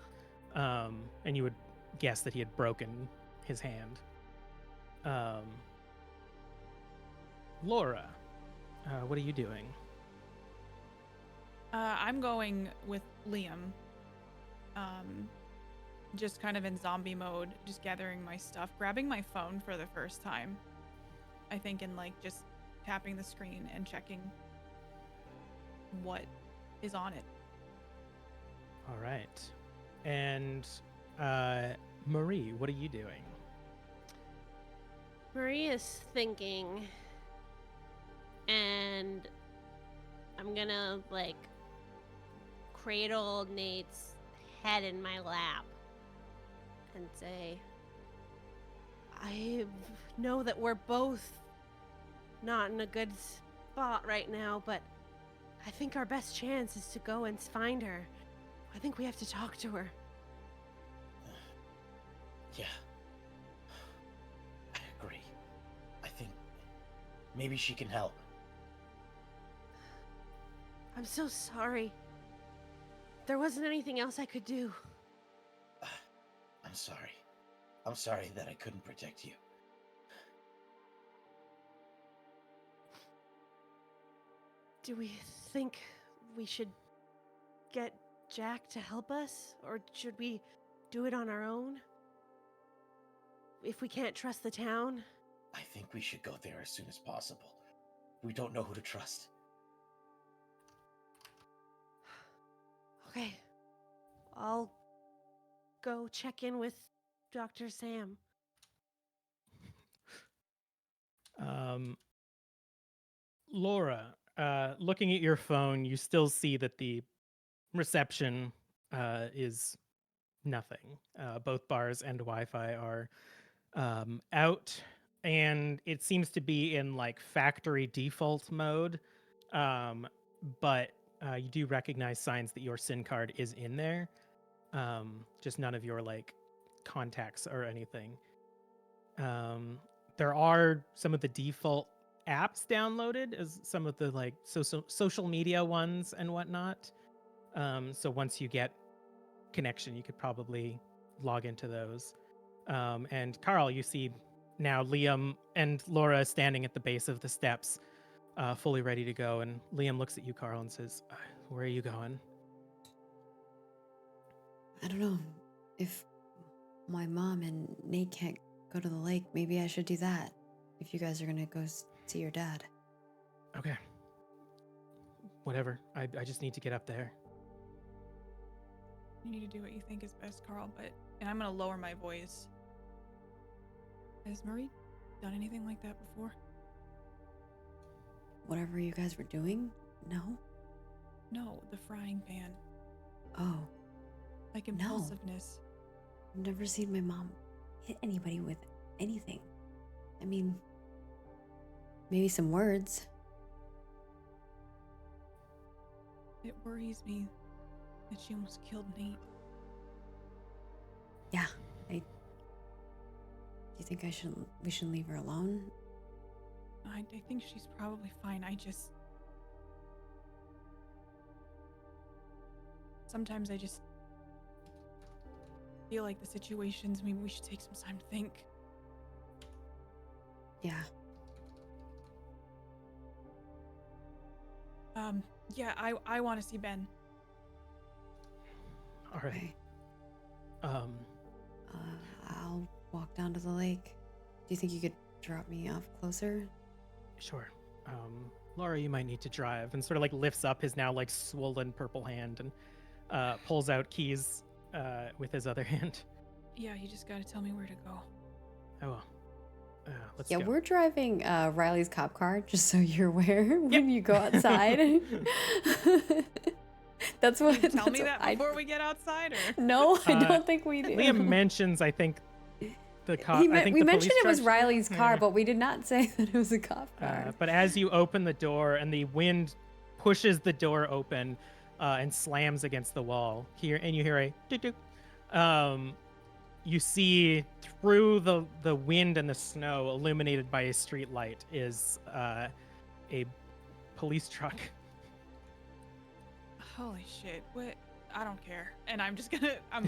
and you would guess that he had broken his hand. Laura, what are you doing? I'm going with Liam. just kind of in zombie mode, just gathering my stuff, grabbing my phone for the first time. I think, and like just tapping the screen and checking what is on it. All right. And Marie, what are you doing? Marie is thinking, and I'm gonna like cradle Nate's head in my lap and say, I know that we're both not in a good spot right now, but I think our best chance is to go and find her. I think we have to talk to her. Yeah. I agree. I think maybe she can help. I'm so sorry. There wasn't anything else I could do. I'm sorry. I'm sorry that I couldn't protect you. Do we think we should get Jack to help us? Or should we do it on our own? If we can't trust the town? I think we should go there as soon as possible. We don't know who to trust. Okay. I'll go check in with Dr. Sam. Laura, looking at your phone, you still see that the reception is nothing. Both bars and Wi-Fi are out, and it seems to be in like factory default mode. But you do recognize signs that your SIM card is in there. Just none of your like contacts or anything. There are some of the default apps downloaded as some of the like social media ones and whatnot. So once you get connection, you could probably log into those. And Carl, you see now Liam and Laura standing at the base of the steps, fully ready to go. And Liam looks at you, Carl, and says, "Where are you going?" I don't know. If my mom and Nate can't go to the lake, maybe I should do that. If you guys are gonna go see your dad. Okay. Whatever. I just need to get up there. You need to do what you think is best, Carl, and I'm gonna lower my voice. Has Marie done anything like that before? Whatever you guys were doing? No? No, the frying pan. Oh, Like impulsiveness. I've never seen my mom hit anybody with anything. I mean, maybe some words. It worries me that she almost killed Nate. Yeah, do you think we should leave her alone? I think she's probably fine. Sometimes I just feel like the situations, maybe we should take some time to think. Yeah. Yeah, I want to see Ben. All right. Okay. I'll walk down to the lake. Do you think you could drop me off closer? Sure. Laura, you might need to drive, and sort of like lifts up his now like swollen purple hand and pulls out keys with his other hand. Yeah, you just gotta tell me where to go. I will. Let's Yeah, go. we're driving Riley's cop car, just so you're aware when you go outside. That's what. Did you tell that's me what that before we get outside, or? No, I don't think we do. Liam mentions, I think, the cop. We the mentioned police it was truck- Riley's car, Yeah. but we did not say that it was a cop car. But as you open the door and the wind pushes the door open and slams against the wall, you hear a tick-tick. You see through the wind and the snow, illuminated by a street light, is a police truck. Holy shit! What? I don't care. And I'm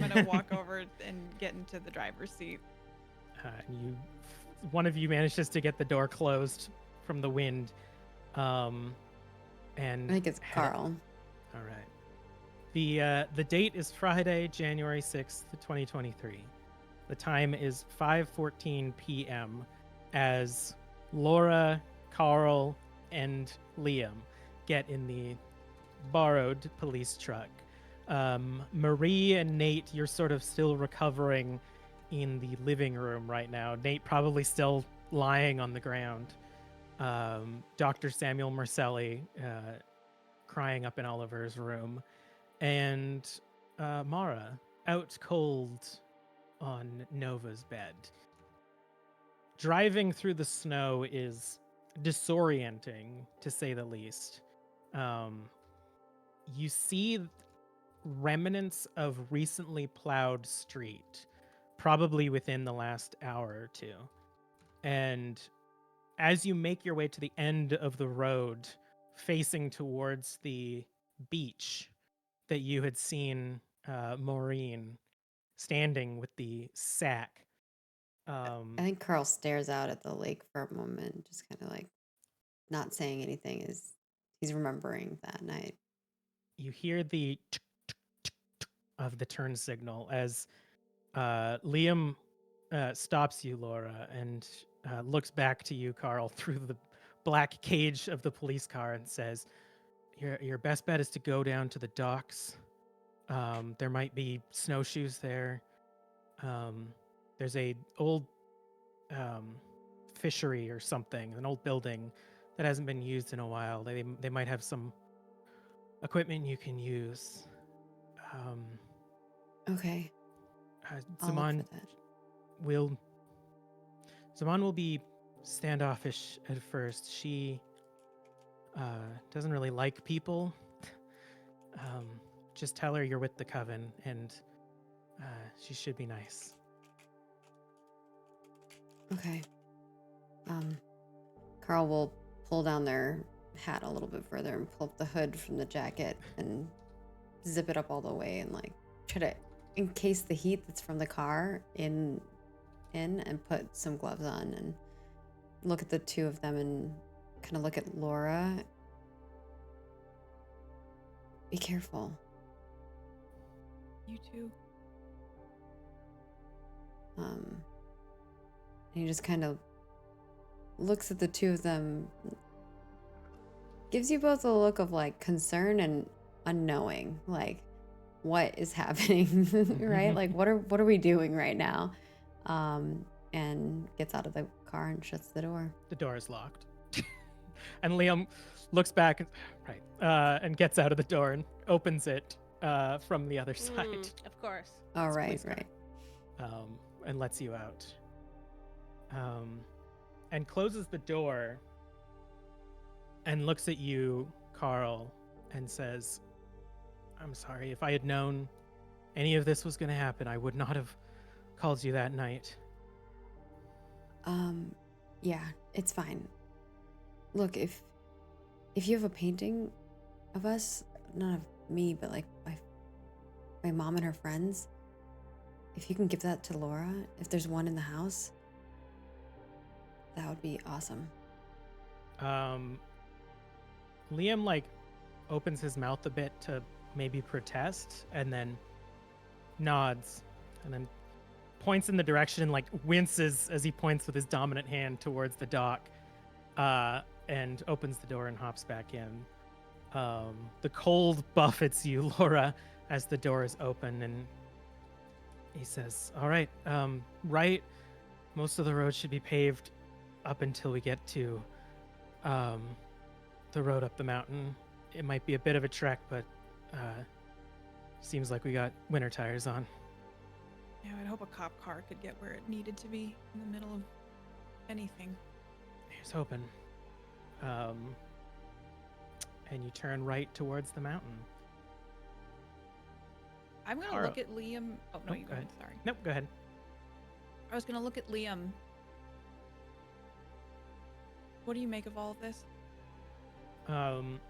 gonna walk over and get into the driver's seat. And one of you manages to get the door closed from the wind. And I think it's head- Carl. All right. The date is Friday, January 6th, 2023. The time is 5:14 p.m. as Laura, Carl, and Liam get in the borrowed police truck. Marie and Nate, you're sort of still recovering in the living room right now. Nate probably still lying on the ground. Dr. Samuel Marcelli crying up in Oliver's room. And Mara out cold on Nova's bed. Driving through the snow is disorienting, to say the least. You see remnants of recently plowed street, probably within the last hour or two. And as you make your way to the end of the road, facing towards the beach that you had seen Maureen standing with the sack. I think Carl stares out at the lake for a moment, just kind of like not saying anything as he's remembering that night. You hear the of the turn signal as Liam stops you, Laura, and looks back to you, Carl, through the black cage of the police car and says, your best bet is to go down to the docks. There might be snowshoes there. There's a old fishery or something, an old building that hasn't been used in a while. They might have some equipment you can use. Okay. I'll look Zaman for that. will be standoffish at first. She doesn't really like people. Just tell her you're with the coven, and she should be nice. Okay. Carl will pull down their hat a little bit further and pull up the hood from the jacket and zip it up all the way and like try to encase the heat that's from the car in and put some gloves on and look at the two of them and kind of look at Laura. Be careful. You too. And he just kind of looks at the two of them, gives you both a look of like concern and unknowing, like what is happening, right? Like what are we doing right now? And gets out of the car and shuts the door. The door is locked. And Liam looks back and gets out of the door and opens it from the other side. Of course. Oh, It's right, police car. right. And lets you out. And closes the door and looks at you, Carl, and says, I'm sorry. If I had known any of this was going to happen, I would not have called you that night. Yeah, it's fine. Look, if you have a painting of us, not of me, but like my mom and her friends, if you can give that to Laura, if there's one in the house, that would be awesome. Liam like opens his mouth a bit to maybe protest and then nods and then points in the direction and like winces as he points with his dominant hand towards the dock and opens the door and hops back in. The cold buffets you, Laura, as the door is open, and he says, all right, right, most of the road should be paved up until we get to the road up the mountain. It might be a bit of a trek, but seems like we got winter tires on. Yeah, I'd hope a cop car could get where it needed to be in the middle of anything. Here's hoping. And you turn right towards the mountain. I'm gonna Carl. look at Liam. Oh no, Nope, you go go. ahead. Sorry. Nope, go ahead. I was gonna look at Liam. What do you make of all of this? And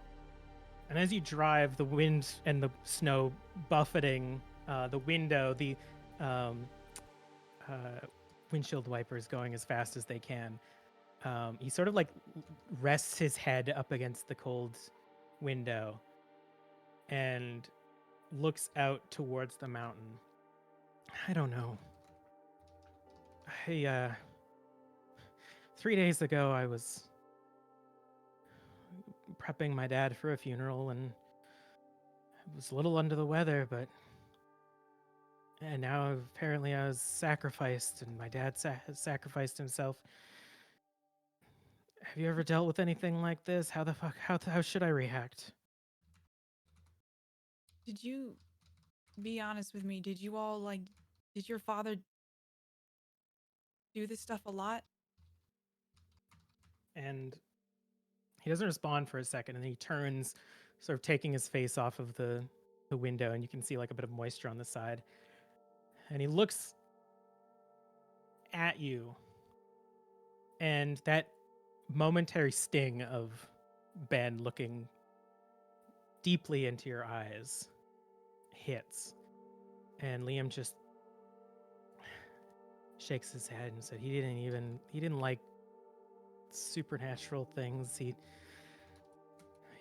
as you drive, the wind and the snow buffeting the window, the windshield wipers going as fast as they can. He sort of like rests his head up against the cold window, and looks out towards the mountain. I don't know. I 3 days ago I was prepping my dad for a funeral and I was a little under the weather, but and now apparently I was sacrificed and my dad has sacrificed himself. Have you ever dealt with anything like this? How the fuck how should I react? Did you be honest with me? Did you all like? Did your father do this stuff a lot? And he doesn't respond for a second and then he turns, sort of taking his face off of the window, and you can see like a bit of moisture on the side. And he looks at you, and that momentary sting of Ben looking deeply into your eyes hits. And Liam just shakes his head and said he didn't like supernatural things. He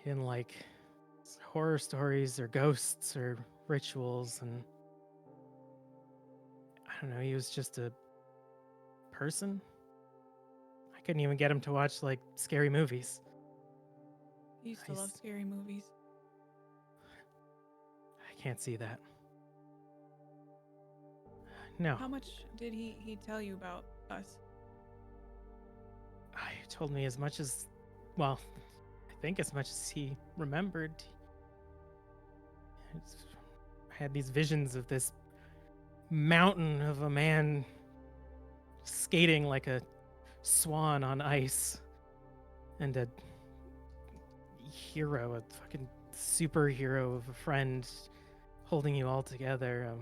didn't like horror stories or ghosts or rituals, and I don't know, he was just a person. I couldn't even get him to watch like scary movies. He used to love scary movies. I can't see that. No. How much did he tell you about us? He told me as much as, well, I think as much as he remembered. I had these visions of this mountain of a man skating like a swan on ice, and a hero, a fucking superhero of a friend holding you all together.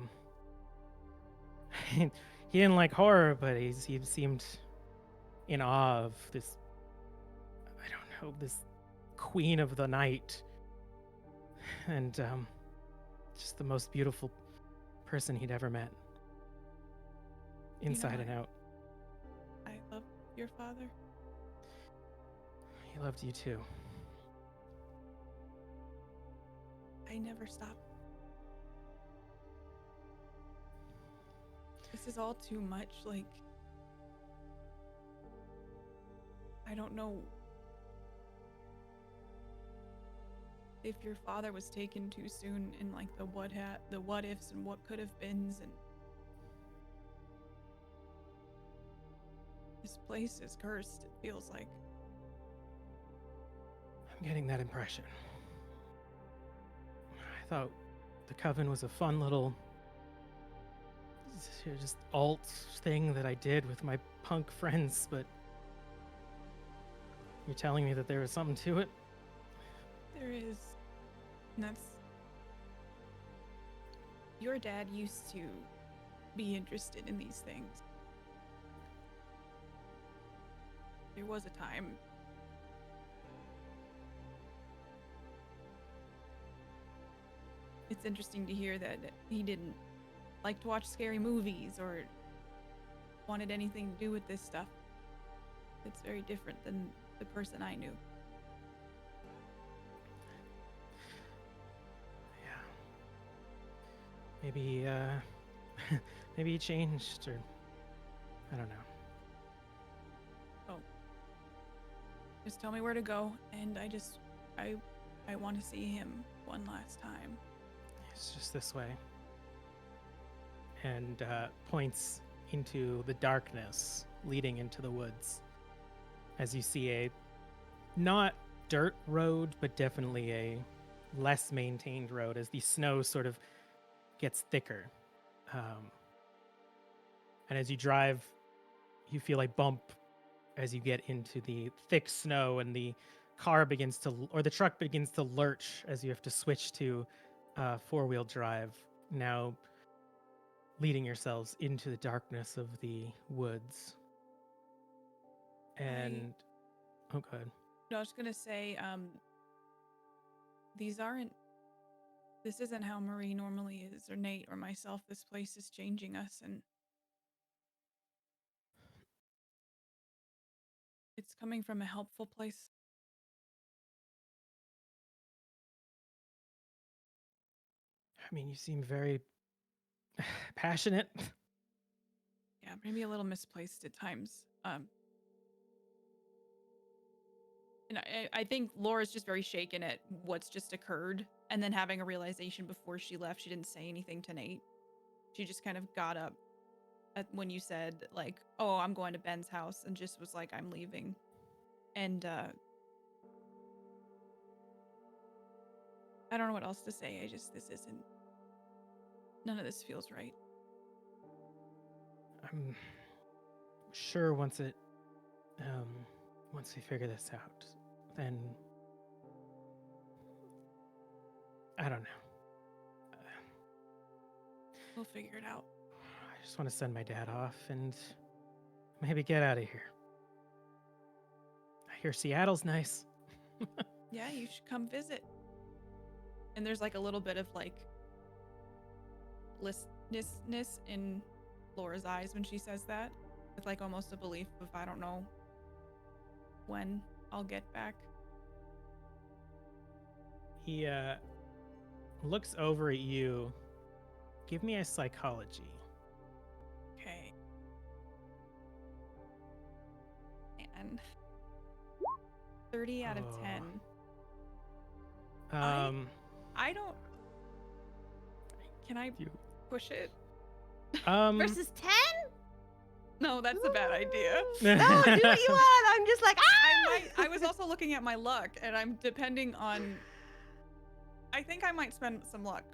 He didn't like horror, but he seemed in awe of this, I don't know, this queen of the night, and just the most beautiful person he'd ever met, inside and out. I love your father. He loved you too. I never stopped. This is all too much. Like, I don't know if your father was taken too soon, and like the what ifs and what could have beens, and this place is cursed, it feels like. I'm getting that impression. I thought the Coven was a fun little just alt thing that I did with my punk friends, but you're telling me that there was something to it? There is. And that's... Your dad used to be interested in these things. There was a time. It's interesting to hear that he didn't like to watch scary movies or wanted anything to do with this stuff. It's very different than the person I knew. Yeah. Maybe, maybe he changed, or I don't know. Oh. Just tell me where to go, and I want to see him one last time. It's just this way. And points into the darkness leading into the woods. As you see a not dirt road, but definitely a less maintained road as the snow sort of gets thicker. And as you drive, you feel a bump as you get into the thick snow, and the truck begins to lurch as you have to switch to four-wheel drive, now leading yourselves into the darkness of the woods. And oh, go ahead. I was gonna say, this isn't how Marie normally is, or Nate, or myself. This place is changing us, and it's coming from a helpful place. I mean, you seem very passionate. Yeah, maybe a little misplaced at times. And I think Laura's just very shaken at what's just occurred, and then having a realization before she left. She didn't say anything to Nate. She just kind of got up when you said, like, oh, I'm going to Ben's house, and just was like, I'm leaving. And I don't know what else to say. None of this feels right. I'm sure once we figure this out, then I don't know. We'll figure it out. I just want to send my dad off and maybe get out of here. I hear Seattle's nice. Yeah, you should come visit. And there's like a little bit of like listlessness in Laura's eyes when she says that, with like almost a belief of, I don't know when I'll get back. He looks over at you. Give me a psychology. Okay. And 30 out of 10. I don't. Can I push it? Versus 10? No, that's a bad idea. No, do what you want. I'm just like, ah! I was also looking at my luck, and I'm depending on. I think I might spend some luck.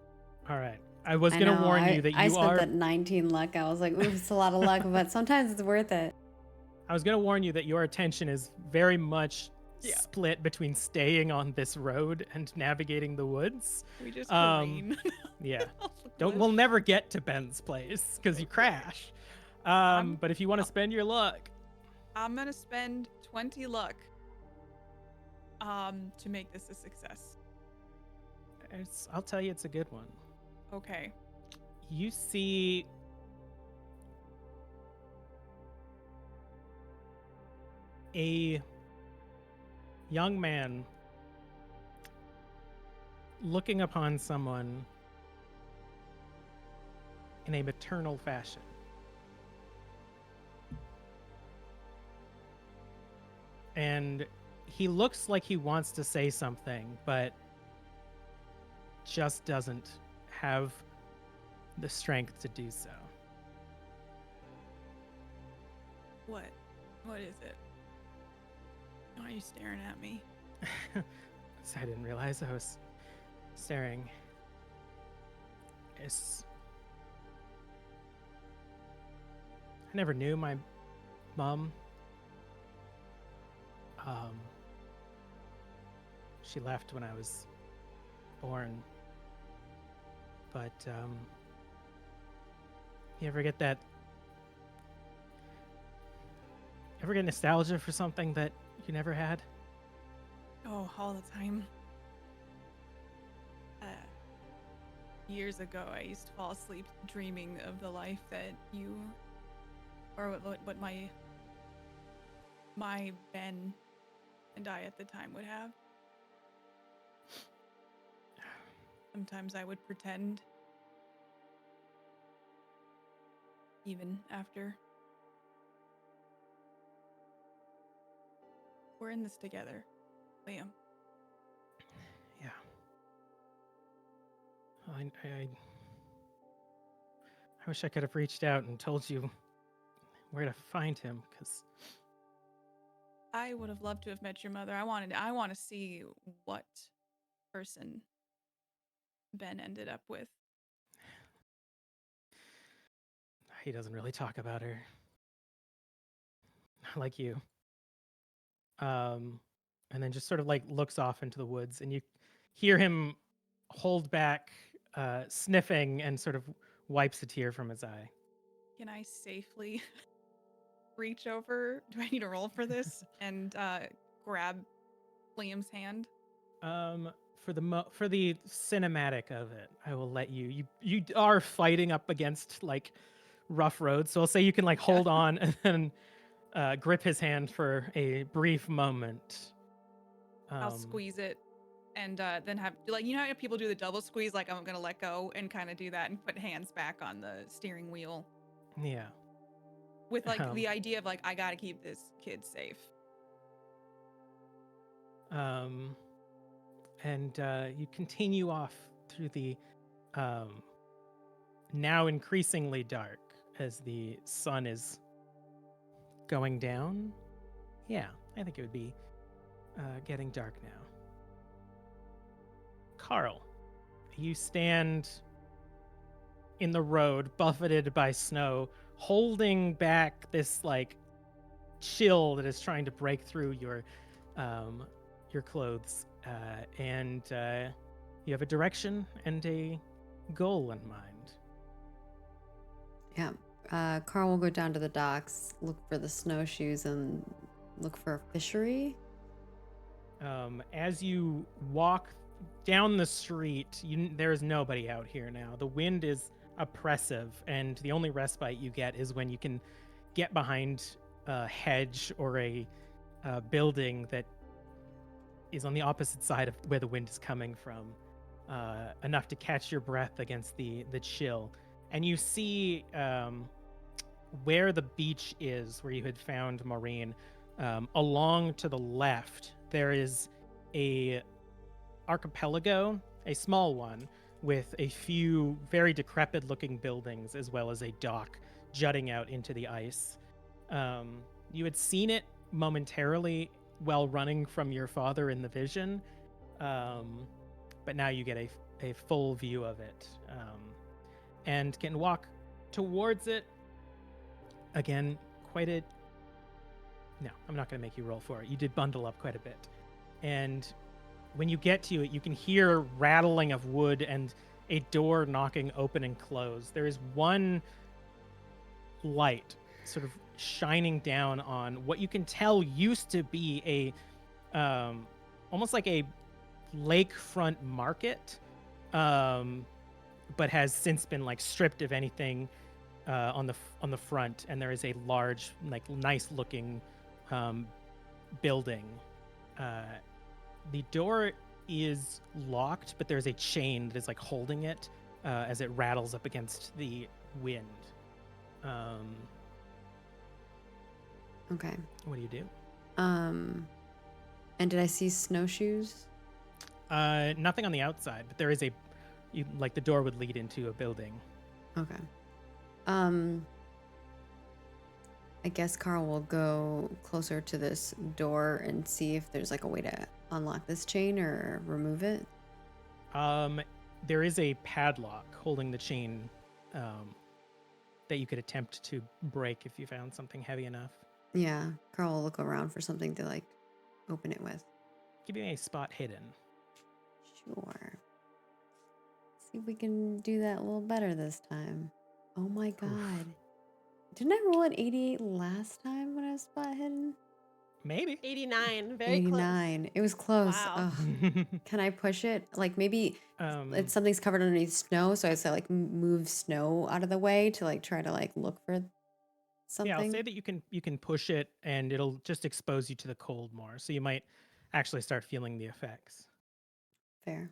All right. I was going to warn you that I you spent are. that 19 luck. I was like, ooh, it's a lot of luck, but sometimes it's worth it. I was going to warn you that your attention is very much Yeah. split between staying on this road and navigating the woods. We just careen. Yeah. off the cliff. We'll never get to Ben's place because you crash. But if you want to spend your luck. I'm gonna spend 20 luck to make this a success. I'll tell you, it's a good one. Okay. You see a young man looking upon someone in a maternal fashion. And he looks like he wants to say something, but just doesn't have the strength to do so. What? What is it? Why are you staring at me? So I didn't realize I was staring. I never knew my mom. She left when I was born. But you ever get nostalgia for something that you never had? Oh, all the time. Years ago, I used to fall asleep dreaming of the life that you, or what my Ben and I at the time would have. Sometimes I would pretend, even after. We're in this together, Liam. Yeah. I wish I could have reached out and told you where to find him, because I would have loved to have met your mother. I want to see what person Ben ended up with. he doesn't really talk about her. Not like you. And then just sort of like looks off into the woods, and you hear him hold back, sniffing, and sort of wipes a tear from his eye. Can I safely reach over? Do I need to roll for this? And grab Liam's hand? For the cinematic of it, I will let you. You are fighting up against like rough roads, so I'll say you can like hold on and then grip his hand for a brief moment. I'll squeeze it and then have like you know how people do the double squeeze, like I'm gonna let go and kind of do that and put hands back on the steering wheel Yeah. with like Um, the idea of like I gotta keep this kid safe. And you continue off through the now increasingly dark as the sun is going down. Yeah, I think it would be getting dark now. Carl, you stand in the road, buffeted by snow, holding back this like chill that is trying to break through your clothes, and you have a direction and a goal in mind. Yeah. Carl will go down to the docks, look for the snowshoes, and look for a fishery. As you walk down the street, there is nobody out here now. The wind is oppressive, and the only respite you get is when you can get behind a hedge or a building that is on the opposite side of where the wind is coming from, enough to catch your breath against the chill. And you see where the beach is, where you had found Maureen. Along to the left, there is a archipelago, a small one, with a few very decrepit-looking buildings, as well as a dock jutting out into the ice. You had seen it momentarily while running from your father in the vision, but now you get a full view of it, and can walk towards it. Again, no, I'm not going to make you roll for it. You did bundle up quite a bit. And when you get to it, you can hear rattling of wood and a door knocking open and close. There is one light sort of shining down on what you can tell used to be a almost like a lakefront market, but has since been like stripped of anything on the front, and there is a large, like, nice looking building. The door is locked, but there's a chain that is like holding it as it rattles up against the wind. Okay. What do you do? And did I see snowshoes? Nothing on the outside, but there is like the door would lead into a building. Okay. I guess Carl will go closer to this door and see if there's like a way to unlock this chain or remove it. There is a padlock holding the chain that you could attempt to break if you found something heavy enough. Yeah, Carl will look around for something to like open it with. Give me a spot hidden. Sure. See if we can do that a little better this time. Oh my god. Oof. Didn't I roll an 88 last time when I was spot hidden? Maybe. 89, very 89. It was close. Wow. Ugh. Can I push it? Like maybe something's covered underneath snow, so I say like move snow out of the way to like try to like look for something. Yeah, I'll say that you can push it, and it'll just expose you to the cold more, so you might actually start feeling the effects. Fair.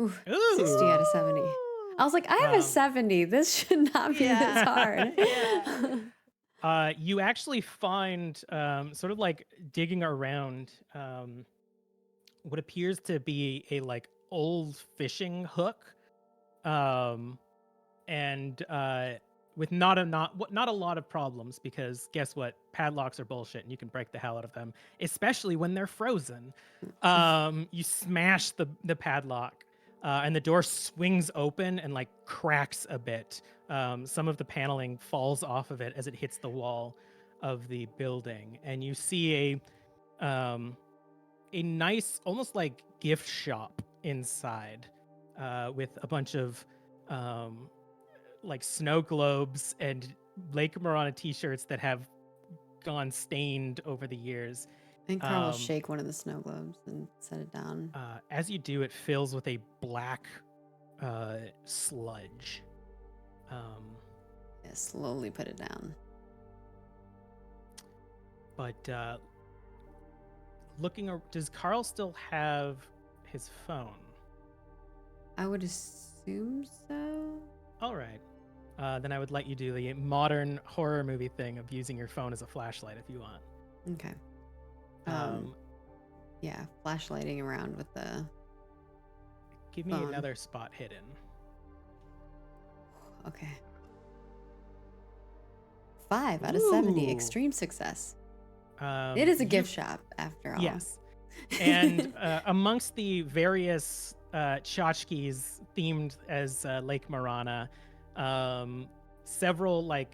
Oof, Ooh. 60 out of 70. I was like, I have a 70. This should not be this hard. Yeah. You actually find, sort of like digging around, what appears to be a like old fishing hook, and with not a lot of problems, because guess what? Padlocks are bullshit, and you can break the hell out of them, especially when they're frozen. You smash the padlock, and the door swings open and like cracks a bit. Some of the paneling falls off of it as it hits the wall of the building, and you see a nice, almost like gift shop inside, with a bunch of like snow globes and Lake Morana t-shirts that have gone stained over the years. And Carl will shake one of the snow globes and set it down. As you do, it fills with a black sludge. Yeah, slowly put it down. But does Carl still have his phone. I would assume so. All right. Then I would let you do the modern horror movie thing of using your phone as a flashlight if you want. Okay. Um, Yeah, flashlighting around with the give me phone. another spot hidden. Okay. 5 out of 70. Ooh. Extreme success. Um, It is a you- gift shop, after all. Yes. And amongst the various tchotchkes themed as Lake Morana, several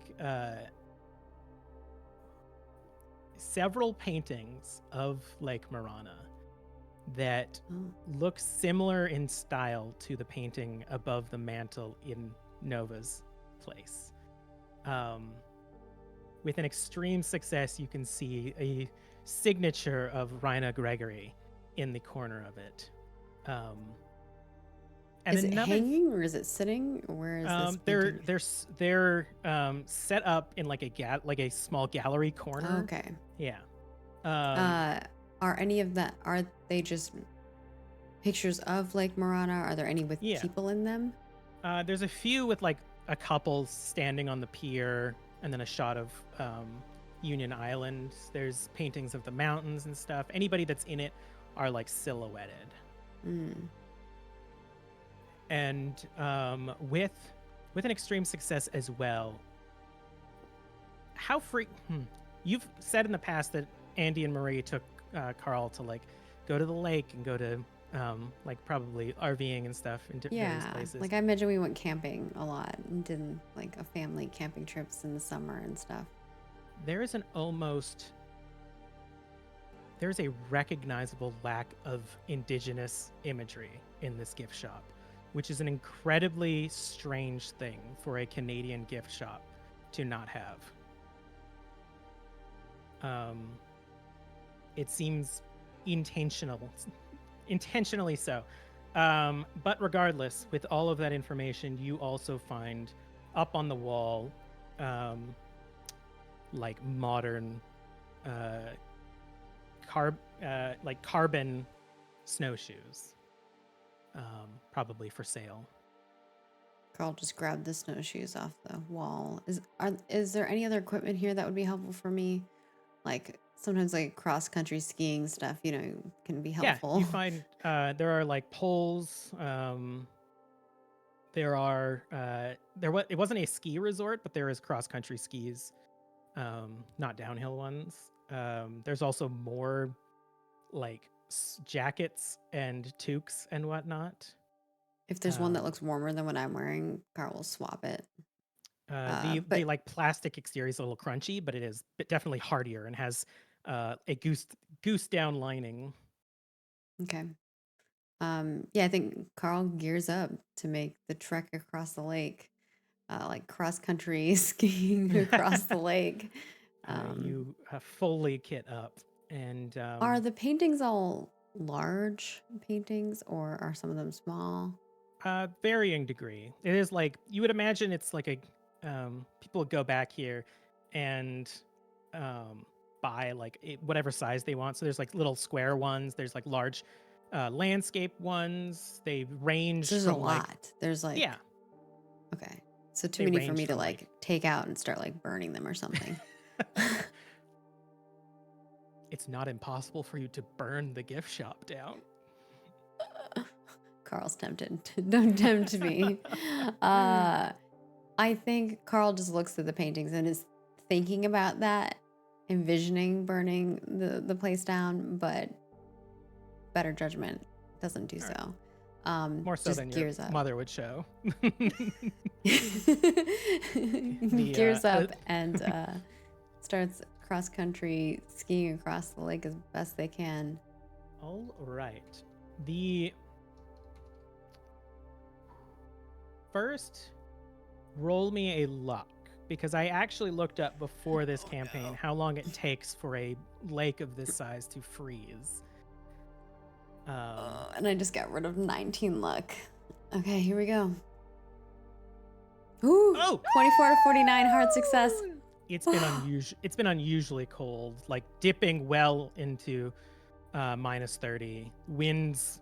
several paintings of Lake Morana that Oh. look similar in style to the painting above the mantle in Nova's place. With an extreme success, you can see a signature of Rhina Gregory in the corner of it. And Is it another hanging or is it sitting? Or where is this painting? they're set up in like a small gallery corner. Okay. Yeah. Are any of that, are they just pictures of Lake Morana? Are there any with Yeah. people in them? There's a few with like a couple standing on the pier, and then a shot of Union Island. There's paintings of the mountains and stuff. Anybody that's in it are like silhouetted. Mm. And with an extreme success as well. How you've said in the past that Andy and Marie took Carl to like go to the lake and go to like probably RVing and stuff into various Yeah, places. like I imagine we went camping a lot and did like a family camping trips in the summer and stuff. There's a recognizable lack of indigenous imagery in this gift shop, which is an incredibly strange thing for a Canadian gift shop to not have. It seems intentionally so. But regardless, with all of that information, you also find up on the wall like modern carbon snowshoes, probably for sale. Carl just grabbed the snowshoes off the wall. Is there any other equipment here that would be helpful for me? Like sometimes like cross country skiing stuff, can be helpful. Yeah, you find there are like poles. There are it wasn't a ski resort, but there is cross country skis, not downhill ones. There's also more like jackets and toques and whatnot. If there's one that looks warmer than what I'm wearing, Carl will swap it. The like plastic exterior is a little crunchy, but it is definitely hardier and has a goose down lining. Okay. Yeah, I think Carl gears up to make the trek across the lake, like cross country skiing across the lake. You fully kit up, and Are the paintings all large paintings, or are some of them small? Varying degree. It is like you would imagine. It's like a people would go back here and buy like whatever size they want. So there's like little square ones. There's like large landscape ones. They range. There's from a lot. There's like, yeah. Okay, so too They many for range me to from, like take out and start like burning them or something. It's not impossible for you to burn the gift shop down. Carl's tempted. Don't tempt me. I think Carl just looks at the paintings and is thinking about that, envisioning burning the place down, but better judgment doesn't do so. More so just than your gears up. mother would show. Gears up and starts cross country skiing across the lake as best they can. All right. The first, roll me a luck, because I actually looked up before this campaign how long it takes for a lake of this size to freeze. And I just got rid of 19 luck. Okay, here we go. Ooh, 24 to 49, hard success. It's been unusually cold, like dipping well into -30. Winds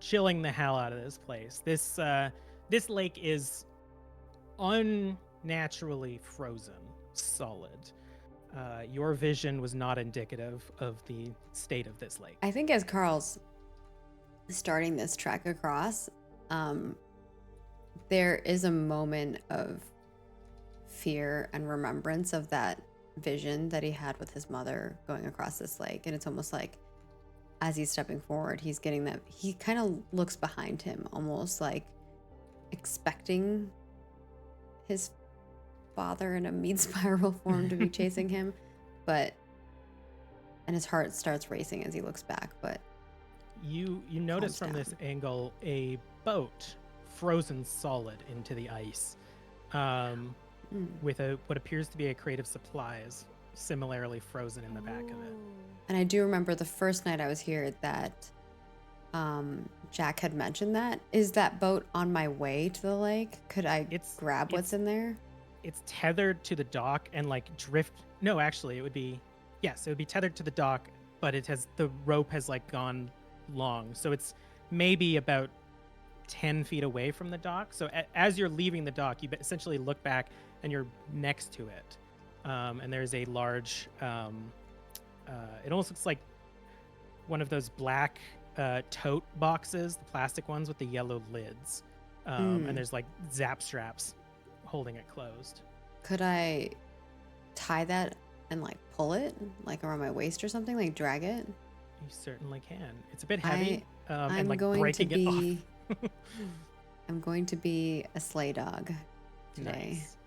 chilling the hell out of this place. This lake is unnaturally frozen solid. Your vision was not indicative of the state of this lake. I think as Carl's starting this trek across, there is a moment of fear and remembrance of that vision that he had with his mother going across this lake. And it's almost like as he's stepping forward, he's getting that, he kind of looks behind him, almost like expecting his father in a mean spiral form to be chasing him, and his heart starts racing as he looks back. But you notice from down. this angle a boat frozen solid into the ice, with what appears to be a crate of supplies similarly frozen in the back of it. And I do remember the first night I was here that Jack had mentioned that. Is that boat on my way to the lake? Could I grab what's in there? It's tethered to the dock and like drift. No, actually, it would be tethered to the dock, but the rope has like gone long. So it's maybe about 10 feet away from the dock. So as you're leaving the dock, you essentially look back and you're next to it. And there's a large, it almost looks like one of those black tote boxes, the plastic ones with the yellow lids. And there's like zap straps holding it closed. Could I tie that and like pull it like around my waist or something, like drag it? You certainly can. It's a bit heavy, I'm and like going breaking to it be off. I'm going to be a sleigh dog today. Nice.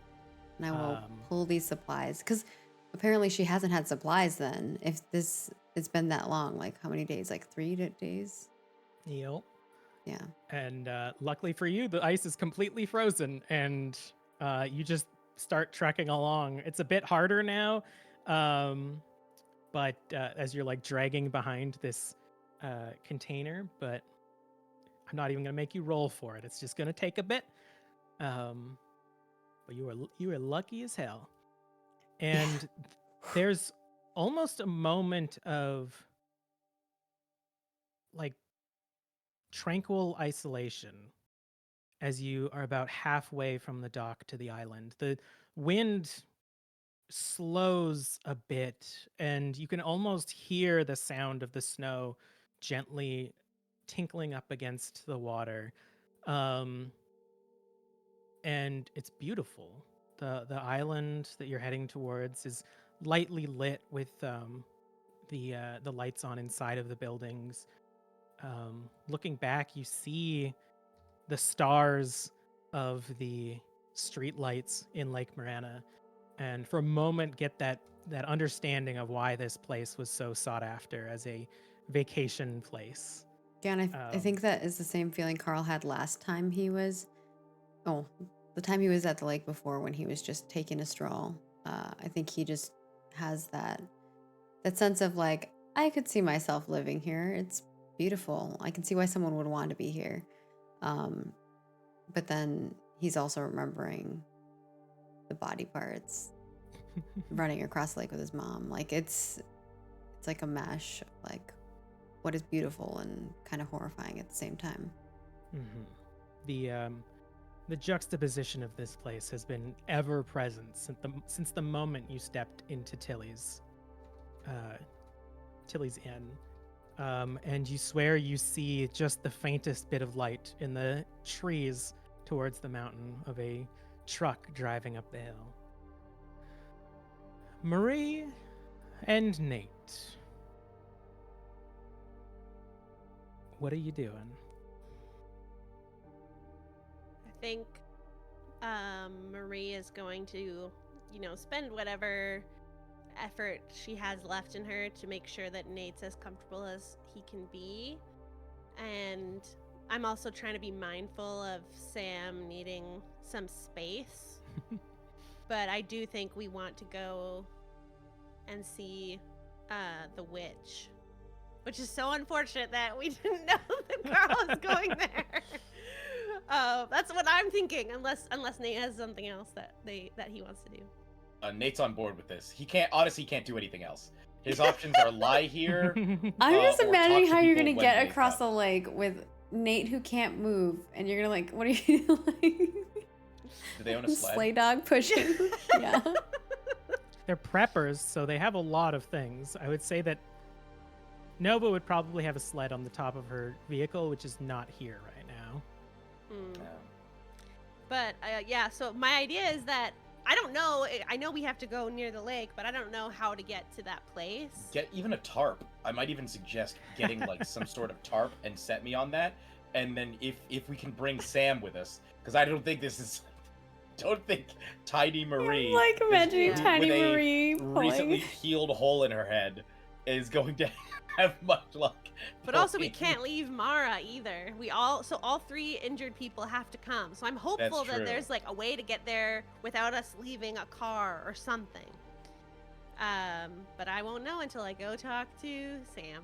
And I will pull these supplies, because apparently she hasn't had supplies then. If it's been that long, like how many days? Like 3 days? Yep. Yeah. And luckily for you, the ice is completely frozen, and you just start trekking along. It's a bit harder now, but as you're like dragging behind this container, but I'm not even gonna make you roll for it. It's just gonna take a bit. But you are lucky as hell. And there's almost a moment of like tranquil isolation as you are about halfway from the dock to the island. The wind slows a bit, and you can almost hear the sound of the snow gently tinkling up against the water. And it's beautiful. The island that you're heading towards is lightly lit with the lights on inside of the buildings. Looking back, you see the stars of the street lights in Lake Morana, and for a moment get that understanding of why this place was so sought after as a vacation place. Yeah, and I think that is the same feeling Carl had last time he was, the time he was at the lake before, when he was just taking a stroll. I think he just has that sense of like, I could see myself living here. It's beautiful. I can see why someone would want to be here. But then he's also remembering the body parts running across the lake with his mom. Like it's like a mash of like what is beautiful and kind of horrifying at the same time. Mm-hmm. The juxtaposition of this place has been ever present since the moment you stepped into Tilly's Inn. And you swear you see just the faintest bit of light in the trees towards the mountain of a truck driving up the hill. Marie and Nate, what are you doing? I think Marie is going to, spend whatever effort she has left in her to make sure that Nate's as comfortable as he can be. And I'm also trying to be mindful of Sam needing some space. But I do think we want to go and see the witch, which is so unfortunate that we didn't know that Carl was going there. That's what I'm thinking, unless Nate has something else that he wants to do. Nate's on board with this. He can't do anything else. His options are lie here. I'm just or imagining talk to how you're people gonna when get they across come. the lake with Nate who can't move, and you're gonna like, what are you like? Do they own a sled? Sleigh dog pushing? Yeah. They're preppers, so they have a lot of things. I would say that Nova would probably have a sled on the top of her vehicle, which is not here right now. Hmm. Yeah. But yeah, so my idea is that I don't know. I know we have to go near the lake, but I don't know how to get to that place. Get even a tarp. I might even suggest getting like some sort of tarp and set me on that. And then if we can bring Sam with us, because I don't think Tiny Marie, I'm like imagining Yeah. Tiny with a Marie recently pulling. healed hole in her head, is going to have much luck. But also, we pulling. can't leave Mara either. All three injured people have to come. So I'm hopeful that true. there's like a way to get there without us leaving a car or something. But I won't know until I go talk to Sam.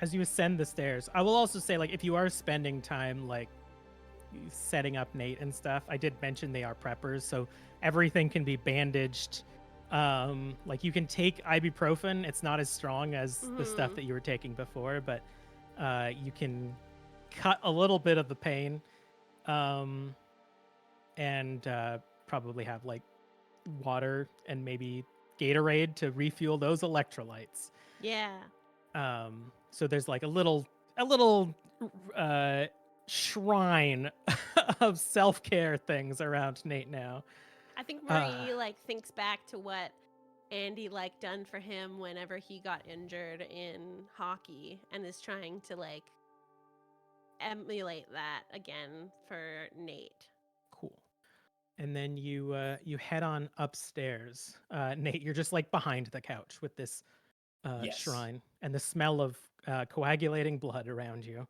As you ascend the stairs, I will also say, like, if you are spending time, like, setting up Nate and stuff, I did mention they are preppers, so everything can be bandaged. Like, you can take ibuprofen. It's not as strong as the stuff Mhm. that you were taking before, but you can cut a little bit of the pain, and probably have, like, water and maybe Gatorade to refuel those electrolytes. Yeah. So there's like a little shrine of self-care things around Nate now. I think Marie like thinks back to what Andy like done for him whenever he got injured in hockey and is trying to like emulate that again for Nate. Cool. And then you head on upstairs. Nate, you're just like behind the couch with this Yes. shrine and the smell of coagulating blood around you.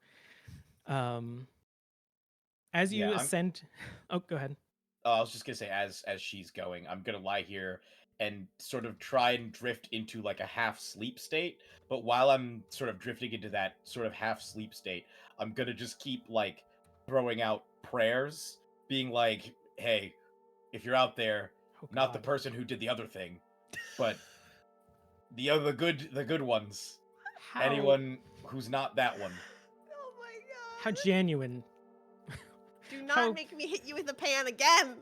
As you Yeah, ascend, oh, go ahead. I was just gonna say, as she's going, I'm gonna lie here and sort of try and drift into like a half sleep state. But while I'm sort of drifting into that sort of half sleep state, I'm gonna just keep like throwing out prayers, being like, "Hey, if you're out there, Oh, not the God. person who did the other thing, but the good ones. How, Anyone who's not that one." Oh my god. how genuine. Do not how- make me hit you with a pan again.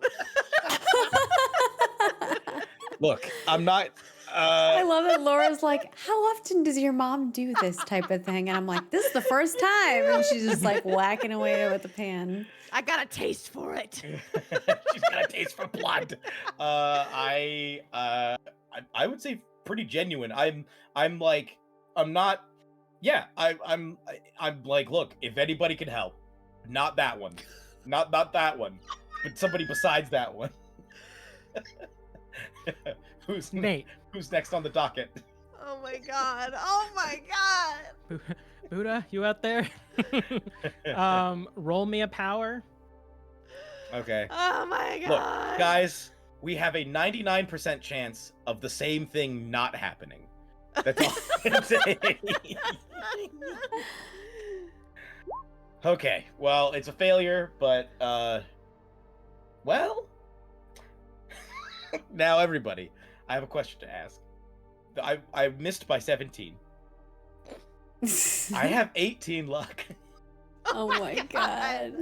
Look, I'm not. I love that Laura's like, how often does your mom do this type of thing? And I'm like, this is the first time. And she's just like whacking away with the pan. I got a taste for it. She's got a taste for blood. I would say pretty genuine. I'm like, I'm not. Yeah, I'm like, look, if anybody can help, not that one, not that one, but somebody besides that one. Who's Nate, Who's next on the docket? Oh my god. Oh my god. Buddha, you out there? Roll me a power. Okay. Oh my god. Look, guys, we have a 99% chance of the same thing not happening. That's all I'm saying. Okay, well, it's a failure, but, well, now everybody, I have a question to ask. I missed by 17. I have 18 luck. Oh my god.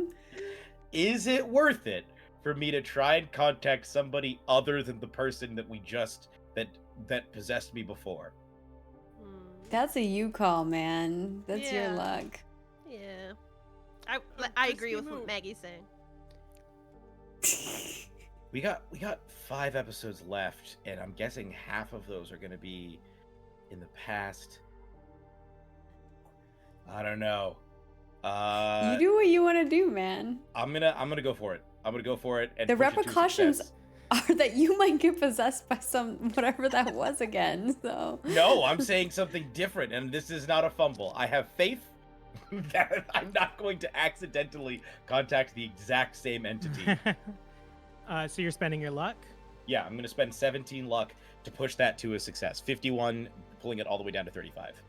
Is it worth it for me to try and contact somebody other than the person that we just that possessed me before? That's a you call, man. That's your Yeah. luck. Yeah. I agree with risky what move. Maggie's saying. We got 5 episodes left, and I'm guessing half of those are gonna be in the past. I don't know. You do what you want to do, man. I'm gonna go for it. I'm gonna go for it. And The push it to repercussions success. are that you might get possessed by some whatever that was again. So No, I'm saying something different, and this is not a fumble. I have faith that I'm not going to accidentally contact the exact same entity. So you're spending your luck. Yeah, I'm gonna spend 17 luck to push that to a success. 51, pulling it all the way down to 35.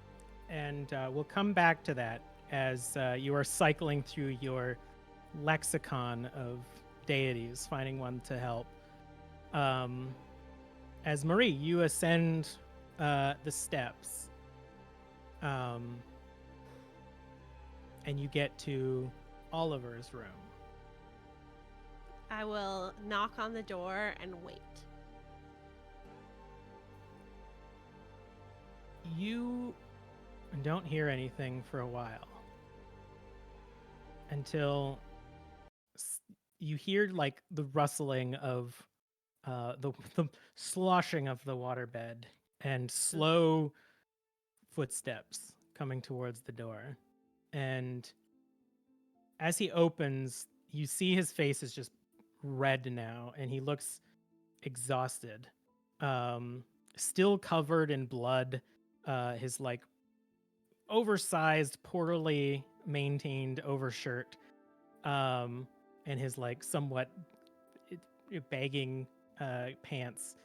And we'll come back to that as you are cycling through your lexicon of deities, finding one to help. as Marie, you ascend the steps, and you get to Oliver's room. I will knock on the door and wait. You don't hear anything for a while until you hear like the rustling of the sloshing of the waterbed and slow footsteps coming towards the door. And as he opens, you see his face is just red now, and he looks exhausted. Still covered in blood. His like oversized, poorly maintained overshirt, and his like somewhat bagging pants.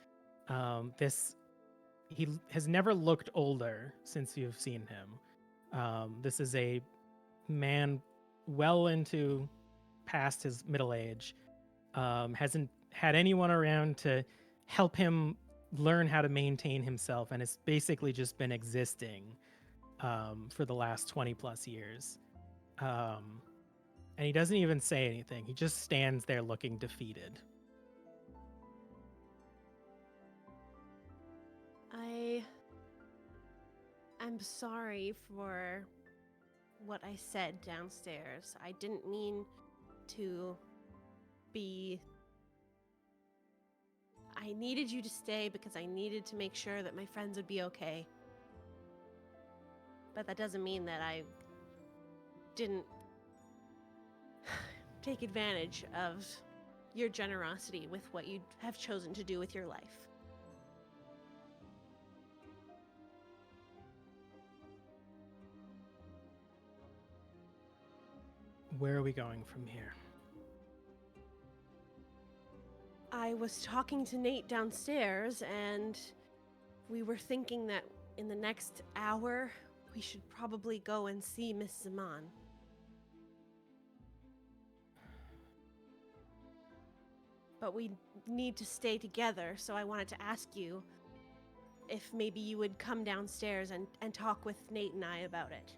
He has never looked older since you've seen him. This is a man well into past his middle age. Hasn't had anyone around to help him learn how to maintain himself, and it's basically just been existing for the last 20 plus years. And he doesn't even say anything. He just stands there looking defeated. I'm sorry for what I said downstairs. I didn't mean to be... I needed you to stay because I needed to make sure that my friends would be okay. But that doesn't mean that I didn't take advantage of your generosity with what you have chosen to do with your life. Where are we going from here? I was talking to Nate downstairs, and we were thinking that in the next hour, we should probably go and see Miss Zaman. But we need to stay together, so I wanted to ask you if maybe you would come downstairs and talk with Nate and I about it.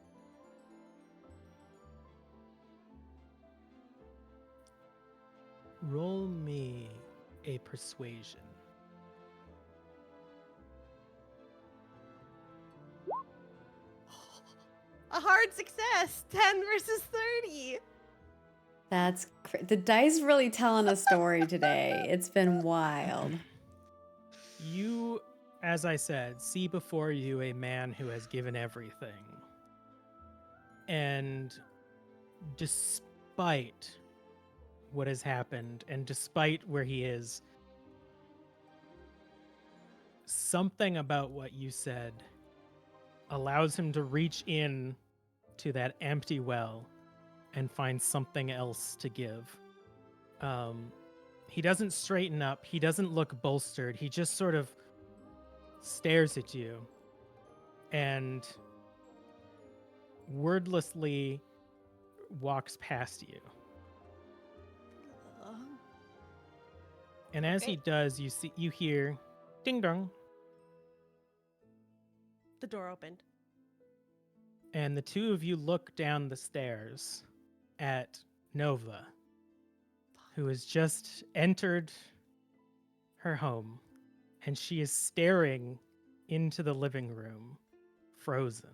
Roll me a persuasion. A hard success! 10 versus 30! That's the dice really telling a story today. It's been wild. You, as I said, see before you a man who has given everything. And despite what has happened and despite where he is, something about what you said allows him to reach in to that empty well and find something else to give. He doesn't straighten up. He doesn't look bolstered. He just sort of stares at you and wordlessly walks past you. And as he does, you hear ding dong. The door opened. And the two of you look down the stairs at Nova, who has just entered her home, and she is staring into the living room, frozen.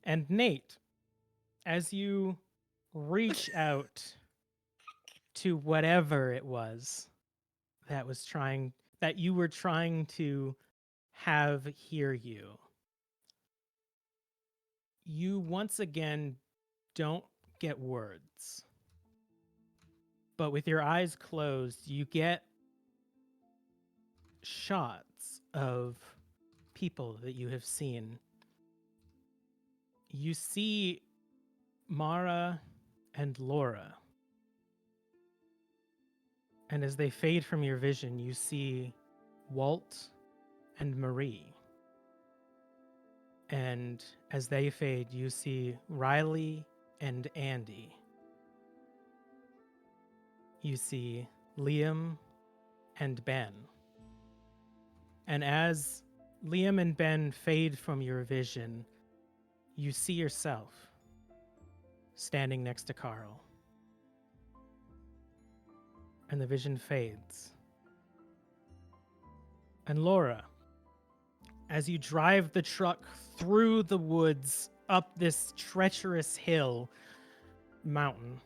And Nate, as you reach out to whatever it was that you were trying to have hear you, you once again don't get words. But with your eyes closed, you get shots of people that you have seen. You see Mara and Laura. And as they fade from your vision, you see Walt and Marie. And as they fade, you see Riley and Andy. You see Liam and Ben. And as Liam and Ben fade from your vision, you see yourself standing next to Carl. And the vision fades. And Laura, as you drive the truck through the woods up this treacherous mountain,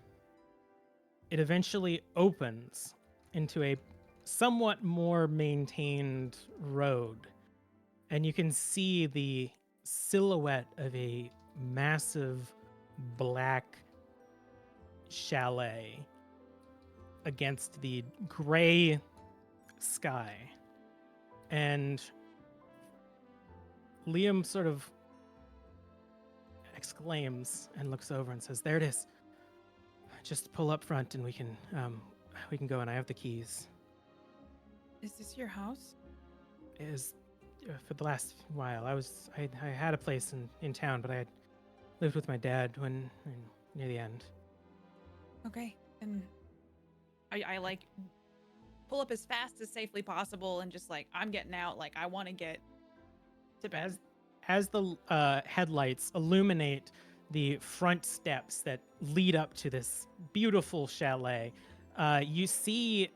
it eventually opens into a somewhat more maintained road. And you can see the silhouette of a massive black chalet against the gray sky. And Liam sort of exclaims and looks over and says, "There it is. Just pull up front and we can go, and I have the keys." Is this your house? It is for the last while. I had a place in town, but I had lived with my dad near the end. Okay. And I like pull up as fast as safely possible and just like, I'm getting out. Like, I want to get to bed. As the headlights illuminate the front steps that lead up to this beautiful chalet, you see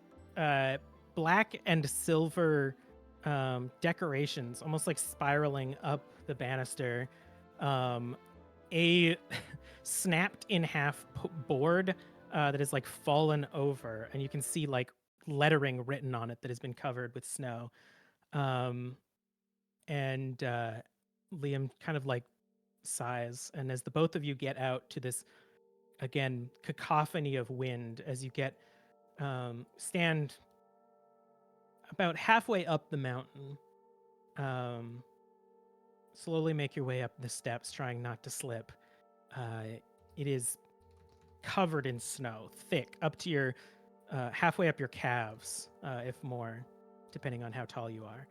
black and silver decorations, almost like spiraling up the banister. A snapped in half board that is like fallen over, and you can see like lettering written on it that has been covered with snow. And Liam kind of like sighs, and as the both of you get out to this again cacophony of wind, as you get stand about halfway up the mountain, slowly make your way up the steps, trying not to slip. It is covered in snow, thick, up to your halfway up your calves, if more, depending on how tall you are.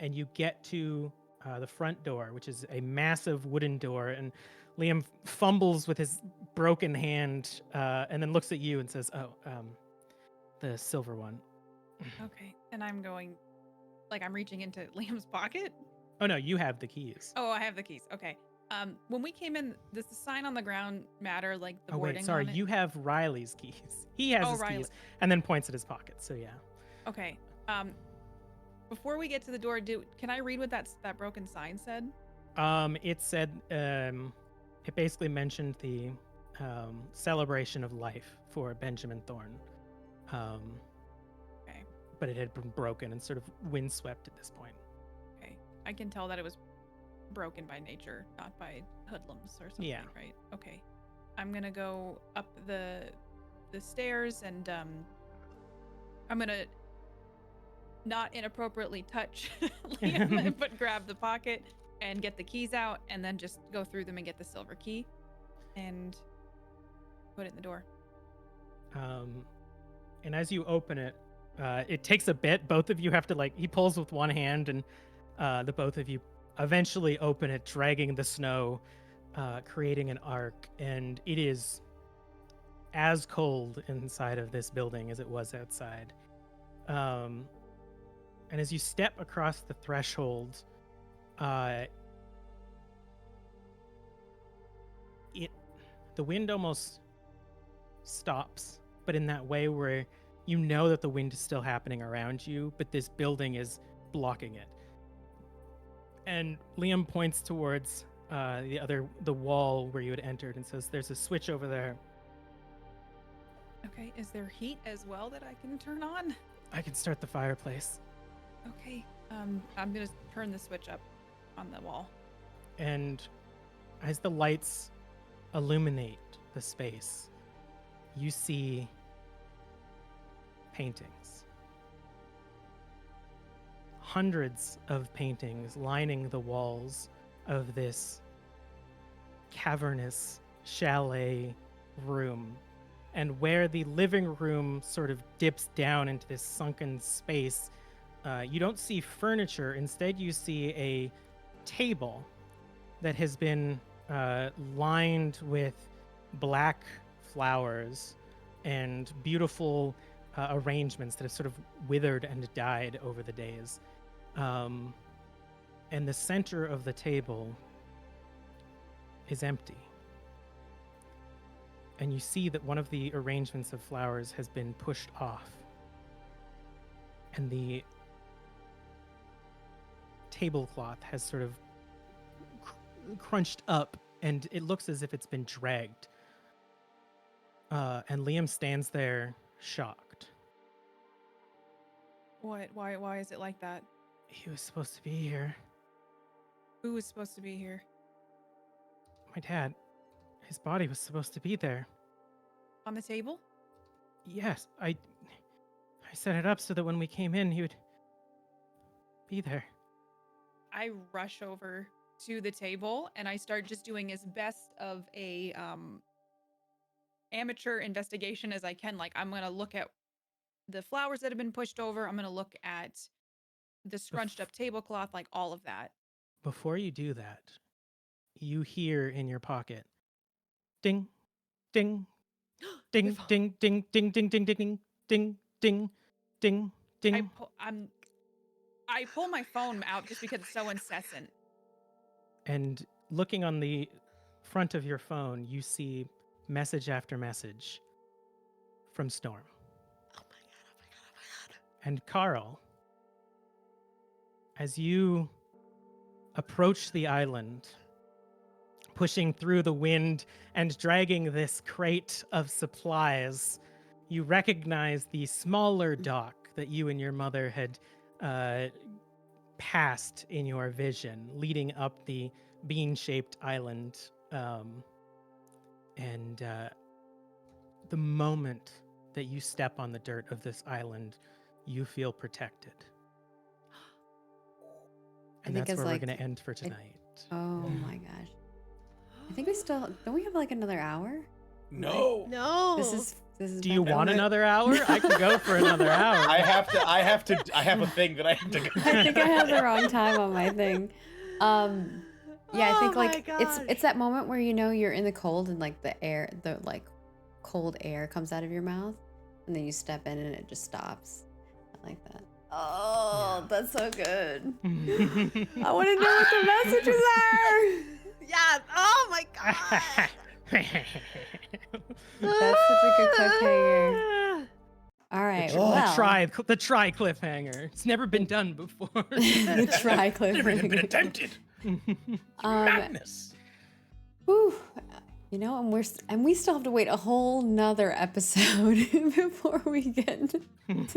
And you get to the front door, which is a massive wooden door, and Liam fumbles with his broken hand and then looks at you and says, the silver one. Okay. And I'm going, like, I'm reaching into Liam's pocket. Oh, no, you have the keys. Oh, I have the keys. Okay. When we came in, does the sign on the ground matter, like the wording wait, sorry, on it? you have Riley's keys. He has his Riley. keys, and then points at his pocket, so yeah. Okay. Before we get to the door, can I read what that broken sign said? It said, it basically mentioned the celebration of life for Benjamin Thorne. Okay. But it had been broken and sort of windswept at this point. Okay. I can tell that it was broken by nature, not by hoodlums or something, Yeah. right? Okay. I'm gonna go up the stairs and I'm gonna not inappropriately touch Liam, but grab the pocket and get the keys out and then just go through them and get the silver key and put it in the door. And as you open it, it takes a bit. Both of you have to he pulls with one hand, and the both of you eventually open it, dragging the snow, creating an arc. And it is as cold inside of this building as it was outside. And as you step across the threshold, the wind almost stops, but in that way where you know that the wind is still happening around you, but this building is blocking it. And Liam points towards the wall where you had entered and says, "There's a switch over there." Okay, is there heat as well that I can turn on? I can start the fireplace. Okay, I'm gonna turn the switch up on the wall. And as the lights illuminate the space, you see paintings. Hundreds of paintings lining the walls of this cavernous chalet room. And where the living room sort of dips down into this sunken space, you don't see furniture. Instead, you see a table that has been lined with black flowers and beautiful arrangements that have sort of withered and died over the days. And the center of the table is empty. And you see that one of the arrangements of flowers has been pushed off. And the tablecloth has sort of crunched up, and it looks as if it's been dragged. And Liam stands there shocked. What? Why is it like that? He was supposed to be here. Who was supposed to be here? My dad. His body was supposed to be there. On the table? Yes, I set it up so that when we came in, he would be there. I rush over to the table and I start just doing as best of a amateur investigation as I can. Like, I'm gonna look at the flowers that have been pushed over. I'm gonna look at the scrunched up tablecloth, like all of that. Before you do that, you hear in your pocket, ding, ding, ding, ding, ding, ding, ding, ding, ding, ding, ding, ding, ding. I pull my phone out just because it's so incessant. And looking on the front of your phone, you see message after message from Storm. Oh my god. And Carl, as you approach the island, pushing through the wind and dragging this crate of supplies, you recognize the smaller dock that you and your mother had passed in your vision, leading up the bean-shaped island. And the moment that you step on the dirt of this island, you feel protected. And that's where we're going to end for tonight. Oh my gosh. I think we still don't we have like another hour? No. No. This is Do you bad. want another hour? I can go for another hour. I have a thing that I have to go. I think I have the wrong time on my thing. Yeah, I think Oh my like gosh. it's that moment where you know you're in the cold and like the like cold air comes out of your mouth and then you step in and it just stops. I like that. Oh, that's so good. I want to know what the messages are. Yeah. Oh my god. That's such a good cliffhanger. All right. The Well, try cliffhanger. It's never been done before. the try Never even been cliffhanger. attempted. Madness. Whew. You know, and we still have to wait a whole nother episode before we get to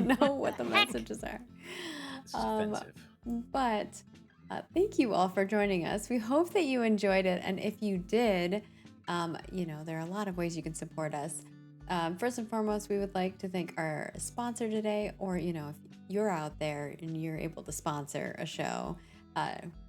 know what the messages are. This is offensive. But thank you all for joining us. We hope that you enjoyed it, and if you did, you know, there are a lot of ways you can support us. First and foremost, we would like to thank our sponsor today, or you know, if you're out there and you're able to sponsor a show,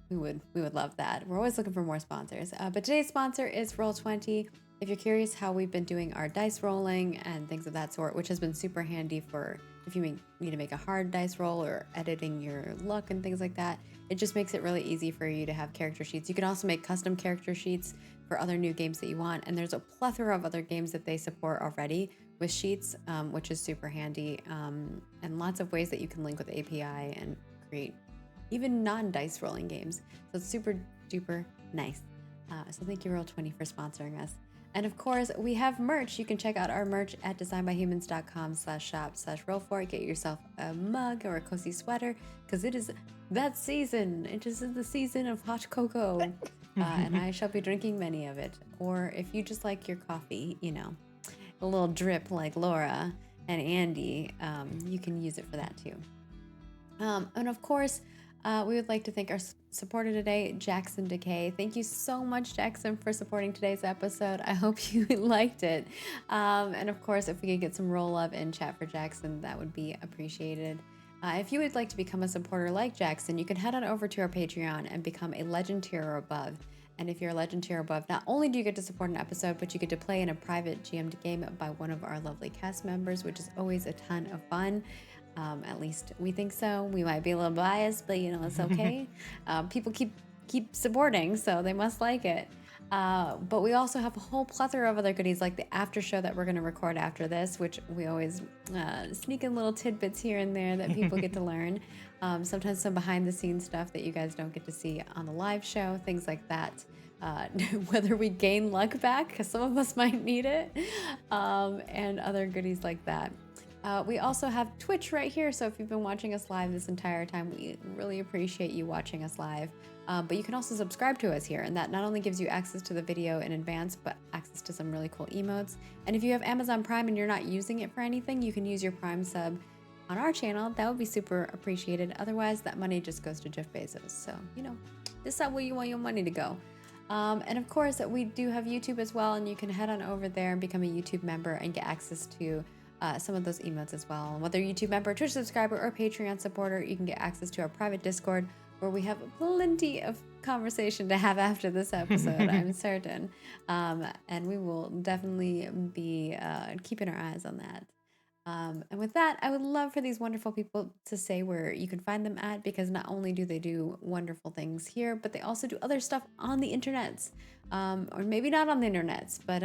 we would love that. We're always looking for more sponsors. But today's sponsor is Roll20. If you're curious how we've been doing our dice rolling and things of that sort, which has been super handy for if you need to make a hard dice roll or editing your luck and things like that, it just makes it really easy for you to have character sheets. You can also make custom character sheets for other new games that you want, and there's a plethora of other games that they support already with sheets, which is super handy, and lots of ways that you can link with the API and create even non-dice rolling games. So it's super duper nice. So thank you Roll20 for sponsoring us. And of course, we have merch. You can check out our merch at designbyhumans.com/shop/roll4it. Get yourself a mug or a cozy sweater, because it is that season. It is the season of hot cocoa. And I shall be drinking many of it. Or if you just like your coffee, you know, a little drip like Laura and Andy, you can use it for that too. And of course, we would like to thank our supporter today, Jackson Decay. Thank you so much, Jackson, for supporting today's episode. I hope you liked it. And of course, if we could get some roll up in chat for Jackson, that would be appreciated. If you would like to become a supporter like Jackson, you can head on over to our Patreon and become a legend tier or above. And if you're a legend tier or above, not only do you get to support an episode, but you get to play in a private GM'd game by one of our lovely cast members, which is always a ton of fun. At least we think so. We might be a little biased, but you know, it's okay. People keep supporting, so they must like it. But we also have a whole plethora of other goodies, like the after show that we're going to record after this, which we always sneak in little tidbits here and there that people get to learn. Sometimes some behind the scenes stuff that you guys don't get to see on the live show, things like that. Whether we gain luck back, because some of us might need it, and other goodies like that. We also have Twitch right here, so if you've been watching us live this entire time, we really appreciate you watching us live. But you can also subscribe to us here, and that not only gives you access to the video in advance, but access to some really cool emotes. And if you have Amazon Prime and you're not using it for anything, you can use your Prime sub on our channel. That would be super appreciated. Otherwise, that money just goes to Jeff Bezos. So, decide where you want your money to go. And of course, we do have YouTube as well, and you can head on over there and become a YouTube member and get access to some of those emotes as well. And whether you're a YouTube member, Twitch subscriber, or Patreon supporter, you can get access to our private Discord, where we have plenty of conversation to have after this episode, I'm certain. And we will definitely be keeping our eyes on that. And with that, I would love for these wonderful people to say where you can find them at, because not only do they do wonderful things here, but they also do other stuff on the internets, or maybe not on the internets, but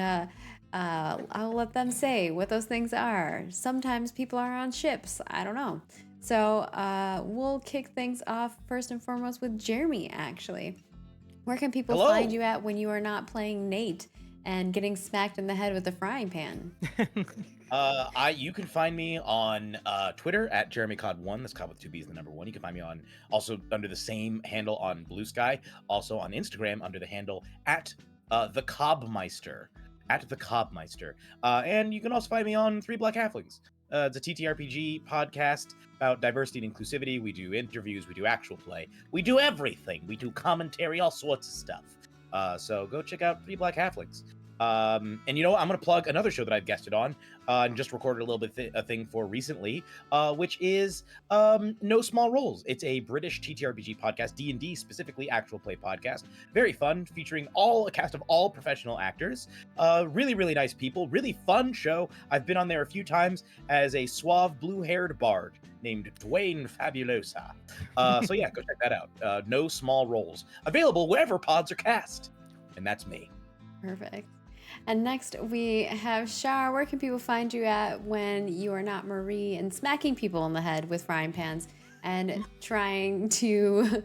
I'll let them say what those things are. Sometimes people are on ships. I don't know. So we'll kick things off first and foremost with Jeremy, actually. Where can people find you at when you are not playing Nate and getting smacked in the head with a frying pan? You can find me on Twitter at JeremyCod1. That's Cod with 2 B's, the number 1. You can find me on also under the same handle on Blue Sky. Also on Instagram under the handle at the Cobmeister. At the Cobmeister. And you can also find me on 3 Black Halflings. It's a TTRPG podcast about diversity and inclusivity. We do interviews, we do actual play, we do everything. We do commentary, all sorts of stuff. So go check out 3 Black Halflings. And I'm going to plug another show that I've guested on and just recorded a little bit a thing for recently, which is No Small Roles. It's a British TTRPG podcast, D&D specifically, actual play podcast. Very fun, featuring a cast of all professional actors. Really, really nice people. Really fun show. I've been on there a few times as a suave blue-haired bard named Dwayne Fabulosa. So yeah, go check that out. No Small Roles. Available wherever pods are cast. And that's me. Perfect. And next we have Shar. Where can people find you at when you are not Marie and smacking people in the head with frying pans and trying to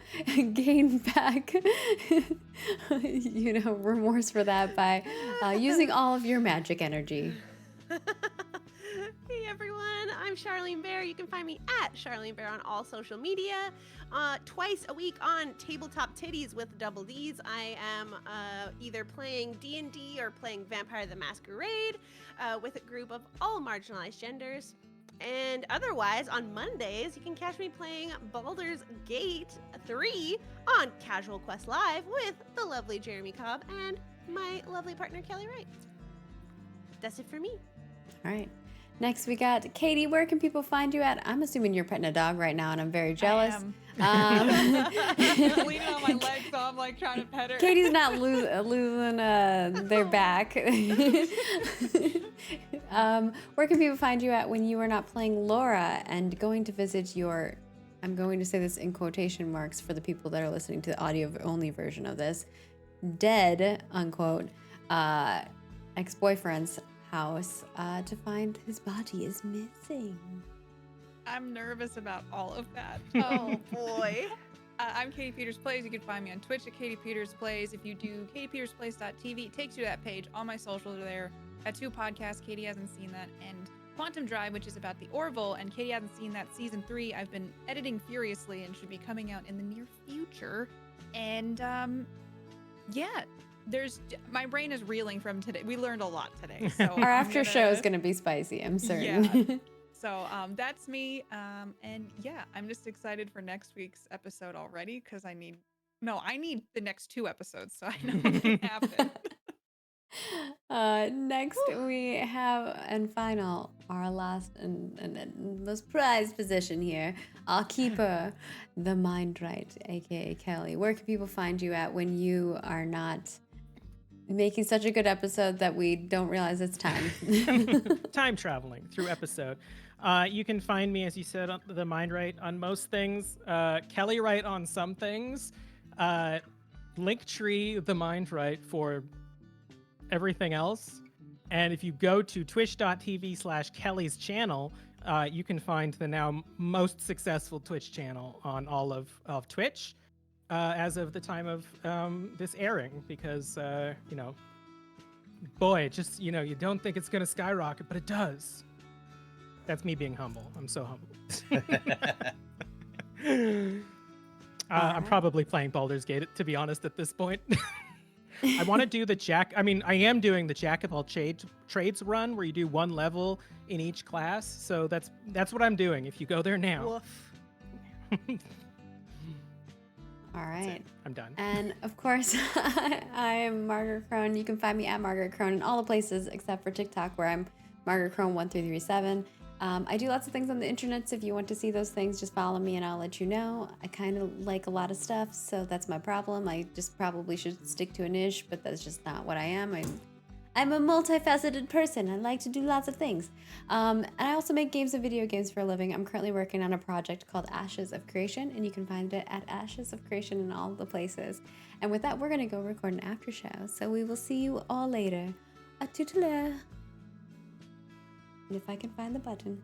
gain back, remorse for that by using all of your magic energy? Hey everyone, I'm Charlene Bear. You can find me at Charlene Bear on all social media. Twice a week on Tabletop Titties with double D's. I am either playing D&D or playing Vampire the Masquerade with a group of all marginalized genders. And otherwise, on Mondays, you can catch me playing Baldur's Gate 3 on Casual Quest Live with the lovely Jeremy Cobb and my lovely partner, Kelly Wright. That's it for me. All right. Next, we got Katie. Where can people find you at? I'm assuming you're petting a dog right now, and I'm very jealous. I'm leaning on my leg, so I'm like trying to pet her. Katie's not losing their back. Where can people find you at when you are not playing Laura and going to visit your, I'm going to say this in quotation marks for the people that are listening to the audio-only version of this, dead, unquote, ex-boyfriend's house to find his body is missing? I'm nervous about all of that. Oh boy. I'm Katie Peters Plays. You can find me on Twitch at Katie Peters Plays. If you do katiepetersplays.tv, it takes you to that page. All my socials are there. I have 2 podcasts. Katie hasn't seen that. And Quantum Drive, which is about the Orville, and Katie hasn't seen that. Season 3, I've been editing furiously and should be coming out in the near future. And yeah, my brain is reeling from today. We learned a lot today. So our after show is going to be spicy, I'm certain. Yeah. So that's me. And yeah, I'm just excited for next week's episode already because I need the next 2 episodes so I know what can happen. Next we have, and final, our last and most prized position here, our keeper, the Mind Right, aka Kelly. Where can people find you at when you are not making such a good episode that we don't realize it's time? Time traveling through episode. You can find me, as you said, on the Mind Right on most things. Kelly Right on some things. Linktree the Mind Right for everything else. And if you go to twitch.tv/Kelly's channel, you can find the now most successful Twitch channel on all of Twitch as of the time of this airing, because, boy, just, you don't think it's going to skyrocket, but it does. That's me being humble. I'm so humble. I'm probably playing Baldur's Gate, to be honest, at this point. I want to do I am doing the Jack of all trades run, where you do one level in each class. So that's what I'm doing. If you go there now. All right. I'm done. And of course, I am Margaret Crone. You can find me at Margaret Crone in all the places except for TikTok, where I'm Margaret Crone 1337. I do lots of things on the internet, so if you want to see those things, just follow me and I'll let you know. I kind of like a lot of stuff, so that's my problem. I just probably should stick to a niche, but that's just not what I am. I'm a multifaceted person. I like to do lots of things. And I also make games and video games for a living. I'm currently working on a project called Ashes of Creation, and you can find it at Ashes of Creation in all the places. And with that, we're going to go record an after show, so we will see you all later. A tutela. And if I can find the button.